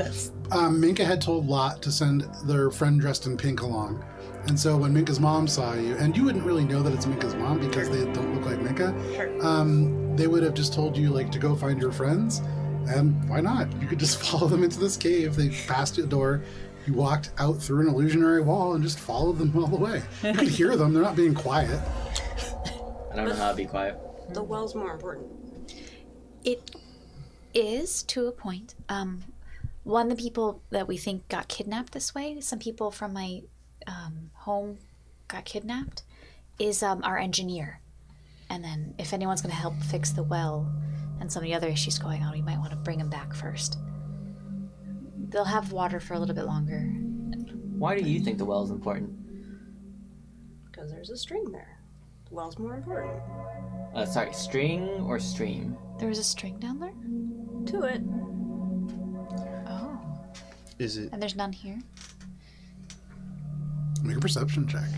Minka had told Lot to send their friend dressed in pink along. And so when Minka's mom saw you, and you wouldn't really know that it's Minka's mom because they don't look like Minka, they would have just told you to go find your friends. And why not? You could just follow them into this cave. They passed a door. You walked out through an illusionary wall and just followed them all the way. You could hear them. They're not being quiet. I don't know how to be quiet. The well's more important. It is to a point. One of the people that we think got kidnapped this way, some people from my home got kidnapped, is our engineer. And then if anyone's going to help fix the well and some of the other issues going on, we might want to bring them back first. They'll have water for a little bit longer. Why do you think the well is important? Because there's a string there. The well's more important. Sorry, string or stream? There was a string down there? To it. Oh. is it... And there's none here? Make a perception check.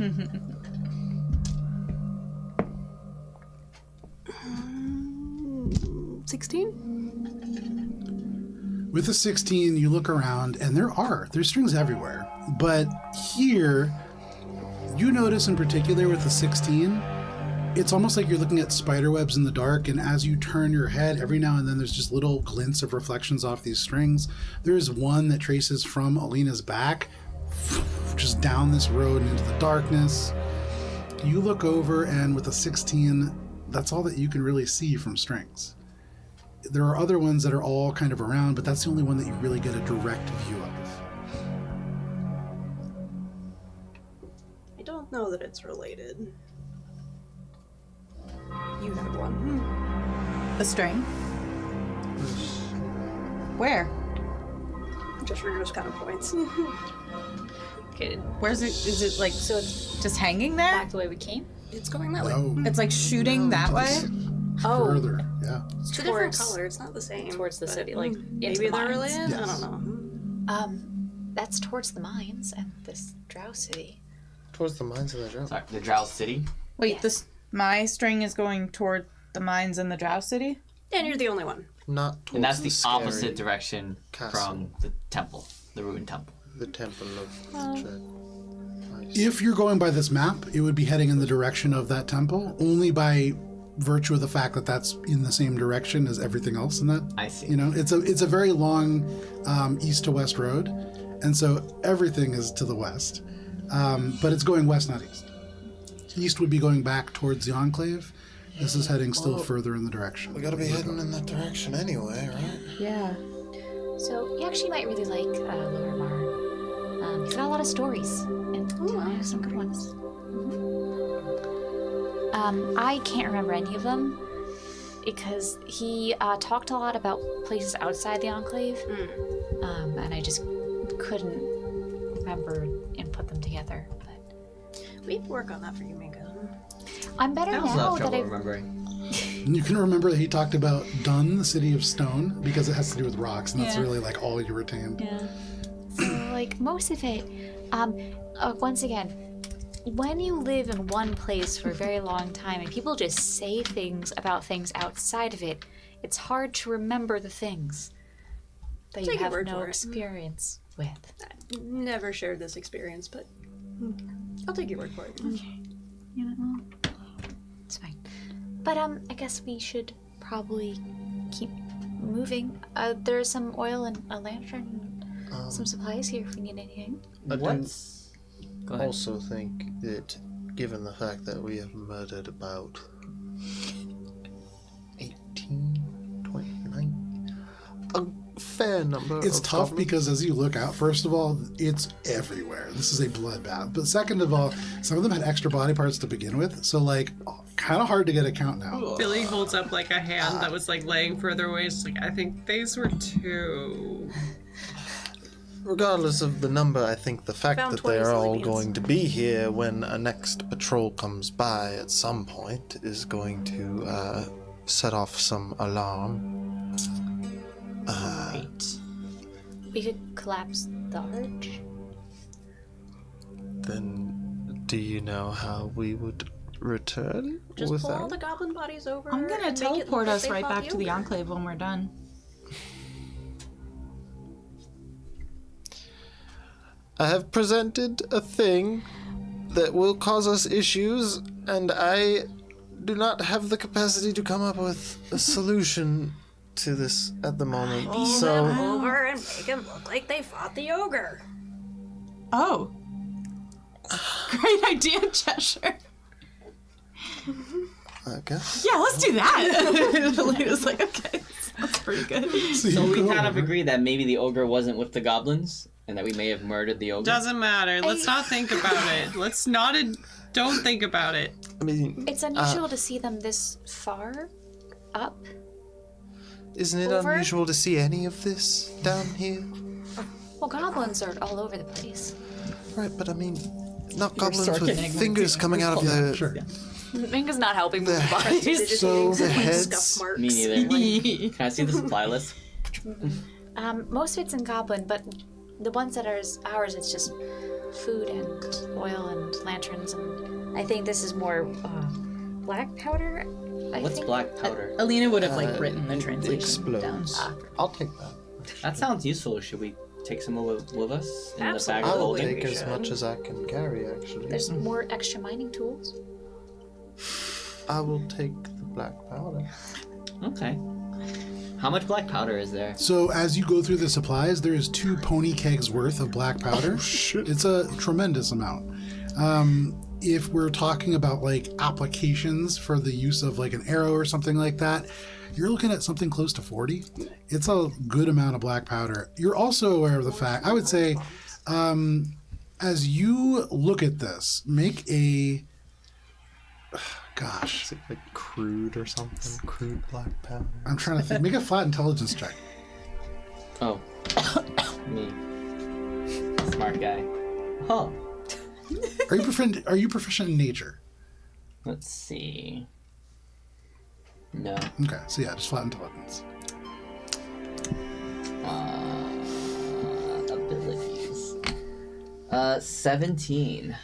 16? With a 16, you look around, and there's strings everywhere. But here, you notice in particular with the 16, it's almost like you're looking at spider webs in the dark, and as you turn your head, every now and then there's just little glints of reflections off these strings. There's one that traces from Alina's back, just down this road and into the darkness. You look over, and with a 16, that's all that you can really see from strings. There are other ones that are all kind of around, but that's the only one that you really get a direct view of. I don't know that it's related. You have one. A string? Where? Just kind of points. Okay, Where's it? Is it like so it's just hanging there? back the way we came? It's going that way. No, It's like shooting that way? Oh. further, yeah. It's two different Towards- colors, not the same. towards the but, city, like, into maybe the they're mines. related. I Yes. don't know. That's towards the mines and this Drow City. Towards the mines of the Drow. Sorry, the Drow City? Wait, my string is going toward the mines in the Drow City? And you're the only one. Not towards And that's the scary opposite direction castle. from the temple, the ruined temple. The Temple of Dread. If you're going by this map, it would be heading in the direction of that temple. Only by virtue of the fact that that's in the same direction as everything else in that. I see. You know, it's a very long east to west road, and so everything is to the west, but it's going west, not east. East would be going back towards the Enclave. This is heading still further in the direction. We gotta be heading in that direction anyway, right? Yeah. So you actually might really like Lower Mar. He's got a lot of stories, and some good ones. I can't remember any of them because he talked a lot about places outside the Enclave, and I just couldn't remember and put them together. But We can work on that for you, Minka. I'm better That was a lot now of that trouble I. remembering. You can remember that he talked about Dun, the city of stone, because it has to do with rocks, and that's really like all you retained. Yeah. So like most of it, once again, when you live in one place for a very long time and people just say things about things outside of it, it's hard to remember the things that you Take your have word no for it. experience with. Never shared this experience, but I'll take your word for it. You know, it's fine. But I guess we should probably keep moving. There's some oil and a lantern and some supplies here if we need anything. I do What's... Go ahead. also think that, given the fact that we have murdered about 18, 29, a fair number It's of tough goblins. because as you look out, first of all, it's everywhere. This is a bloodbath. But second of all, some of them had extra body parts to begin with, so like kind of hard to get a count now. Billy holds up like a hand that was like laying further away. It's like, I think these were 2. Regardless of the number, I think the fact Found that 20 they're silly all beans. going to be here when a next patrol comes by at some point is going to set off some alarm. We could collapse the arch. Then, do you know how we would return Just pull all without? the goblin bodies over. I'm gonna and make it look teleport like us they right fought back to the ogre. Enclave when we're done. I have presented a thing that will cause us issues, and I do not have the capacity to come up with a solution to this at the moment. Pull them So, over and make them look like they fought the ogre. Oh. Great idea, Cheshire. I guess. Yeah, let's do that. Lena's like, okay, that's pretty good. So we kind of agree that maybe the ogre wasn't with the goblins, and that we may have murdered the ogre. Doesn't matter. Let's not think about it. Let's not. Don't think about it. I mean, It's unusual to see them this far up. isn't it over? unusual to see any of this down here? Well, goblins are all over the place. Right, but I mean, not goblins Sorkin with ignorant. fingers coming out of their Sure. Minka's not helping with the The- bodies. So the Like heads. scuff marks. Me neither. Can I see the supply list? Most of it's in goblin, but the ones that are ours, it's just food and oil and lanterns, and I think this is more black powder. What's black powder? Alina would have like written the translation down. Explodes. I'll take that. That sounds useful. Should we take some with us in the bag Absolutely. of I will holding? take as much as I can carry, actually. There's more extra mining tools. I will take the black powder. Okay. How much black powder is there? So as you go through the supplies, there is 2 pony kegs worth of black powder. It's a tremendous amount. If we're talking about like applications for the use of like an arrow or something like that, you're looking at something close to 40. It's a good amount of black powder. You're also aware of the fact, I would say, as you look at this, make a, gosh, Is it like crude or something? Crude black powder? I'm trying to think, make a flat intelligence check. Oh. Me. Smart guy. Oh. Are you proficient in nature? Let's see. No. Okay, so yeah, just flat intelligence. Abilities. 17.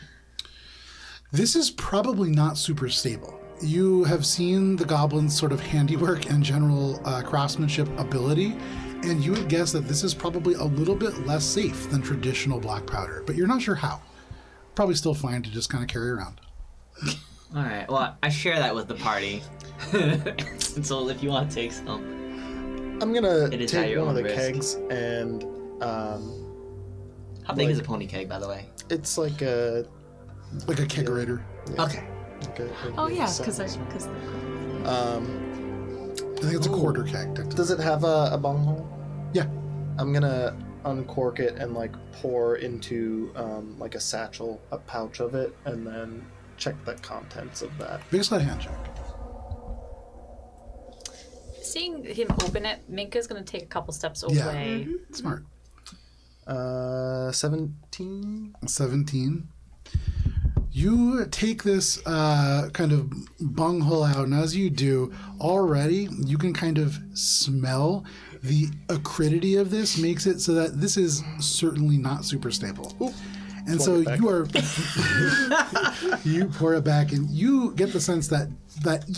This is probably not super stable. You have seen the goblin's sort of handiwork and general craftsmanship ability, and you would guess that this is probably a little bit less safe than traditional black powder, but you're not sure how. Probably still fine to just kind of carry around. All right. Well, I share that with the party. So if you want to take some, I'm gonna It is at take your one of own the risk. kegs and how big is a pony keg, by the way? it's like a Like a kegerator. Okay. Oh yeah, size. because Um, I think it's a quarter keg. technically. does it have a bung hole? Yeah. I'm gonna uncork it and like pour into like a satchel, a pouch of it, and then check the contents of that. Big sleight of hand check. Seeing him open it, Minka's gonna take a couple steps away. Yeah. Smart. 17. 17. You take this kind of bunghole out, and as you do, already you can kind of smell the acridity of this makes it so that this is certainly not super stable. And so you are you pour it back, and you get the sense that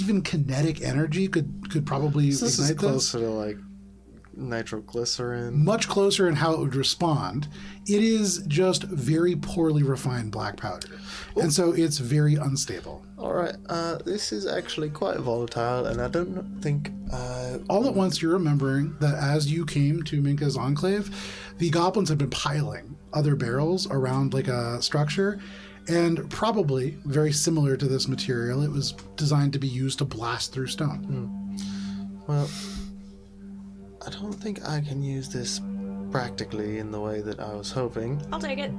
even kinetic energy could probably So this is ignite this. closer to like nitroglycerin. Much closer in how it would respond. It is just very poorly refined black powder. And so it's very unstable. All right, this is actually quite volatile, and I don't think. All at once, you're remembering that as you came to Minka's enclave, the goblins had been piling other barrels around like a structure, and probably very similar to this material. It was designed to be used to blast through stone. Well, I don't think I can use this practically in the way that I was hoping. I'll take it.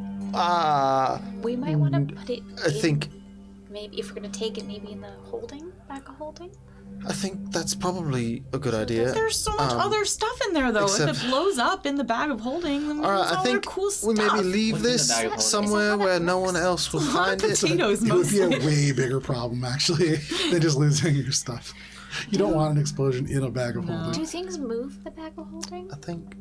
We might want to put it. I think Maybe if we're gonna take it, maybe in the back of holding. I think that's probably a good idea. There's so much other stuff in there, though. except- If it blows up in the bag of holding, then All right, there's I all think their cool stuff. we maybe leave What's in the this bag of holding? somewhere where no one else will find it. Potatoes, It would be a mostly. way bigger problem, actually, than just losing your stuff. You don't want an explosion in a bag of holding. Do things move the bag of holding? I think.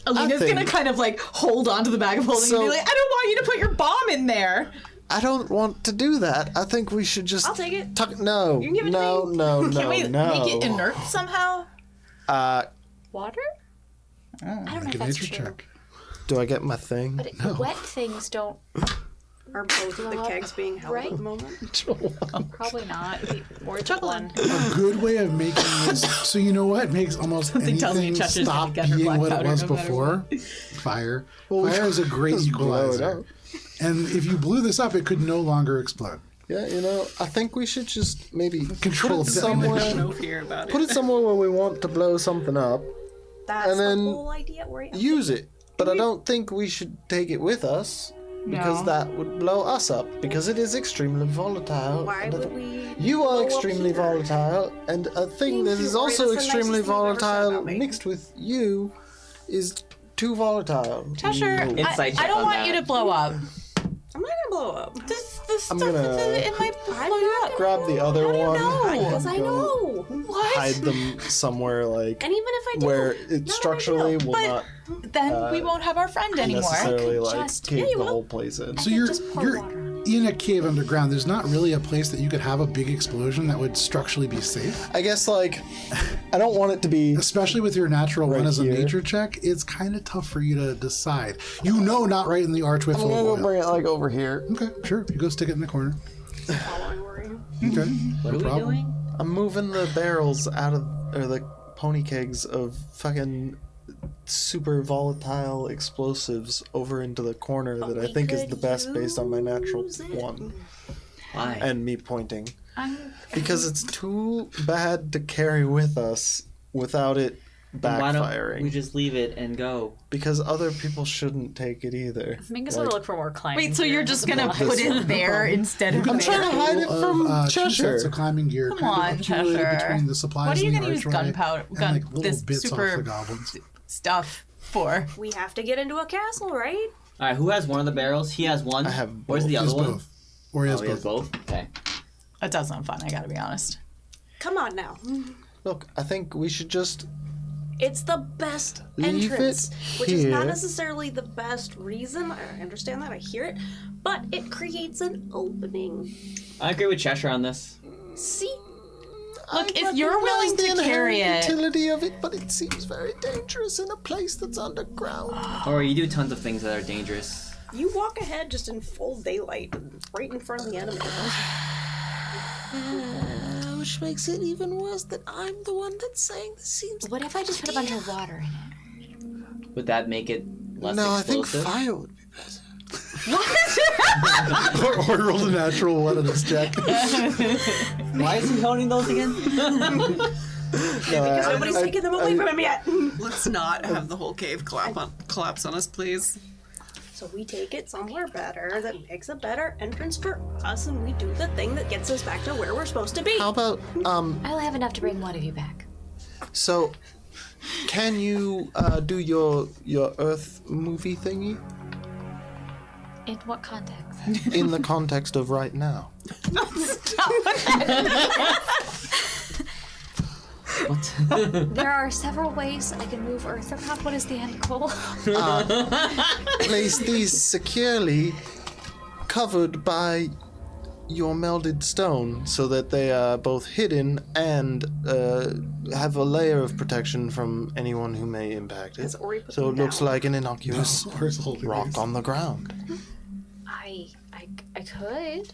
Alina's think- gonna kind of like hold onto the bag of holding So- and be like, I don't want you to put your bomb in there. I don't want to do that. I think we should just. I'll take it. No, You can give it to no, me. no, no, Can we no. make it inert somehow? Water? I don't know Make if a that's nature true. check. Do I get my thing? But wet things don't. Are both of the kegs being held Right. at the moment? Probably not. Or one. A good way of making this, so you know what makes almost tells me anything Cheshire's gonna stop get her being black what it powder was no matter before? Fire. Fire is a great Just blow it equalizer. up. And if you blew this up, it could no longer explode. Yeah, I think we should just maybe Control put it detonation. somewhere. no fear about Put it somewhere where we want to blow something up. That's And then the whole idea. Where Use it, but I don't think we should take it with us because No. that would blow us up because it is extremely volatile. Why and I would don't- we? You blow are up extremely here? volatile, and a thing that Thank is you, Rory. also That's the extremely nicest thing you've ever said volatile about me. mixed with you is too volatile. Cheshire, Insight check I don't on want that. you to blow up. I'm not gonna blow up. This I'm stuff gonna it might I'm blow you not up. Grab the other one. Because I know. What? Hide them somewhere like And even if I do, where it not a big structurally deal. will But- not Then we won't have our friend anymore. necessarily could like just- cave Yeah, you the will. whole place in. So then you're just pour you're water on in a cave underground. There's not really a place that you could have a big explosion that would structurally be safe. I guess like I don't want it to be Especially with your natural Right one as a here. nature check, it's kind of tough for you to decide. You know, not right in the archway I'm full gonna of go oil. bring it like over here. Okay, sure. You go stick it in the corner. following Rory. Okay, What no are we problem. doing? I'm moving the barrels out of or the pony kegs of fucking super volatile explosives over into the corner that I think is the best based on my natural one Why? and me pointing. Because it's too bad to carry with us without it Why don't backfiring. we just leave it and go? Because other people shouldn't take it either. Minka's gonna look for more climbing. Wait, so gear. you're just gonna This- put it there instead of I'm there? trying to hide it Of, from two sets Cheshire. of climbing gear Come kind on, of accumulated Cheshire. between the supplies What are you in the gonna use archway gunpowder, and like little this bits off super the goblins. stuff for? We have to get into a castle, right? All right, who has one of the barrels? He has one. I have Where's both. the He has other one? both. Or he has Oh, he has both. both. Okay. That does sound fun. I gotta be honest. Come on now. Look, I think we should just It's the best Leave entrance, it which is not here. necessarily the best reason. I understand that. I hear it, but it creates an opening. I agree with Cheshire on this. See, Look, if you're willing the to carry inherent it, utility of it, but it seems very dangerous in a place that's underground. Or you do tons of things that are dangerous. You walk ahead just in full daylight, right in front of the enemy. Which makes it even worse that I'm the one that's saying this seems. What if I just put a bunch of water in it? Would that make it less No, explosive? I think fire would be better. Or roll a natural one on this check. Why is he holding those again? Because nobody's taking them away from him yet. Let's not have the whole cave collapse on us, please. So we take it somewhere better that makes a better entrance for us, and we do the thing that gets us back to where we're supposed to be. How about, I'll have enough to bring one of you back. so, can you, do your Earth movie thingy? In what context? In the context of right now. What? There are several ways I can move Earth around. What is the end goal? Place these securely covered by your melded stone so that they are both hidden and have a layer of protection from anyone who may impact it. Has Ori put So it them looks down? like an innocuous Where's holding rock these? on the ground. I could.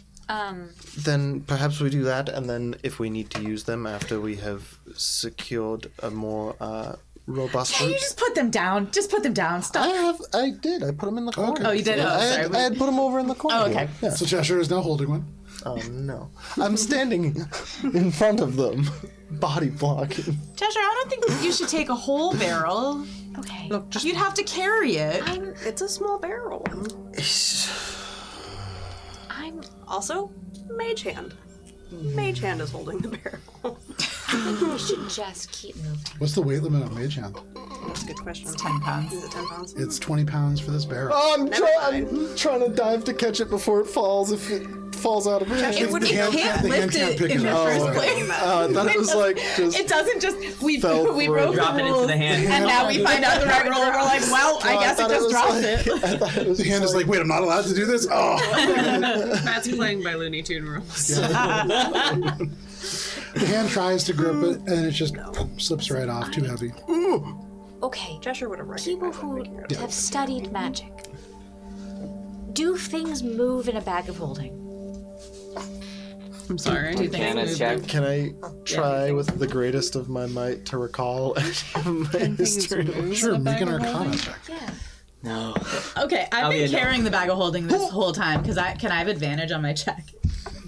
Then perhaps we do that, and then if we need to use them after we have secured a more robust Can you route. just put them down? Just put them down. Stop. I did. I put them in the corner. Okay. Oh, you did? Oh, I sorry. had put them over in the corner. Oh, okay. Yeah. So Cheshire is now holding one. Oh no! I'm standing in front of them, body blocking. Cheshire, I don't think you should take a whole barrel. Okay. Look, just You'd have to carry it. It's a small barrel. I'm Also, Mage Hand. Mage Hand is holding the barrel. we should just keep moving. What's the weight limit on Mage Hand? That's a good question. 10 pounds. Is it 10 pounds? It's 20 pounds for this barrel. I'm trying to dive to catch it before it falls. If it falls out of my hand. It would The hand- can't the hand lift can't it pick in it the up. first Oh, place. I thought it was like just. It doesn't just we fell we for it. broke the Drop it into rules, the hand. and now we find out the right rule. We're like, well, I guess it just drops it. I thought it was The hand is like, wait, I'm not allowed to do this? Oh! That's playing by Looney Tune rules. The hand tries to grip it, and it just slips right off, too heavy. Okay. Cheshire would have People recognized who making it. have studied magic. Do things move in a bag of holding? I'm sorry. Can I check? Can I try with the greatest of my might to recall my history? Sure, make an arcana check. Yeah. No. Okay, I've I'll be been a no. carrying the bag of holding this whole time because can I have advantage on my check?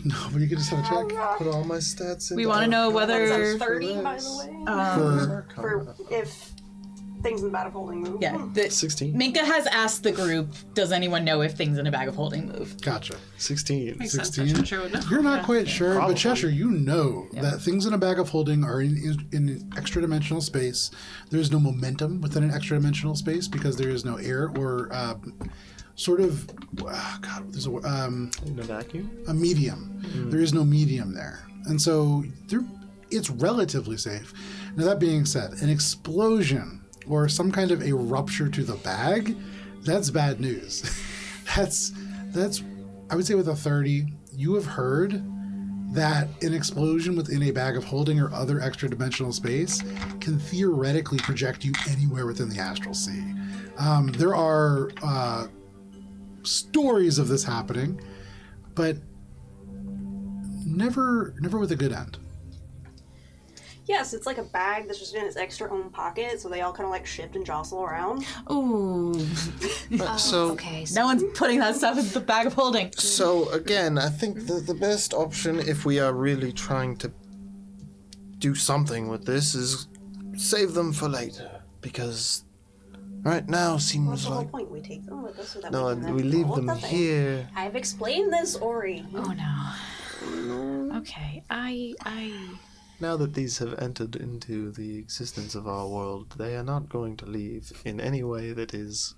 No, but you can just have a check. Put all my stats in. We want to know whether That's 30, by the way. For if things in the bag of holding move. yeah. The, 16. Minka has asked the group, does anyone know if things in a bag of holding move? Gotcha. 16. Makes sense. 16. Cheshire would know. You're not quite sure, Probably. but Cheshire, you know that things in a bag of holding are in extra dimensional space. There is no momentum within an extra dimensional space because there is no air or sort of, there's In a vacuum? a medium. There is no medium there. And so it's relatively safe. Now, that being said, an explosion or some kind of a rupture to the bag, that's bad news. that's I would say with a 30, you have heard that an explosion within a bag of holding or other extra dimensional space can theoretically project you anywhere within the astral sea. There are stories of this happening, but never with a good end. Yes, it's like a bag that's just in its extra own pocket, so they all kind of like shift and jostle around. Ooh. So, Okay. So No one's putting that stuff in the bag of holding. so again, I think the best option, if we are really trying to do something with this, is save them for later. Because right now What's seems the whole like point? We take them with us so that no, we can we then leave roll them the thing. here. I've explained this, Ori. Oh no. Okay. I Now that these have entered into the existence of our world, they are not going to leave in any way that is.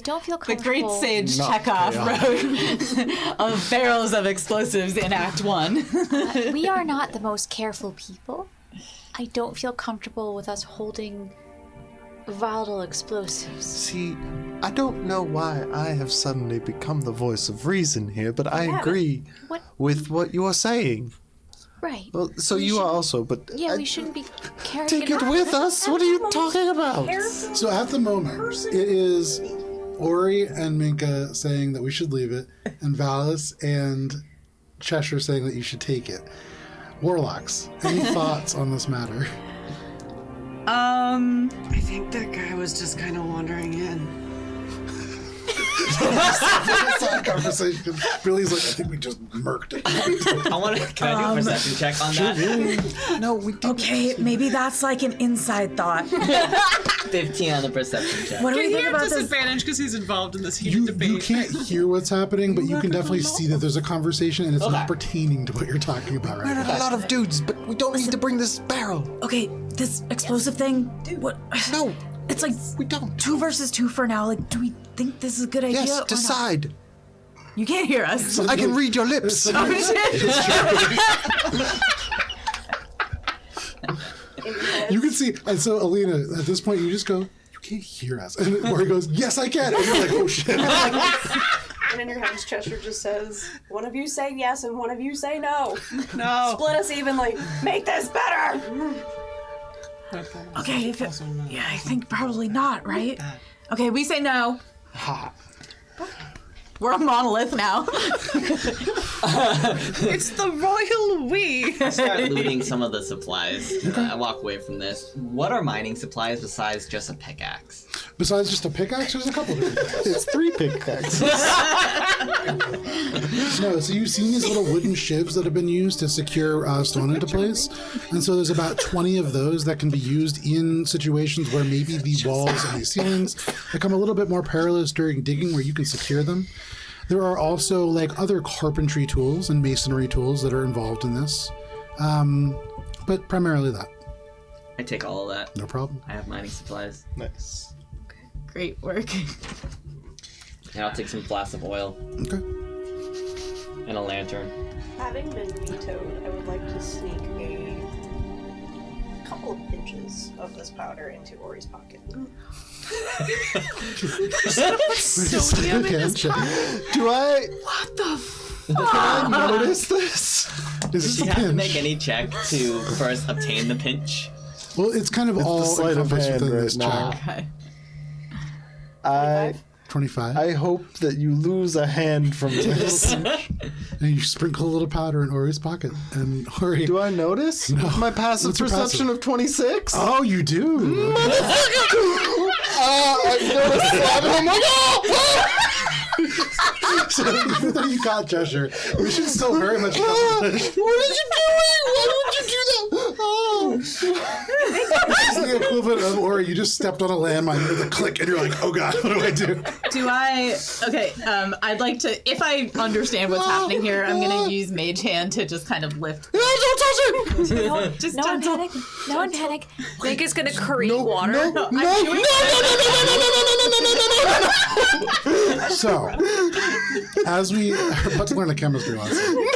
don't feel The comfortable. great sage Not Chekhov wrote of barrels of explosives in Act 1. We are not the most careful people. I don't feel comfortable with us holding volatile explosives. See, I don't know why I have suddenly become the voice of reason here, but I Yeah, agree What? with what you are saying. Right. Well, so you are also, but Yeah, we shouldn't be carrying take it around. with us. What are you talking about? So at the moment, it is Ori and Minka saying that we should leave it, and Valis and Cheshire saying that you should take it. Warlocks, any thoughts on this matter? I think that guy was just kind of wandering in. Side conversation. Billy's like, I think we just murked it. Can I do a perception check on that? No, we didn't. Okay, maybe that's like an inside thought. 15 on the perception check. What do we He think had about this? disadvantage because he's involved in this heated You debate. can't hear what's happening, but you can definitely see that there's a conversation, and it's Okay. not pertaining to what you're talking about right now. A lot of dudes, but we don't need to bring this barrel. Okay, this explosive thing. What? No, It's like we don't. 2 versus 2 for now. Like, do we think this is a good idea? or Yes, not? decide. You can't hear us. I can read your lips. You can see, and so Alina, at this point, you just go, you can't hear us. And Ori goes, yes, I can. And you're like, oh shit. And in your head, Cheshire just says, one of you say yes and one of you say no. No. Split us evenly. Make this better. Okay, if it, yeah, I think probably not, right? Okay, we say no. We're a monolith now. It's the royal we. I start looting some of the supplies. I walk away from this. What are mining supplies besides just a pickaxe? Besides just a pickaxe, there's a couple of different things. It's 3 pickaxes. No, so you've seen these little wooden shivs that have been used to secure stone into place. And so there's about 20 of those that can be used in situations where maybe the walls and the ceilings become a little bit more perilous during digging, where you can secure them. There are also like other carpentry tools and masonry tools that are involved in this. But primarily that. I take all of that. No problem. I have mining supplies. Nice. Great work. And I'll take some flasks of oil Okay. and a lantern. Having been vetoed, I would like to sneak a couple of pinches of this powder into Ori's pocket. Sodium in his pocket. Do I? What the Can I notice this? Is this Does she a have to pinch? make any check to first obtain the pinch? Well, it's kind of It's the all sleight of encompassed hand within right this now. check. Okay. I 25. I hope that you lose a hand from this. And you sprinkle a little powder in Ori's pocket. And Ori... Do I notice? No. My passive What's your perception of 26? Oh, you do? I noticed that, and I'm like, oh! So even though you got Cheshire, we should still very much What accomplish. are you doing? Why would you do that? Oh! It's the equivalent of Ori, you just stepped on a landmine with a click and you're like, oh god, what do I do? Do I? Okay. I'd like to. If I understand what's happening here, I'm gonna use Mage Hand to just kind of lift. No, don't touch it! Just No one gentle. panic. No one panic. Minka's gonna create No, water. no, no, no, no, no, no, no, no, no, no, no. So, as we are about to learn a chemistry lesson, you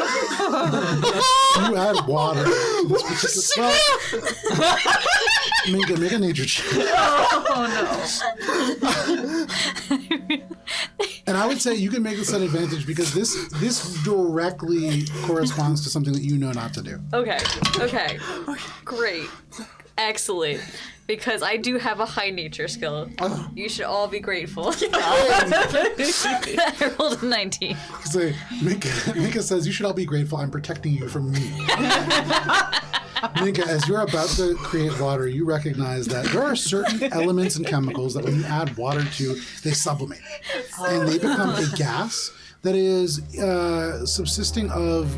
add water to this particular... Well, make a nature check. Oh And I would say you can make this an advantage because this directly corresponds to something that you know not to do. Okay. Great. Excellent. Because I do have a high nature skill. You should all be grateful. I rolled a 19. So Minka says, you should all be grateful I'm protecting you from me. Minka, as you're about to create water, you recognize that there are certain elements and chemicals that when you add water to, they sublimate. And they become a gas that is subsisting of,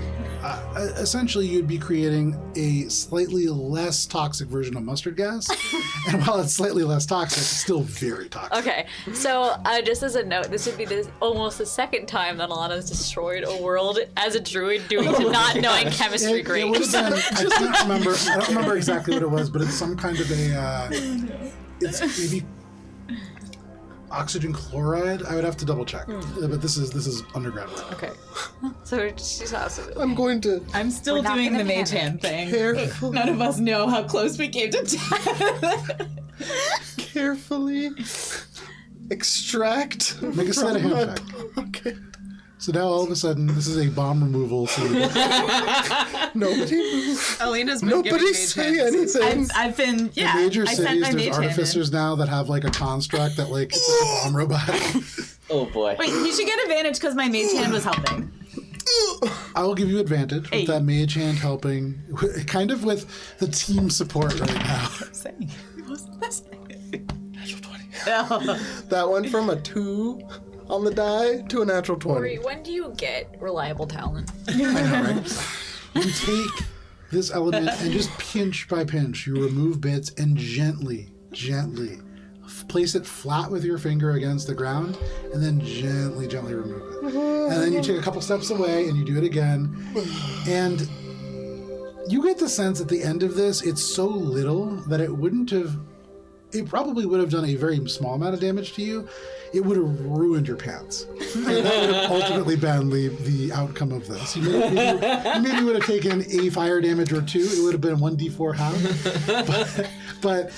essentially you'd be creating a slightly less toxic version of mustard gas. And while it's slightly less toxic, it's still very toxic. Okay, so just as a note, this would be almost the second time that Alana's destroyed a world as a druid due to not knowing chemistry It great. would have been, I can't remember, I don't remember exactly what it was, but it's some kind of a, it's maybe oxygen chloride. I would have to double check, but this is underground. Okay, so she's awesome. I'm going to I'm still not doing gonna the Mage panic. Hand thing. careful, None of us know how close we came to death. carefully extract. Make a sleight of hand check. Okay. So now all of a sudden, this is a bomb removal scene. Nobody move. Alina's been Nobody giving say mage hands. anything. I've been, yeah. In major I sent cities, my there's mage hand in. artificers now that have like a construct that like it's like a bomb robot. Oh boy. Wait, you should get advantage because my mage hand was helping. I will give you advantage Hey. with that mage hand helping, kind of with the team support right now. Saying. It wasn't listening. Natural 20. No. That went from a 2 on the die to a natural 20. Ori, when do you get reliable talent? I know, right? You take this element and just pinch by pinch, you remove bits and gently place it flat with your finger against the ground and then gently remove it. And then you take a couple steps away and you do it again. And you get the sense at the end of this, it's so little that it probably would have done a very small amount of damage to you. It would have ruined your pants. And that would have ultimately been the outcome of this. You maybe would have taken a fire damage or 2. It would have been 1d4 half. But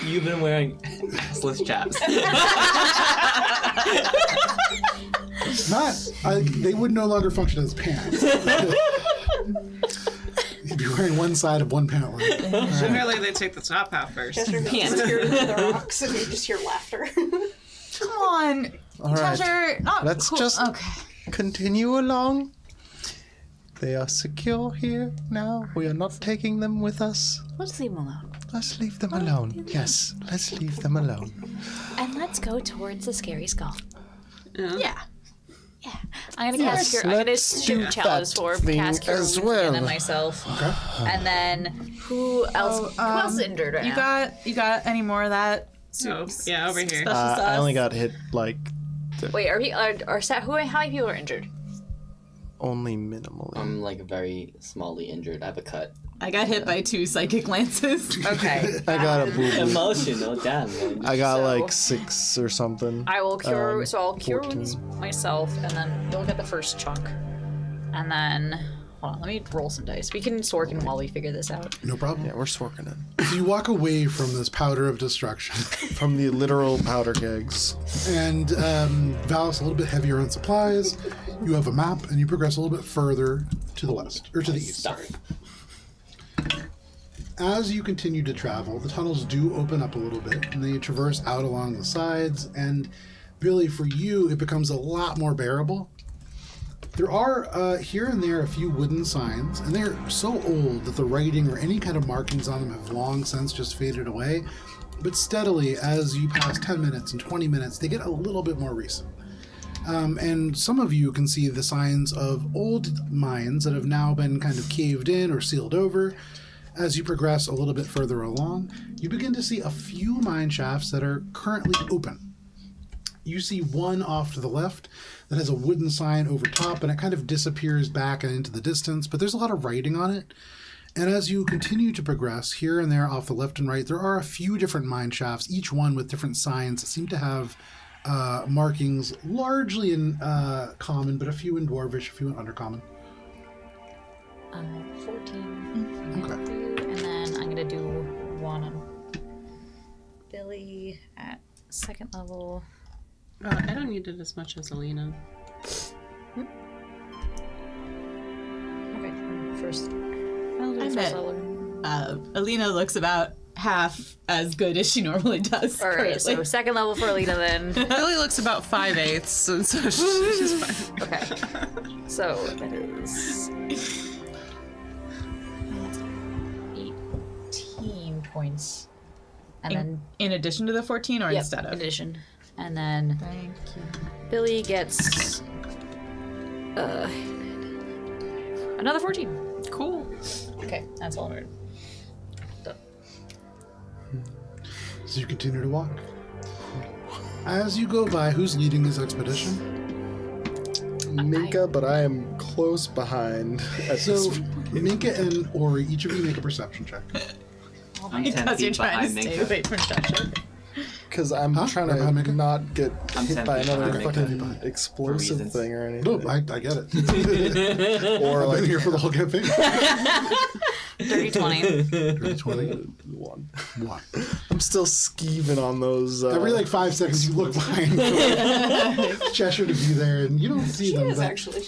You've been wearing assless chaps. they would no longer function as pants. You'd be wearing one side of one pant leg. Generally, they take the top half first. Chester goes here to the rocks, and you just hear laughter. Come on. All right. Treasure. Not Let's cool. just Okay. continue along. They are secure here now. We are not taking them with us. Let's leave them alone. Let's leave them alone. Yes, let's leave them alone. And let's go towards the scary skull. Yeah. I'm gonna cast Yes, I'm gonna let's do do Chalice that for thing cast Cure as Wounds well. and then myself. And then who else? Who else is injured right You now? got any more of that? So, yeah, over here. I only got hit like Wait, how many people are injured? only minimally. I'm like very smallly injured. I have a cut. I got hit by 2 psychic lances. Okay. I got a boo boo. Emotional, damn. I got So- like 6 or something. I will cure. So I'll cure 14. wounds myself, and then you'll get the first chunk. And then hold on, let me roll some dice. We can Sorkin while we figure this out. No problem. Yeah, we're sworking it. So you walk away from this powder of destruction. From the literal powder kegs. And Valis a little bit heavier on supplies. You have a map, and you progress a little bit further to the west, or to the east. Sorry. As you continue to travel, the tunnels do open up a little bit, and they traverse out along the sides. And Billy, for you, it becomes a lot more bearable. There are here and there a few wooden signs, and they're so old that the writing or any kind of markings on them have long since just faded away. But steadily, as you pass 10 minutes and 20 minutes, they get a little bit more recent. And some of you can see the signs of old mines that have now been kind of caved in or sealed over. As you progress a little bit further along, you begin to see a few mine shafts that are currently open. You see one off to the left that has a wooden sign over top, and it kind of disappears back and into the distance, but there's a lot of writing on it. And as you continue to progress, here and there off the left and right, there are a few different mine shafts, each one with different signs that seem to have markings largely in common, but a few in Dwarvish, a few in Undercommon. 14. Okay. And then I'm gonna do one on Billy at 2nd level. I don't need it as much as Alina. Okay, first. I'll do I first bet. level. Alina looks about half as good as she normally does. All right, so currently. 2nd level for Alina then. Billy looks about 5/8, and so she's fine. Okay. So that is 18 points. And then in addition to the 14 or yep, instead of? addition. And then Thank you. Billy gets another 14. Cool. Okay, that's all right. Done. So you continue to walk. As you go by, who's leading this expedition? Minka, but I am close behind. At So this Minka and Ori, each of you make a perception check. I'm 10 Because you're feet trying to behind stay Minka. away from Cheshire. Because I'm trying Grab a to maker? not get I'm hit 10 by feet another behind fucking for explosive reasons. thing or anything. No, I get it. Or I've like been here for the whole campaign. Dirty 20. Dirty 20. one. One. I'm still skeeving on those. Every like 5 seconds, you look behind for Cheshire to be there, and you don't see them. Yes, but actually.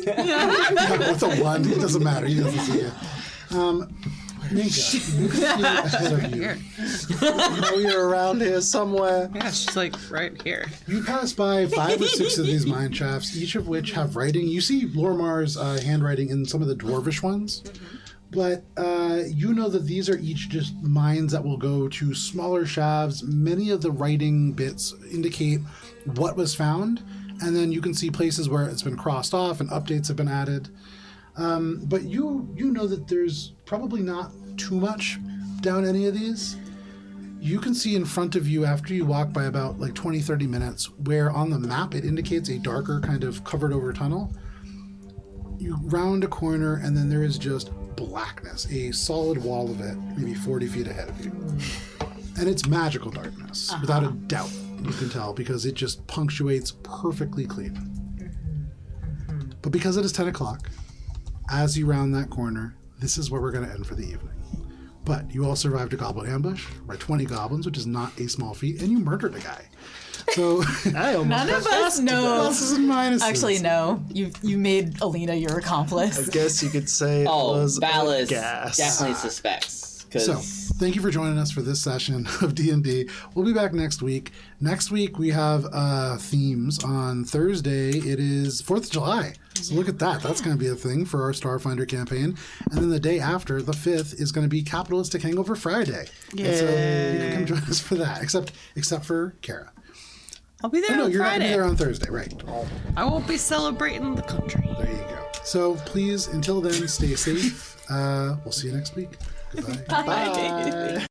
yeah, with a 1, it doesn't matter. He doesn't see you. Minka, you can see ahead of you. You know you're around here somewhere. Yeah, she's like right here. You pass by 5 or 6 of these mine shafts, each of which have writing. You see Lormar's handwriting in some of the dwarvish ones, but you know that these are each just mines that will go to smaller shafts. Many of the writing bits indicate what was found, and then you can see places where it's been crossed off and updates have been added. But you know that there's probably not too much down any of these. You can see in front of you after you walk by about like 20-30 minutes where on the map it indicates a darker kind of covered over tunnel. You round a corner and then there is just blackness, a solid wall of it, maybe 40 feet ahead of you. And it's magical darkness, without a doubt, you can tell, because it just punctuates perfectly clean. But because it is 10 o'clock, as you round that corner, this is where we're going to end for the evening. But you all survived a goblin ambush by 20 goblins, which is not a small feat, and you murdered a guy. So None of us know. pluses and minuses. Actually, no. You made Alina your accomplice. I guess you could say it was Ballas gas. definitely suspects. 'cause- So, thank you for joining us for this session of D&D. We'll be back next week. Next week, we have themes. On Thursday, it is 4th of July. So look at that. That's going to be a thing for our Starfinder campaign. And then the day after, the 5th, is going to be Capitalistic Hangover Friday. And so you can come join us for that, except for Kara. I'll be there No, on you're not going to Friday. be there on Thursday, right? I won't be celebrating the country. There you go. So please, until then, stay safe. We'll see you next week. Goodbye. Bye.